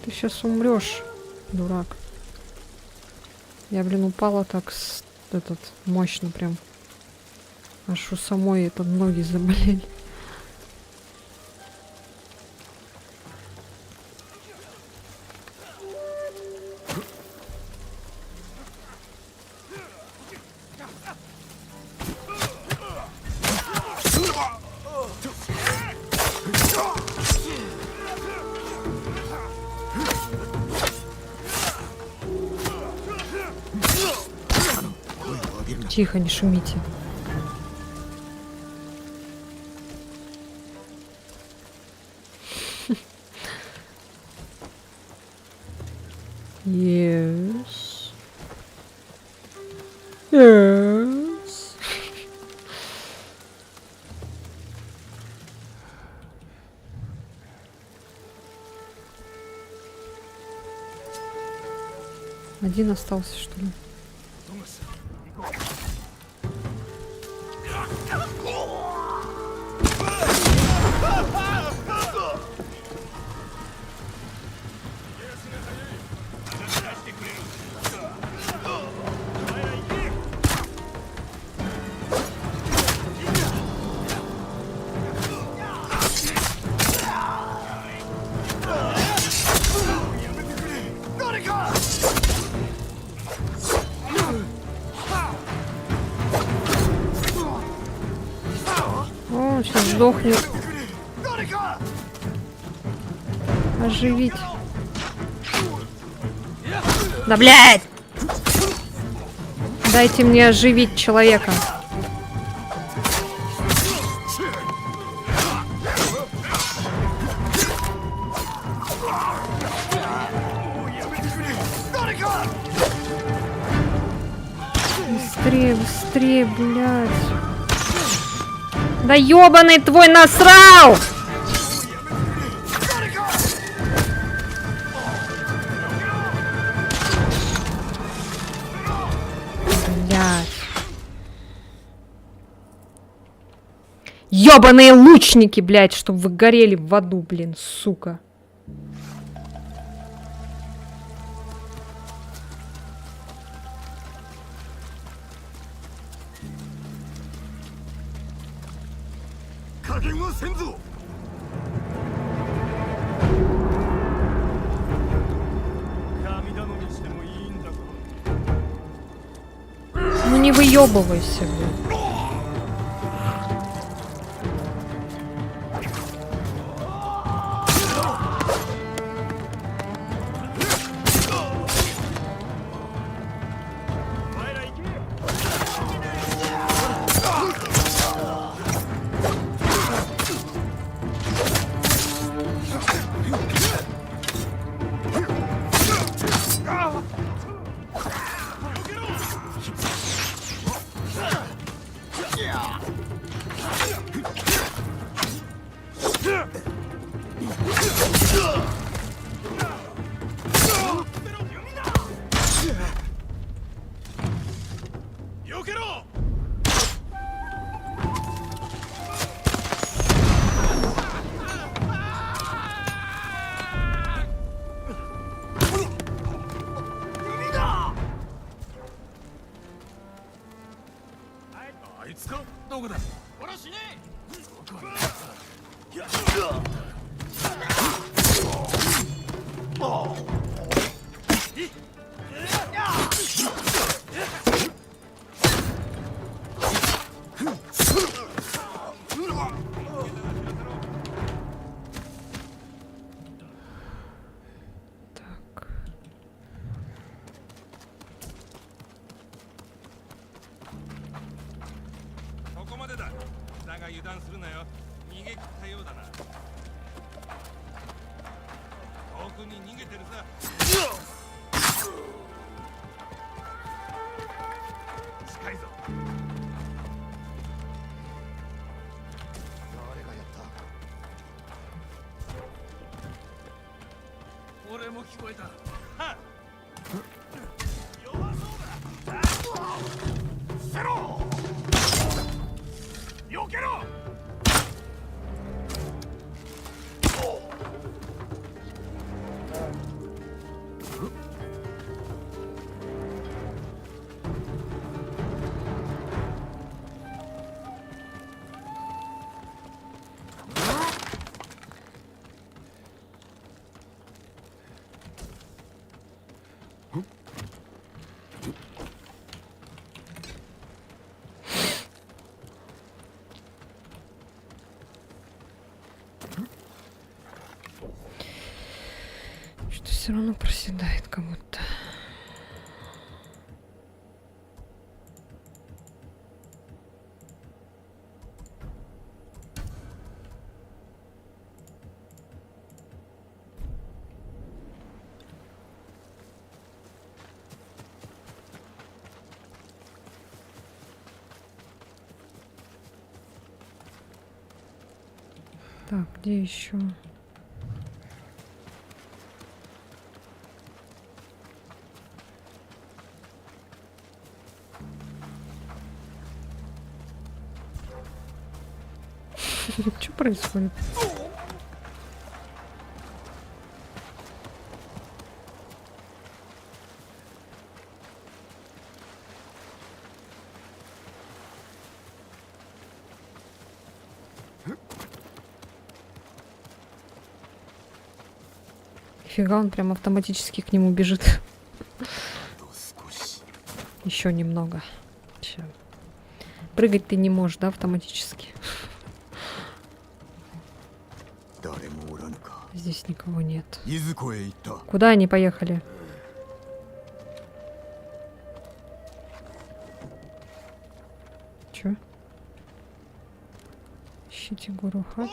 A: Ты сейчас умрешь, дурак. Я, блин, упала так мощно прям. Аж у самой это ноги заболели. Тихо, не шумите. Yes. Yes. Один остался, что ли? О, сейчас сдохнет. Оживить. Да, блядь! Дайте мне оживить человека. Быстрее, быстрее, блядь. Да ёбаный твой насрал! Блядь. Ёбаные лучники, блядь, чтобы вы горели в аду, блин, сука. Ну не выебывайся, блин. все равно проседает как будто. Так, где еще? Что происходит? Фига, он прям автоматически к нему бежит. Еще немного. Ща. Прыгать ты не можешь, да, автоматически? Здесь никого нет. Куда они поехали? Чё? Ищите гору Хати.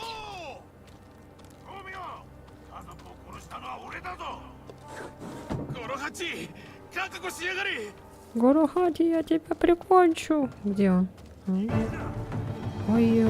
A: Гору Хати, я тебя прикончу. Где он? Ой-ой.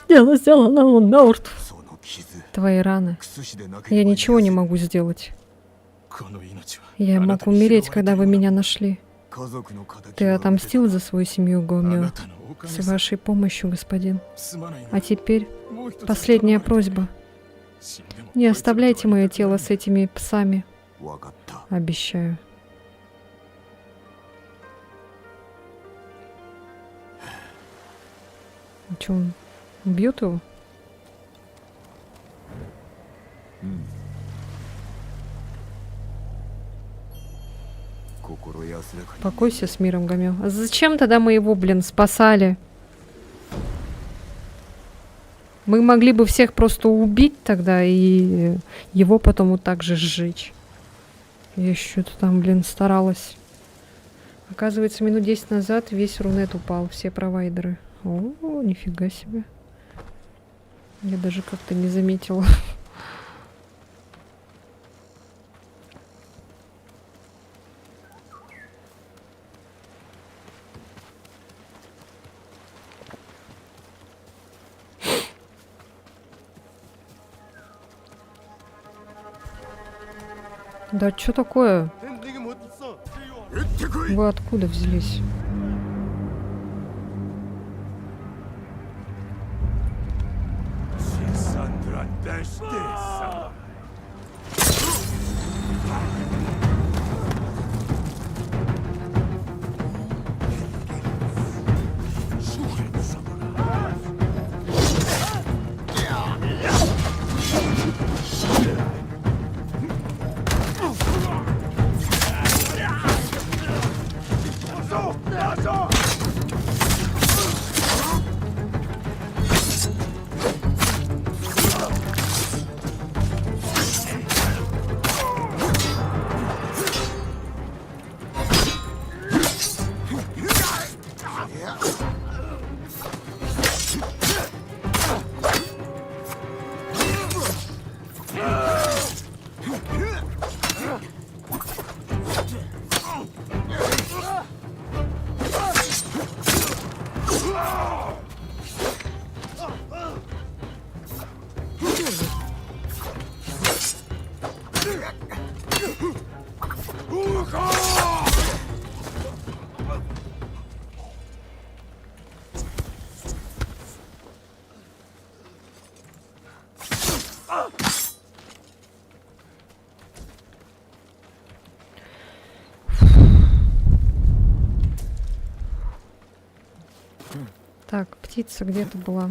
A: Дело сделано, он мертв. Твои раны. Я ничего не могу сделать. Я мог умереть, когда вы меня нашли. Ты отомстил за свою семью, Гомео. С вашей помощью, господин. А теперь последняя просьба. Не оставляйте мое тело с этими псами. Обещаю. Че, он убьет его? Покойся с миром, Гомео. А зачем тогда мы его, блин, спасали? Мы могли бы всех просто убить тогда и его потом вот так же сжечь. Я что-то там, блин, старалась. Оказывается, минут 10 назад весь Рунет упал, все провайдеры. О, нифига себе. Я даже как-то не заметила. Да что такое? Вы откуда взялись? Так, птица где-то была.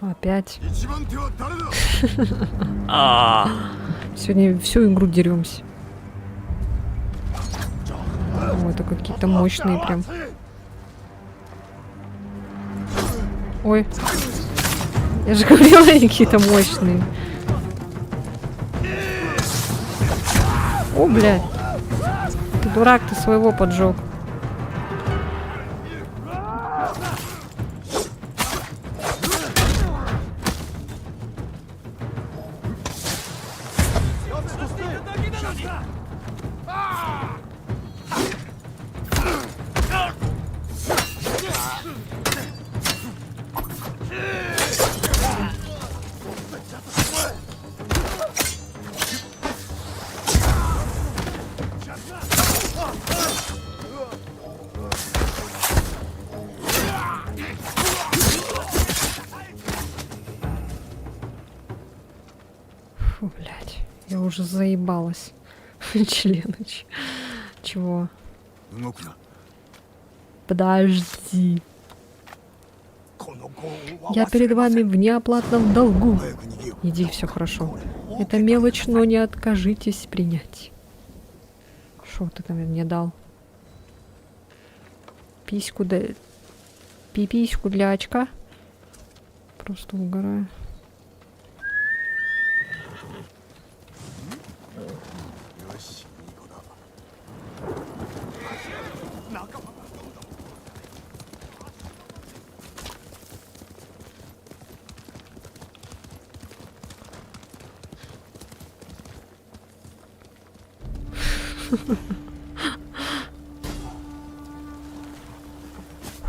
A: Опять.
E: 一番手は誰だ。
A: Сегодня всю игру деремся. О, это какие-то мощные прям. Ой. Я же говорила, они какие-то мощные. О, блядь. Ты дурак, ты своего поджег. Фу, блядь. Я уже заебалась. Членыч. Чего?
E: 動くな。
A: Подожди.
E: この豪運は
A: Я перед вами в неоплатном долгу.
E: 早く逃げよう。
A: Иди, все хорошо. Это мелочь, но не откажитесь принять. Что ты там мне дал? Письку да... Пипиську для очка? Просто угораю.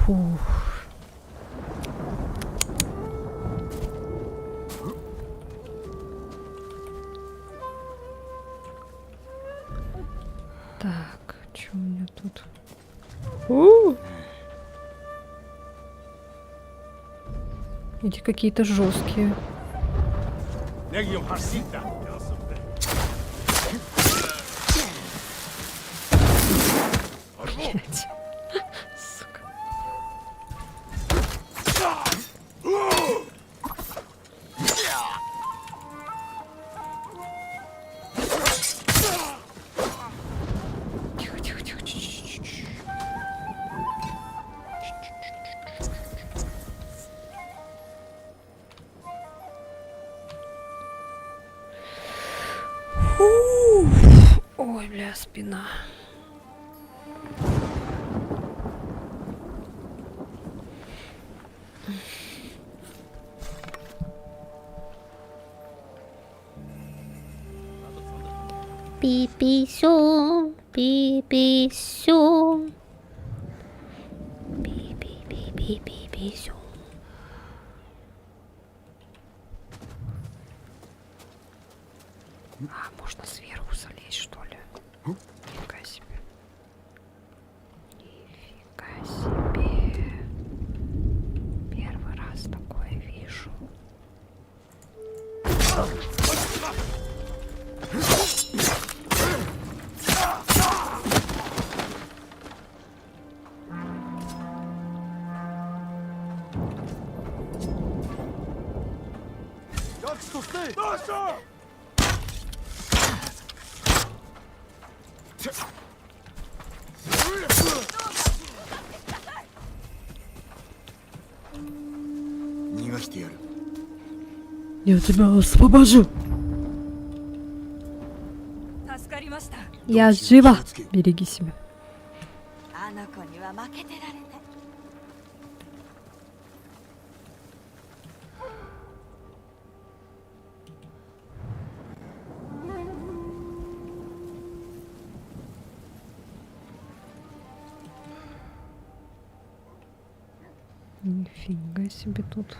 A: Фух. Так, что у меня тут? Эти какие-то жесткие.
G: ネギを走った
A: Блять. Сука. Тихо, тихо, тихо. Чш-чш-чш. Фу. Ой, бля, спина.
C: Пиписю, пиписю. Пи-пи-пи-пи-пи-писю.
A: А, можно сверху залезть, что ли? Нифига себе. Нифига себе. Первый раз такое вижу. Я тебя освобожу.
D: 助かりました。
A: Я жива! Береги себя.
D: あの子には負けてられない。
A: Нифига себе тут.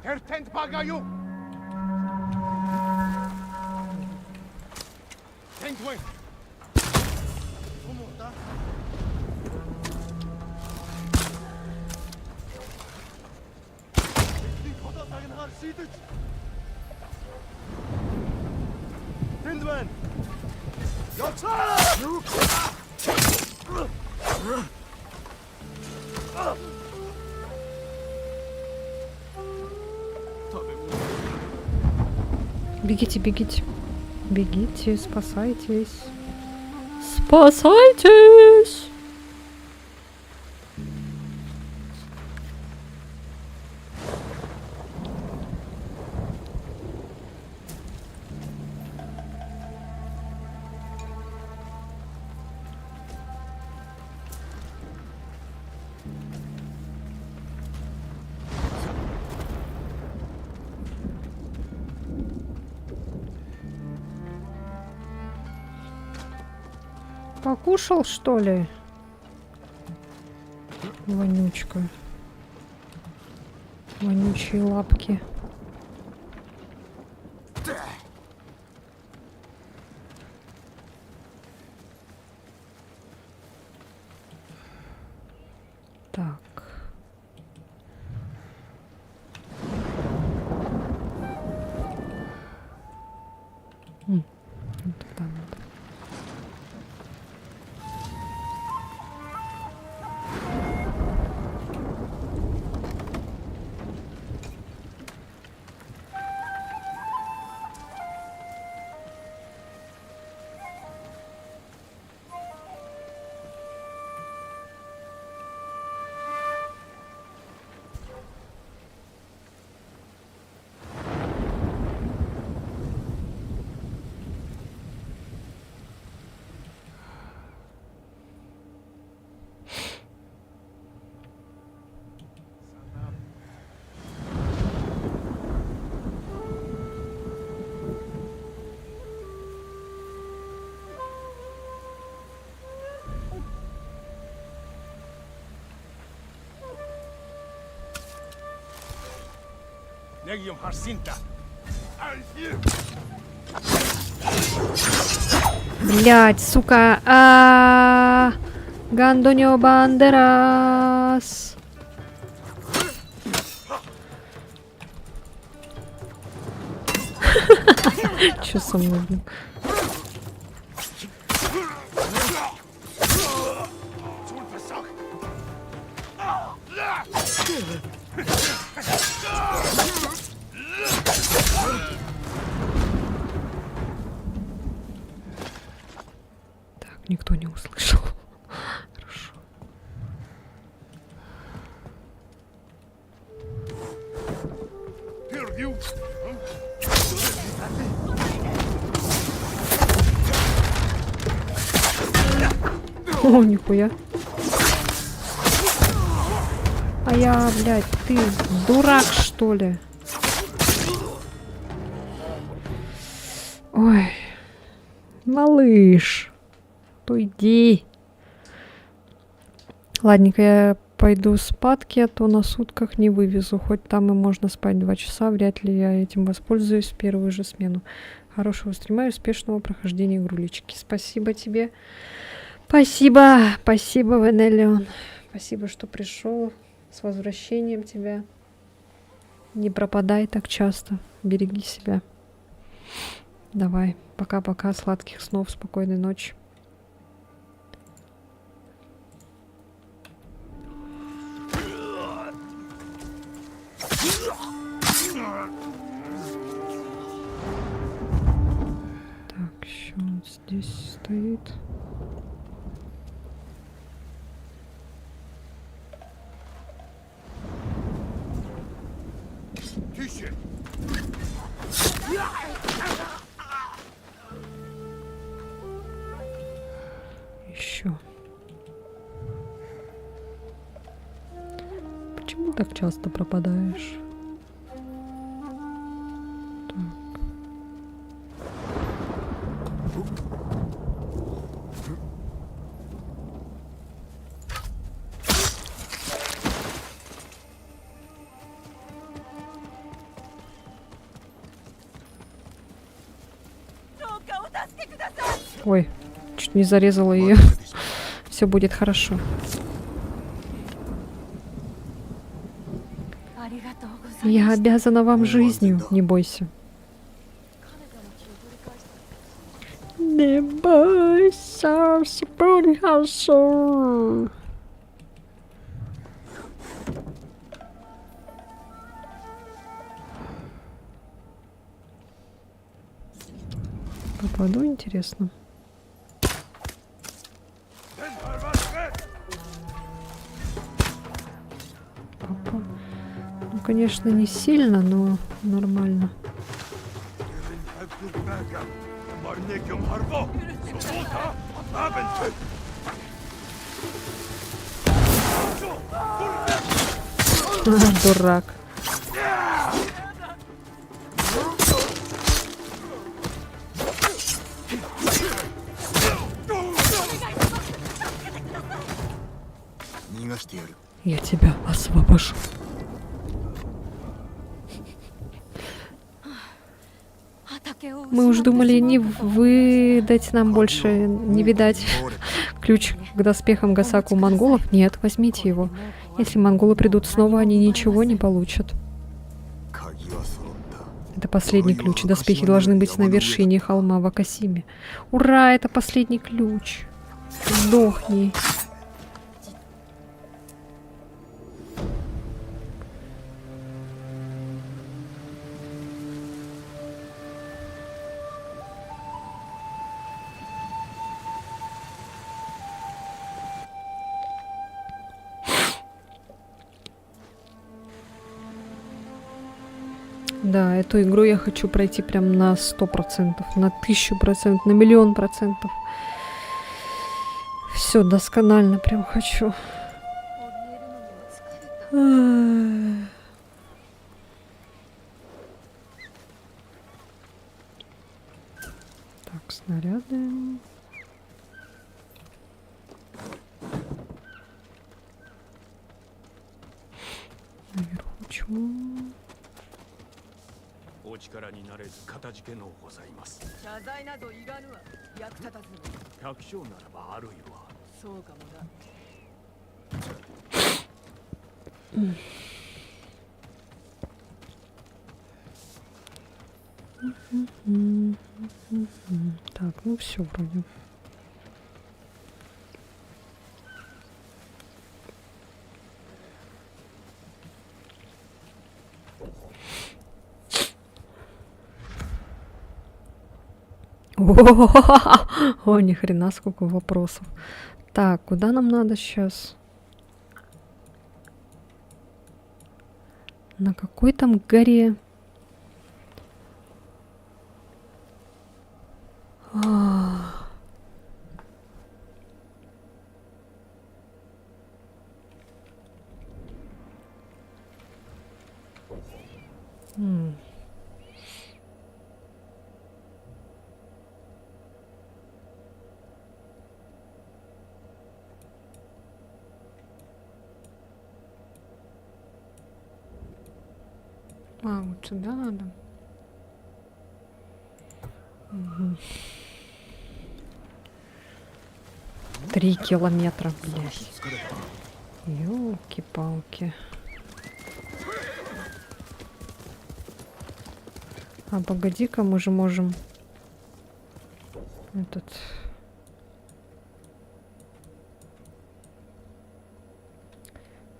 E: Der tent pagayo. Tentway.
B: 思ったTentman!
A: Бегите, бегите. Бегите, спасайтесь. Спасайтесь! Покушал, что ли? Вонючка. Вонючие лапки. Так. Вот туда надо.
E: Negium Harsinta.
A: Блять, сука. Гандонио Бандерас. Чё со мной, блин? Так, никто не услышал. Хорошо. О, нихуя. А я, блядь, ты дурак, что ли? Ой, малыш, уйди. Ладненько, я пойду спадки, а то на сутках не вывезу. Хоть там и можно спать 2 часа, вряд ли я этим воспользуюсь в первую же смену. Хорошего стрима и успешного прохождения игрулечки. Спасибо тебе. Спасибо, спасибо, Венелион. Спасибо, что пришел. С возвращением тебя. Не пропадай так часто. Береги себя. Давай. Пока-пока. Сладких снов. Спокойной ночи. Так, еще вот здесь стоит.
E: Тише!
A: Еще. Почему так часто пропадаешь? Так. Ой, чуть не зарезала ее. Все будет хорошо. Я обязана вам жизнью, не бойся. Не бойся, сегодня хорошо. Попаду, интересно. Попал. Ну, конечно, не сильно, но нормально. Дурак. Я тебя освобожу. Мы уж думали не выдать нам больше, не видать ключ к доспехам Гасаку монголов. Нет, возьмите его. Если монголы придут снова, они ничего не получат. Это последний ключ. Доспехи должны быть на вершине холма в Акасиме. Ура, это последний ключ. Сдохни. Да, эту игру я хочу пройти прям на 100%, на 1000%, на 1000000%. Все досконально прям хочу. Так, снаряды. Наверху чего?
G: お力になれずかたじけのうございます。
D: 謝罪などいらぬわ。役立たずに。
G: 百姓ならばあるいは。
D: そうかもな。
A: Так, ну все вроде. О, ни хрена сколько вопросов. Так, куда нам надо сейчас? На какой там горе? М. А, вот сюда надо. Мгм. 3 километра, блядь. Ёлки-палки. А погоди-ка, мы же можем этот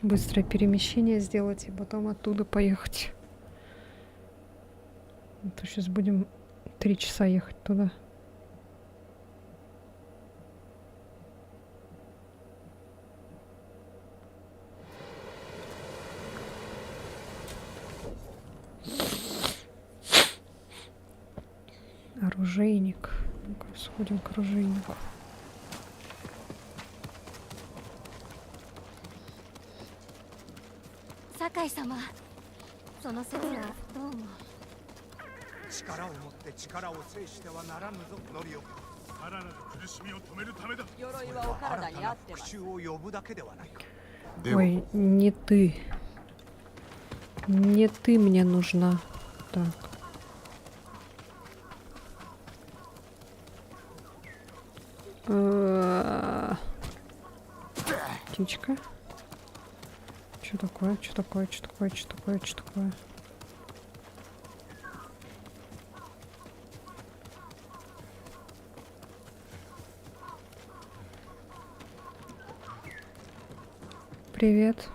A: быстрое перемещение сделать и потом оттуда поехать. А то сейчас будем 3 часа ехать туда. Оружейник. Ну-ка, сходим к оружейнику.
C: Сакай様その説はどうも
E: 力を持って力を制してはならぬぞノリオ。さらなる苦しみを止めるためだ。
D: 鎧はお体に合ってます。
E: 復讐を呼ぶだけではないか。
A: Ой, не ты. Не ты мне нужна. Так. Птичка. Что такое? Что такое? Что такое? Что такое? Что такое? Привет.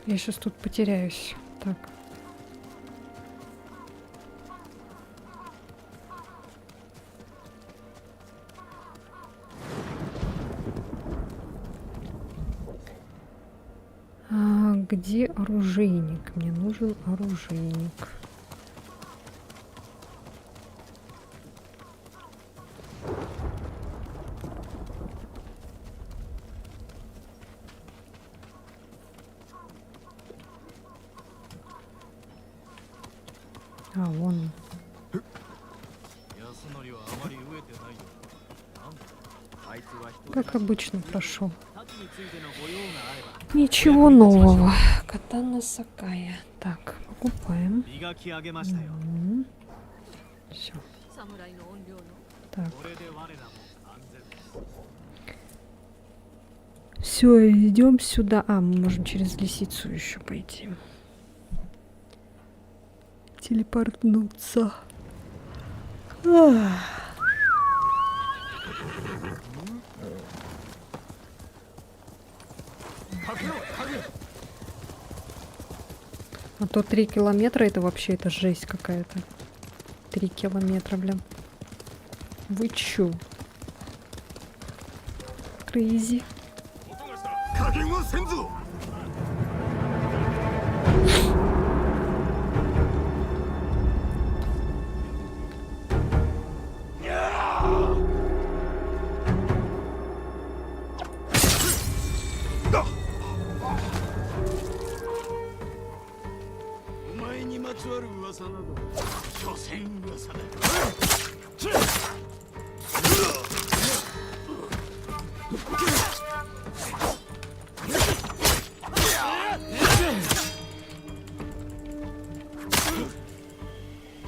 A: Я сейчас тут потеряюсь. Так. Где оружейник? Мне нужен оружейник. А, вон. Как обычно прошел. Ничего нового. Катана Сакая. Так, покупаем. Все. Так. Все, идем сюда. А, мы можем через лисицу еще пойти. Телепортнуться. А то 3 километра это вообще это жесть какая-то. 3 километра, блин. Вы чё? Крейзи.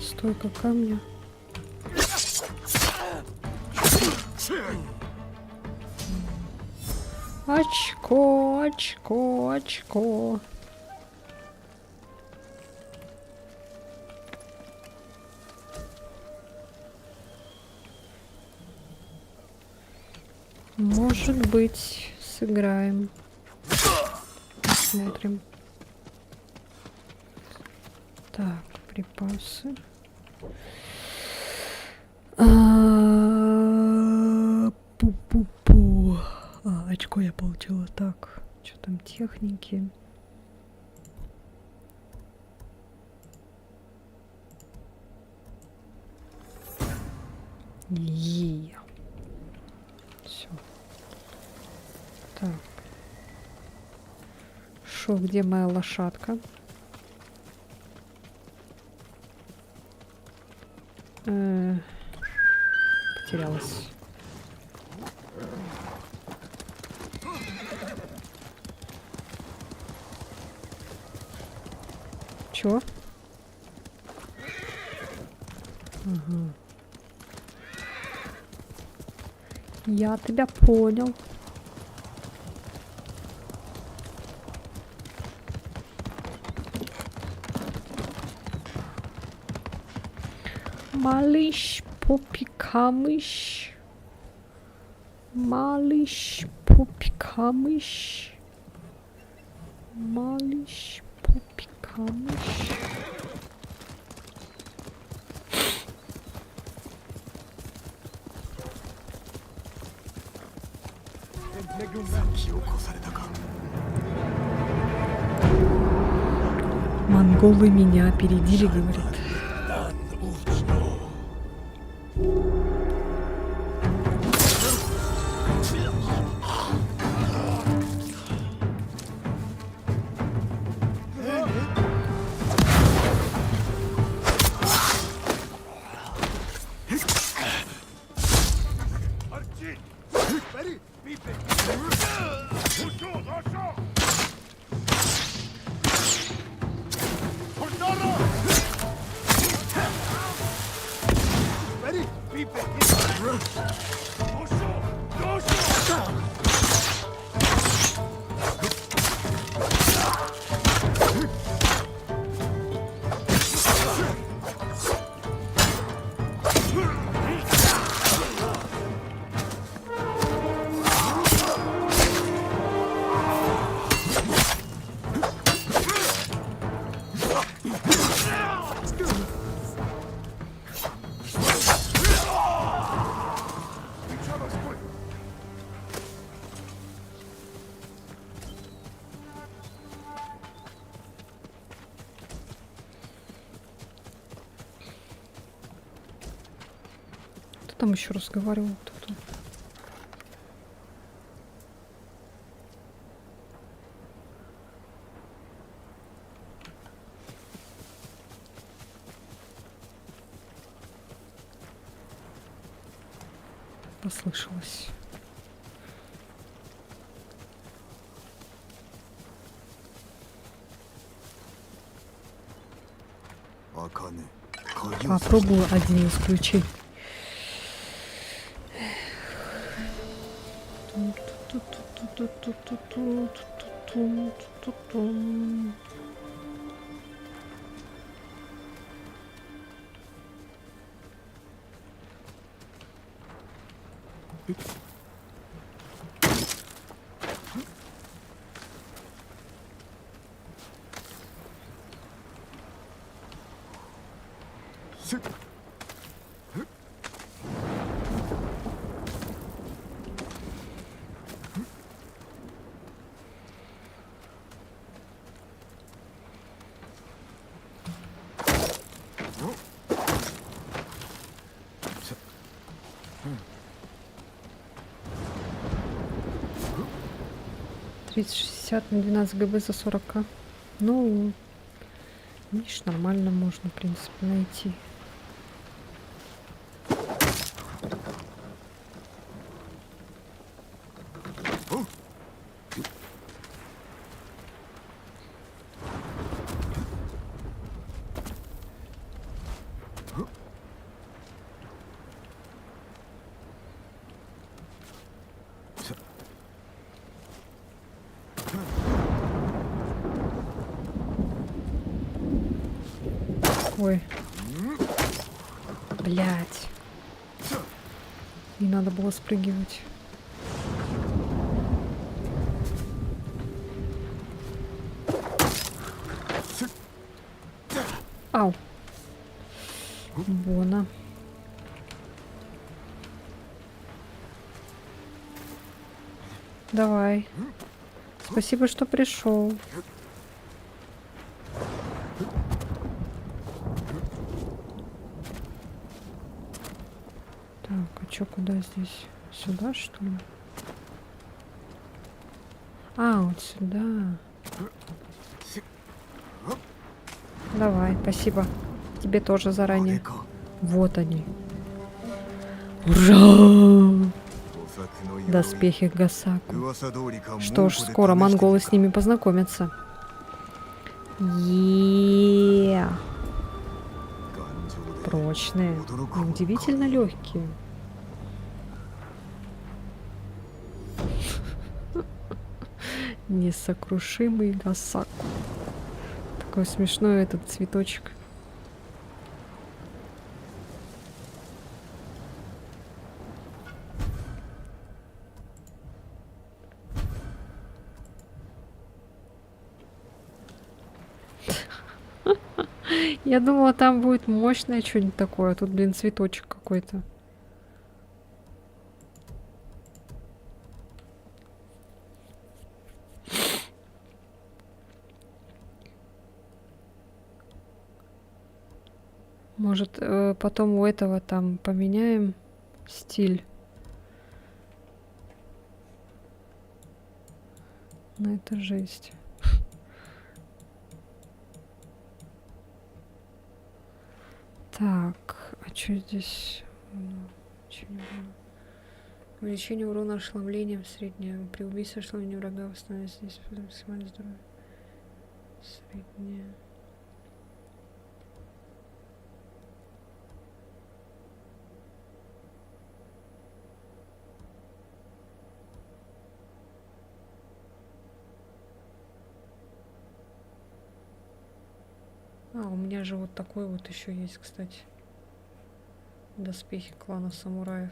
A: Стойка камня. Очко, очко, очко. Может быть, сыграем. Посмотрим. Так, припасы. Пу-пу-пу. Очко я получила. Так. Что там техники? Все. Так. Шо, где моя лошадка? Потерялась. Чё? Ага. Я тебя понял. Малыш, попикамыш. Малыш, попикамыш. Малыш, попикамыш. Монголы меня опередили, говорит. Кто там еще разговаривал? Кто-то? Послышалось. Попробую один из ключей. Тридцать 60 на 12 ГБ за 40к. Ну, видишь, нормально можно, в принципе, найти. Ой. Блять. Не надо было спрыгивать. Ау. Бона. Давай. Спасибо, что пришел. Так, а чё, куда здесь? Сюда, что ли? А, вот сюда. Давай, спасибо. Тебе тоже заранее. Вот они. Ура! Доспехи Гасаку. Что ж, скоро монголы с ними познакомятся. Прочные. И удивительно легкие. Несокрушимый Гасаку. Такой смешной этот цветочек. Я думала, там будет мощное что-нибудь такое. Тут, блин, цветочек какой-то. Может, потом у этого там поменяем стиль. Ну, это жесть. Так, а что здесь? Увеличение урона ошеломлением среднее. При убийстве ошеломления врага восстановится здесь максимальное здоровье. Среднее. А, у меня же вот такой вот еще есть, кстати. Доспехи клана самураев.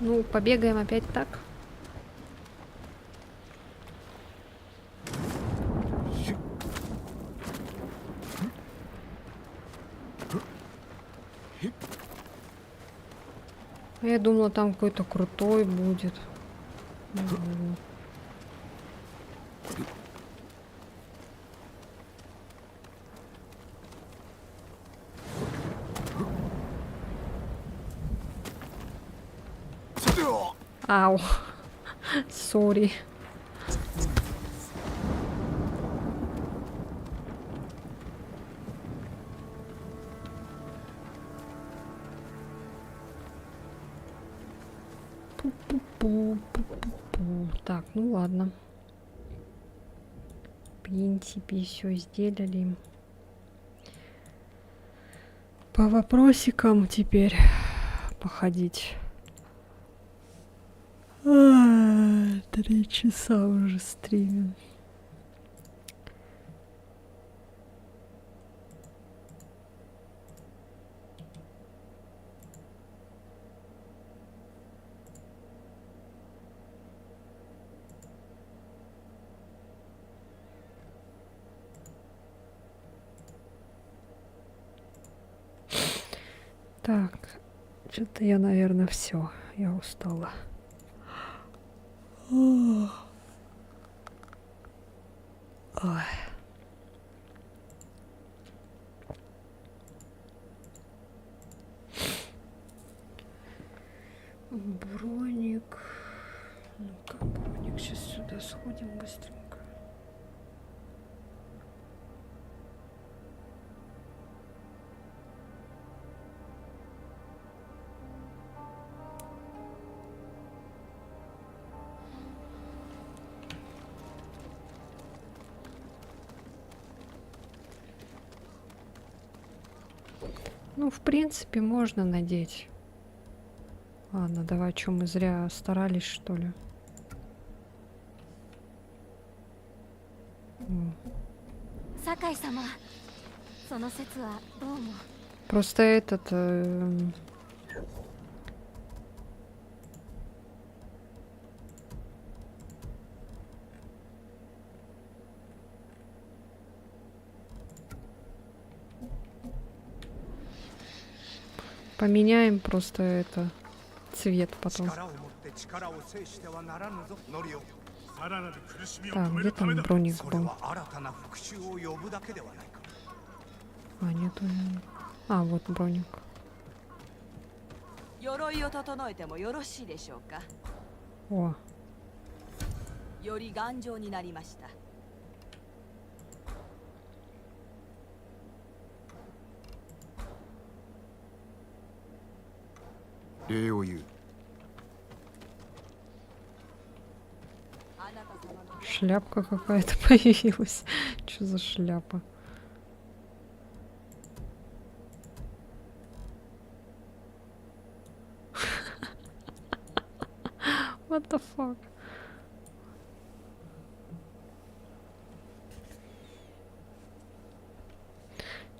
A: Ну, побегаем опять так. Я думала, там какой-то крутой будет. Мгм. Ау. Сори. Пу-пу-пу-пу-пу-пу. Так, ну ладно. В принципе, все сделали. По вопросикам теперь походить. 3 часа уже стримим. Так, что-то я, наверное, все. Я устала. Ой. Броник. Ну-ка, броник. Сейчас сюда сходим быстренько. Ну, в принципе, можно надеть. Ладно, давай, что мы зря старались, что ли? М.
C: 酒井様その説はどうも
A: Просто этот... Поменяем просто это цвет потом.
B: 力を持って力を制してはならぬぞノリオ。
A: Так, где там броник
B: それ
A: был?
B: は新たな復讐を呼ぶだけではないか。
A: А, нету. А, вот броник.
D: 鎧を整えてもよろしいでしょうか。
A: О,
D: より頑丈になりました。
E: 礼を言う。
D: あなた様の
A: шляпка какая-то появилась. Что за шляпа? What the fuck?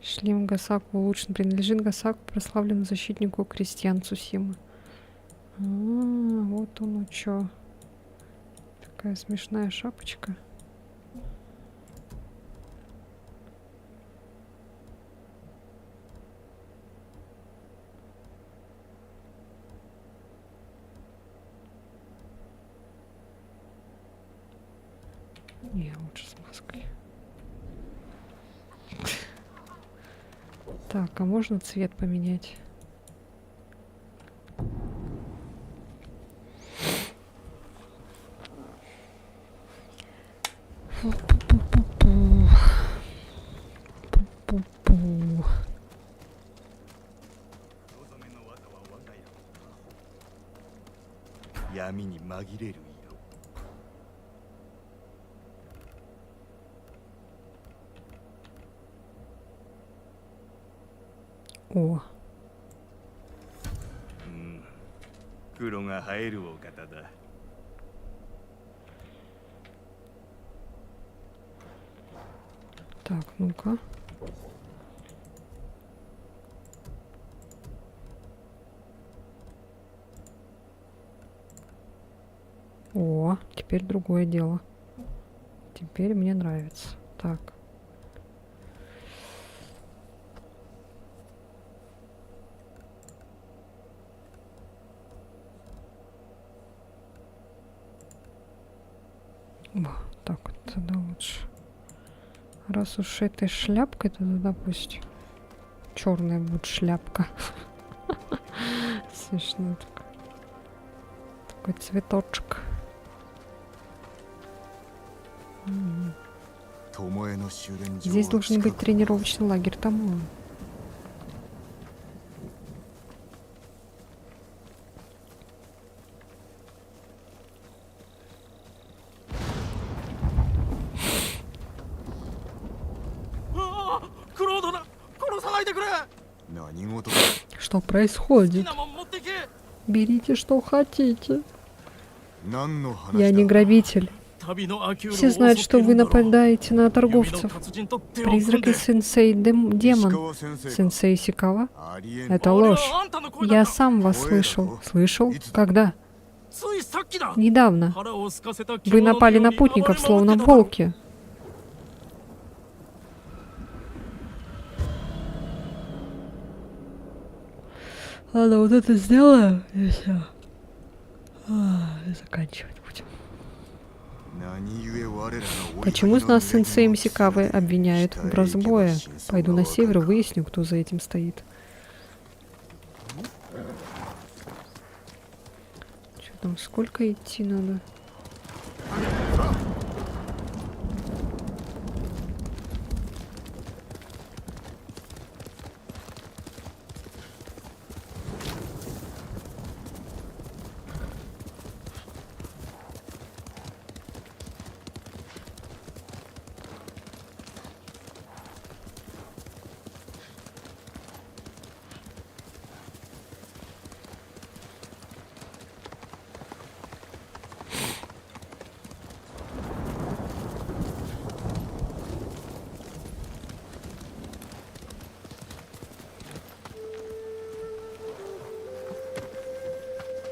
A: Шлем Гасаку улучшен. Принадлежит Гасаку, прославленному защитнику крестьян Цусимы. Вот оно чё. Такая смешная шапочка. Не, лучше с маской. Так, а можно цвет поменять? Пу-пу-пу.
E: 闇に紛れる色。
A: О,
E: 黒が映えるお方だ。
A: так, ну-ка. О, теперь другое дело. Теперь мне нравится. Так. Во, так вот тогда лучше. Раз уж этой шляпкой, то тогда пусть черная будет шляпка. Смешно так. Такой цветочек. Здесь должен быть тренировочный лагерь Томоэ. Что происходит? Берите, что хотите. Я не грабитель. Все знают, что вы нападаете на торговцев. Призрак и сенсей-демон. Сенсей Исикава? Это ложь. Я сам вас слышал. Слышал? Когда? Недавно. Вы напали на путников, словно волки. Ладно, вот это сделаем, и все. Заканчивать будем. Почему нас с сенсеем Сикавы обвиняют в разбое? Пойду на север, выясню, кто за этим стоит. Что там, сколько идти надо?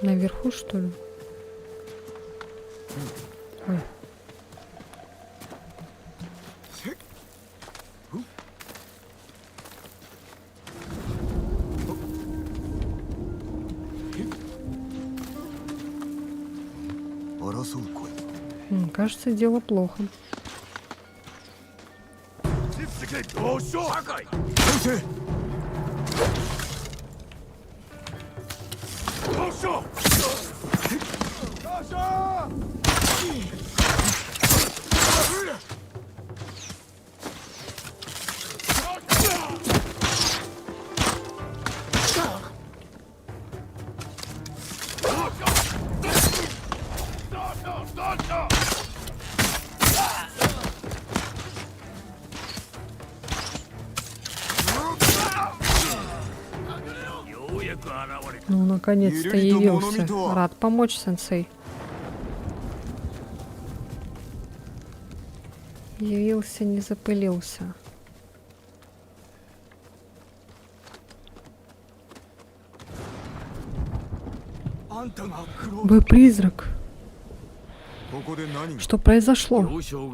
A: Наверху, что ли? Ой. Кажется, дело плохо. Ну, наконец-то явился. Рад помочь, сенсей. Явился, не запылился. Вы призрак. Что произошло?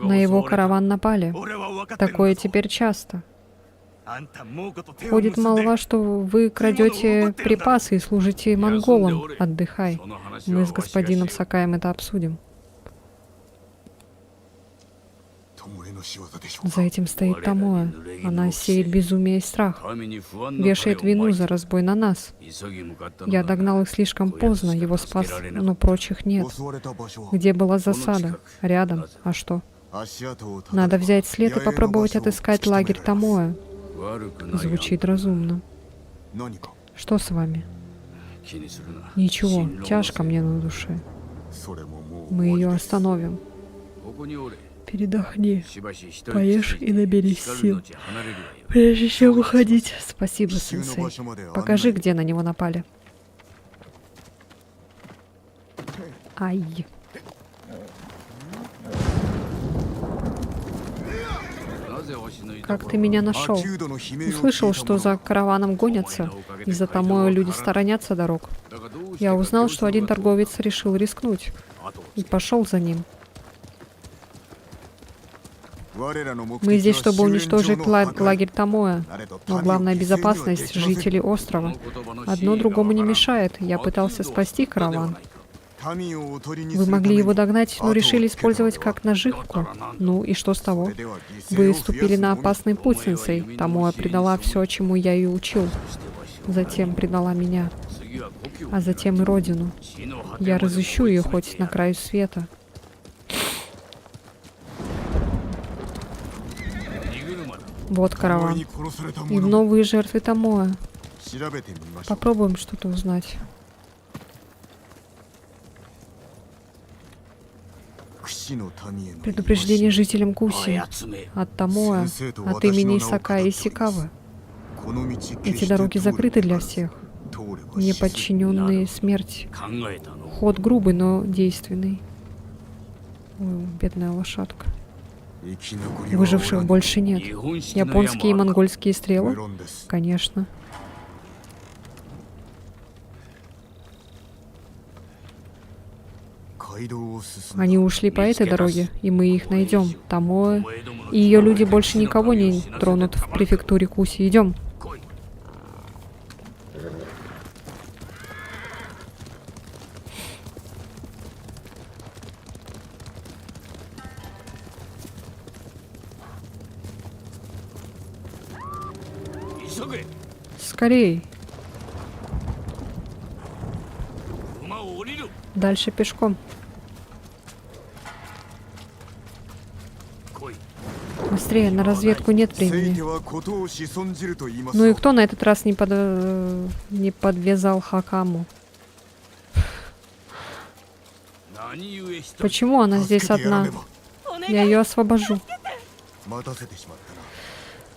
A: На его караван напали. Такое теперь часто. Ходит молва, что вы крадете припасы и служите монголам. Отдыхай. Мы с господином Сакаем это обсудим. За этим стоит Томоэ. Она сеет безумие и страх. Вешает вину за разбой на нас. Я догнал их слишком поздно, его спас, но прочих нет. Где была засада? Рядом. А что? Надо взять след и попробовать отыскать лагерь Томоэ. Звучит разумно. Что с вами? Ничего, тяжко мне на душе. Мы ее остановим. Передохни, поешь и наберись сил, прежде чем уходить. Спасибо, сенсей. Покажи, где на него напали. Ай. Как ты меня нашел? Услышал, что за караваном гонятся. Из-за Томоэ люди сторонятся дорог. Я узнал, что один торговец решил рискнуть. И пошел за ним. Мы здесь, чтобы уничтожить лагерь Томоэ. Но главная безопасность — жителей острова. Одно другому не мешает. Я пытался спасти караван. Вы могли его догнать, но решили использовать как наживку. Ну и что с того? Вы ступили на опасный путь, сенсей. Томоэ предала все, чему я ее учил. Затем предала меня. А затем и родину. Я разыщу ее хоть на краю света. Вот караван. И новые жертвы Томоэ. Попробуем что-то узнать. Предупреждение жителям Куси от Томоэ, от имени Сакаи Исикавы. Эти дороги закрыты для всех. Неподчиненные смерти. Ход грубый, но действенный. Ой, бедная лошадка. Выживших больше нет. Японские и монгольские стрелы? Конечно. Они ушли по этой дороге, и мы их найдем. Томоэ и ее люди больше никого не тронут в префектуре Куси. Идем. Скорей. Дальше пешком. Быстрее, на разведку нет времени. Ну и кто на этот раз не подвязал Хакаму? Почему она здесь одна? Я ее освобожу.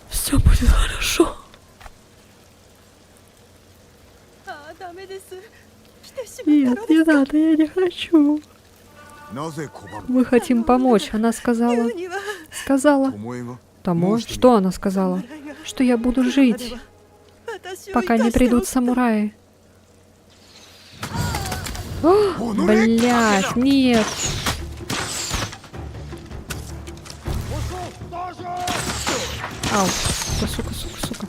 A: Все будет хорошо. Нет, не надо, я не хочу. Мы хотим помочь. Она сказала... Томоэ? Что она сказала? Что я буду жить, пока не придут самураи. Блять, нет. Ау, сука.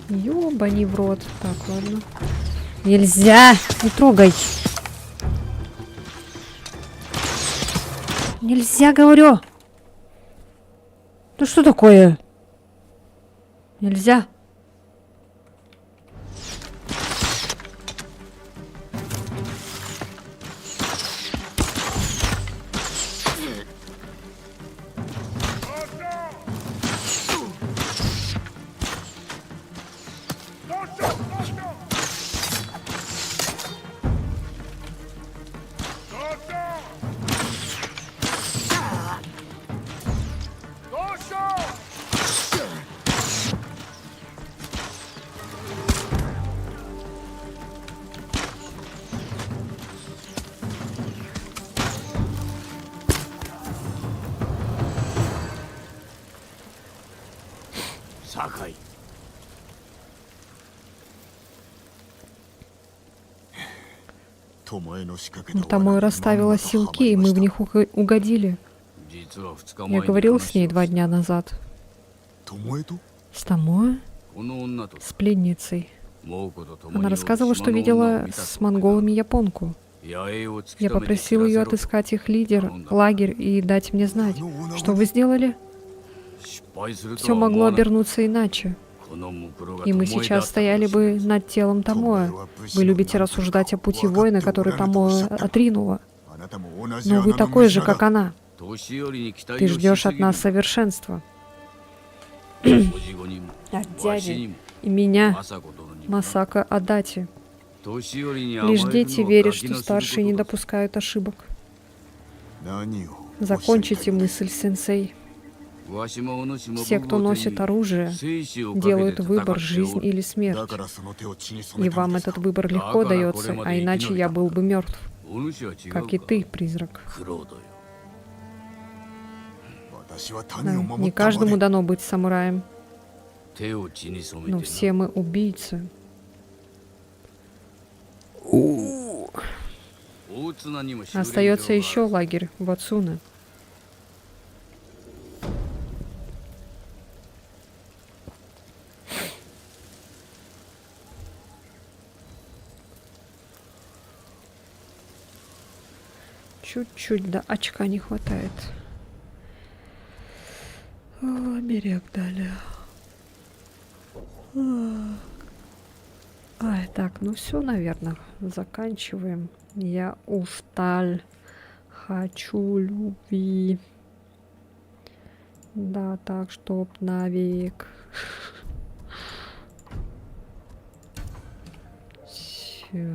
A: Ёбани в рот. Так, ладно. Нельзя! Не трогай! Нельзя, говорю! Ну что такое? Нельзя. Томой расставила силки, и мы в них угодили. Я говорил с ней 2 дня назад. С Томой? С пленницей. Она рассказывала, что видела с монголами японку. Я попросил ее отыскать их лагерь и дать мне знать. Что вы сделали? Все могло обернуться иначе. И мы сейчас стояли бы над телом Томоя. Вы любите рассуждать о пути воина, который Томоя отринула. Но вы такой же, как она. Ты ждешь от нас совершенства. От дяди и меня, Масака Адати. Лишь дети верят, что старшие не допускают ошибок. Закончите мысль, сенсей. Все, кто носит оружие, делают выбор, жизнь или смерть. И вам этот выбор легко дается, а иначе я был бы мертв. Как и ты, призрак. Да, не каждому дано быть самураем. Но все мы убийцы. Остается еще лагерь в Ацуне. Чуть-чуть до очка не хватает. Берег дали. Ай, так, ну все, наверное, заканчиваем. Я устал. Хочу любви. Да, так, чтоб навек. Все.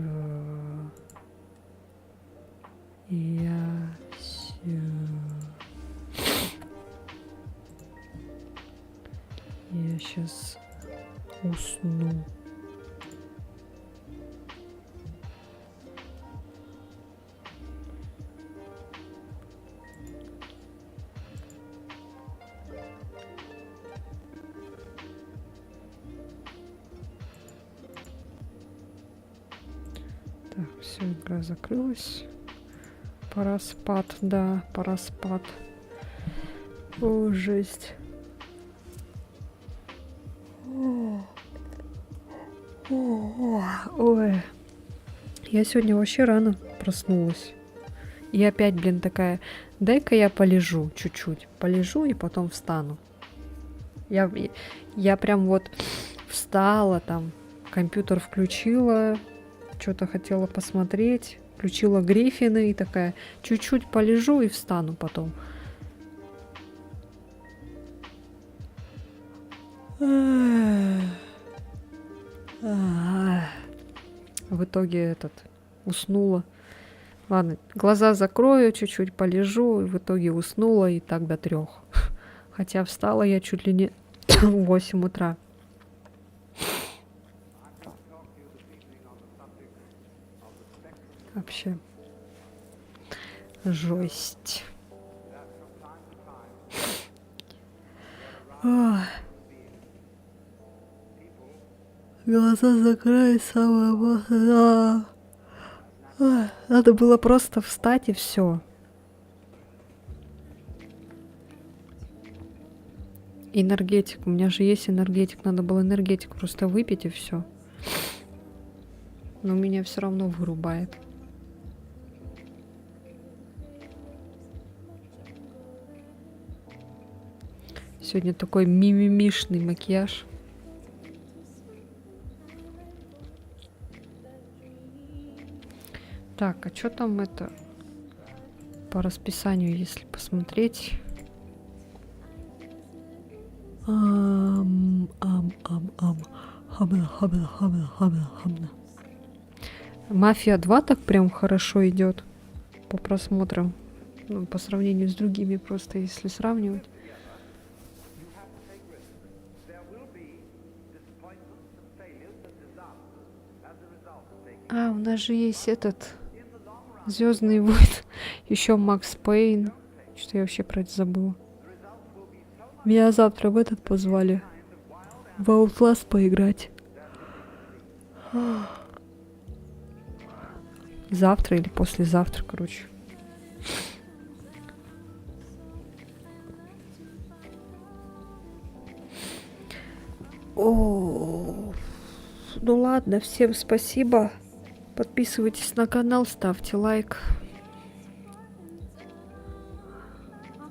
A: Я все. Я сейчас усну. Так, все, игра закрылась. Пора спать, да, пора спать. О, жесть. Ой. Я сегодня вообще рано проснулась. И опять, блин, такая, дай-ка я полежу чуть-чуть. Полежу и потом встану. Я прям вот встала там, компьютер включила, что-то хотела посмотреть. Включила Гриффины и такая, чуть-чуть полежу и встану потом. В итоге уснула. Ладно, глаза закрою, чуть-чуть полежу, и в итоге уснула и так до 3. Хотя встала я чуть ли не в 8 утра. Вообще жесть. Глаза закрой, самое. Надо было просто встать и все. Энергетик. У меня же есть энергетик. Надо было энергетик просто выпить и все. Но меня все равно вырубает. Сегодня такой мимимишный макияж. Так, а что там это по расписанию, если посмотреть? Мафия 2 так прям хорошо идет по просмотрам. Ну, по сравнению с другими, просто если сравнивать. А, у нас же есть этот Звездный войны. Еще Макс Пейн. Что я вообще про это забыла. Меня завтра в этот позвали. В Outlast поиграть. Завтра или послезавтра, короче. О, ну ладно, всем спасибо. Подписывайтесь на канал, ставьте лайк.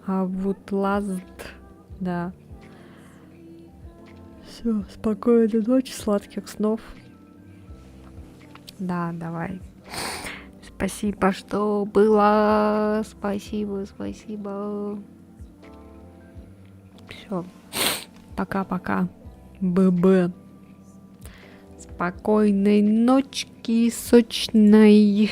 A: А вот Outlast, да. Все, спокойной ночи, сладких снов. Да, давай. Спасибо, что было. Спасибо. Все. Пока-пока. ББ. Спокойной ночки, сочной.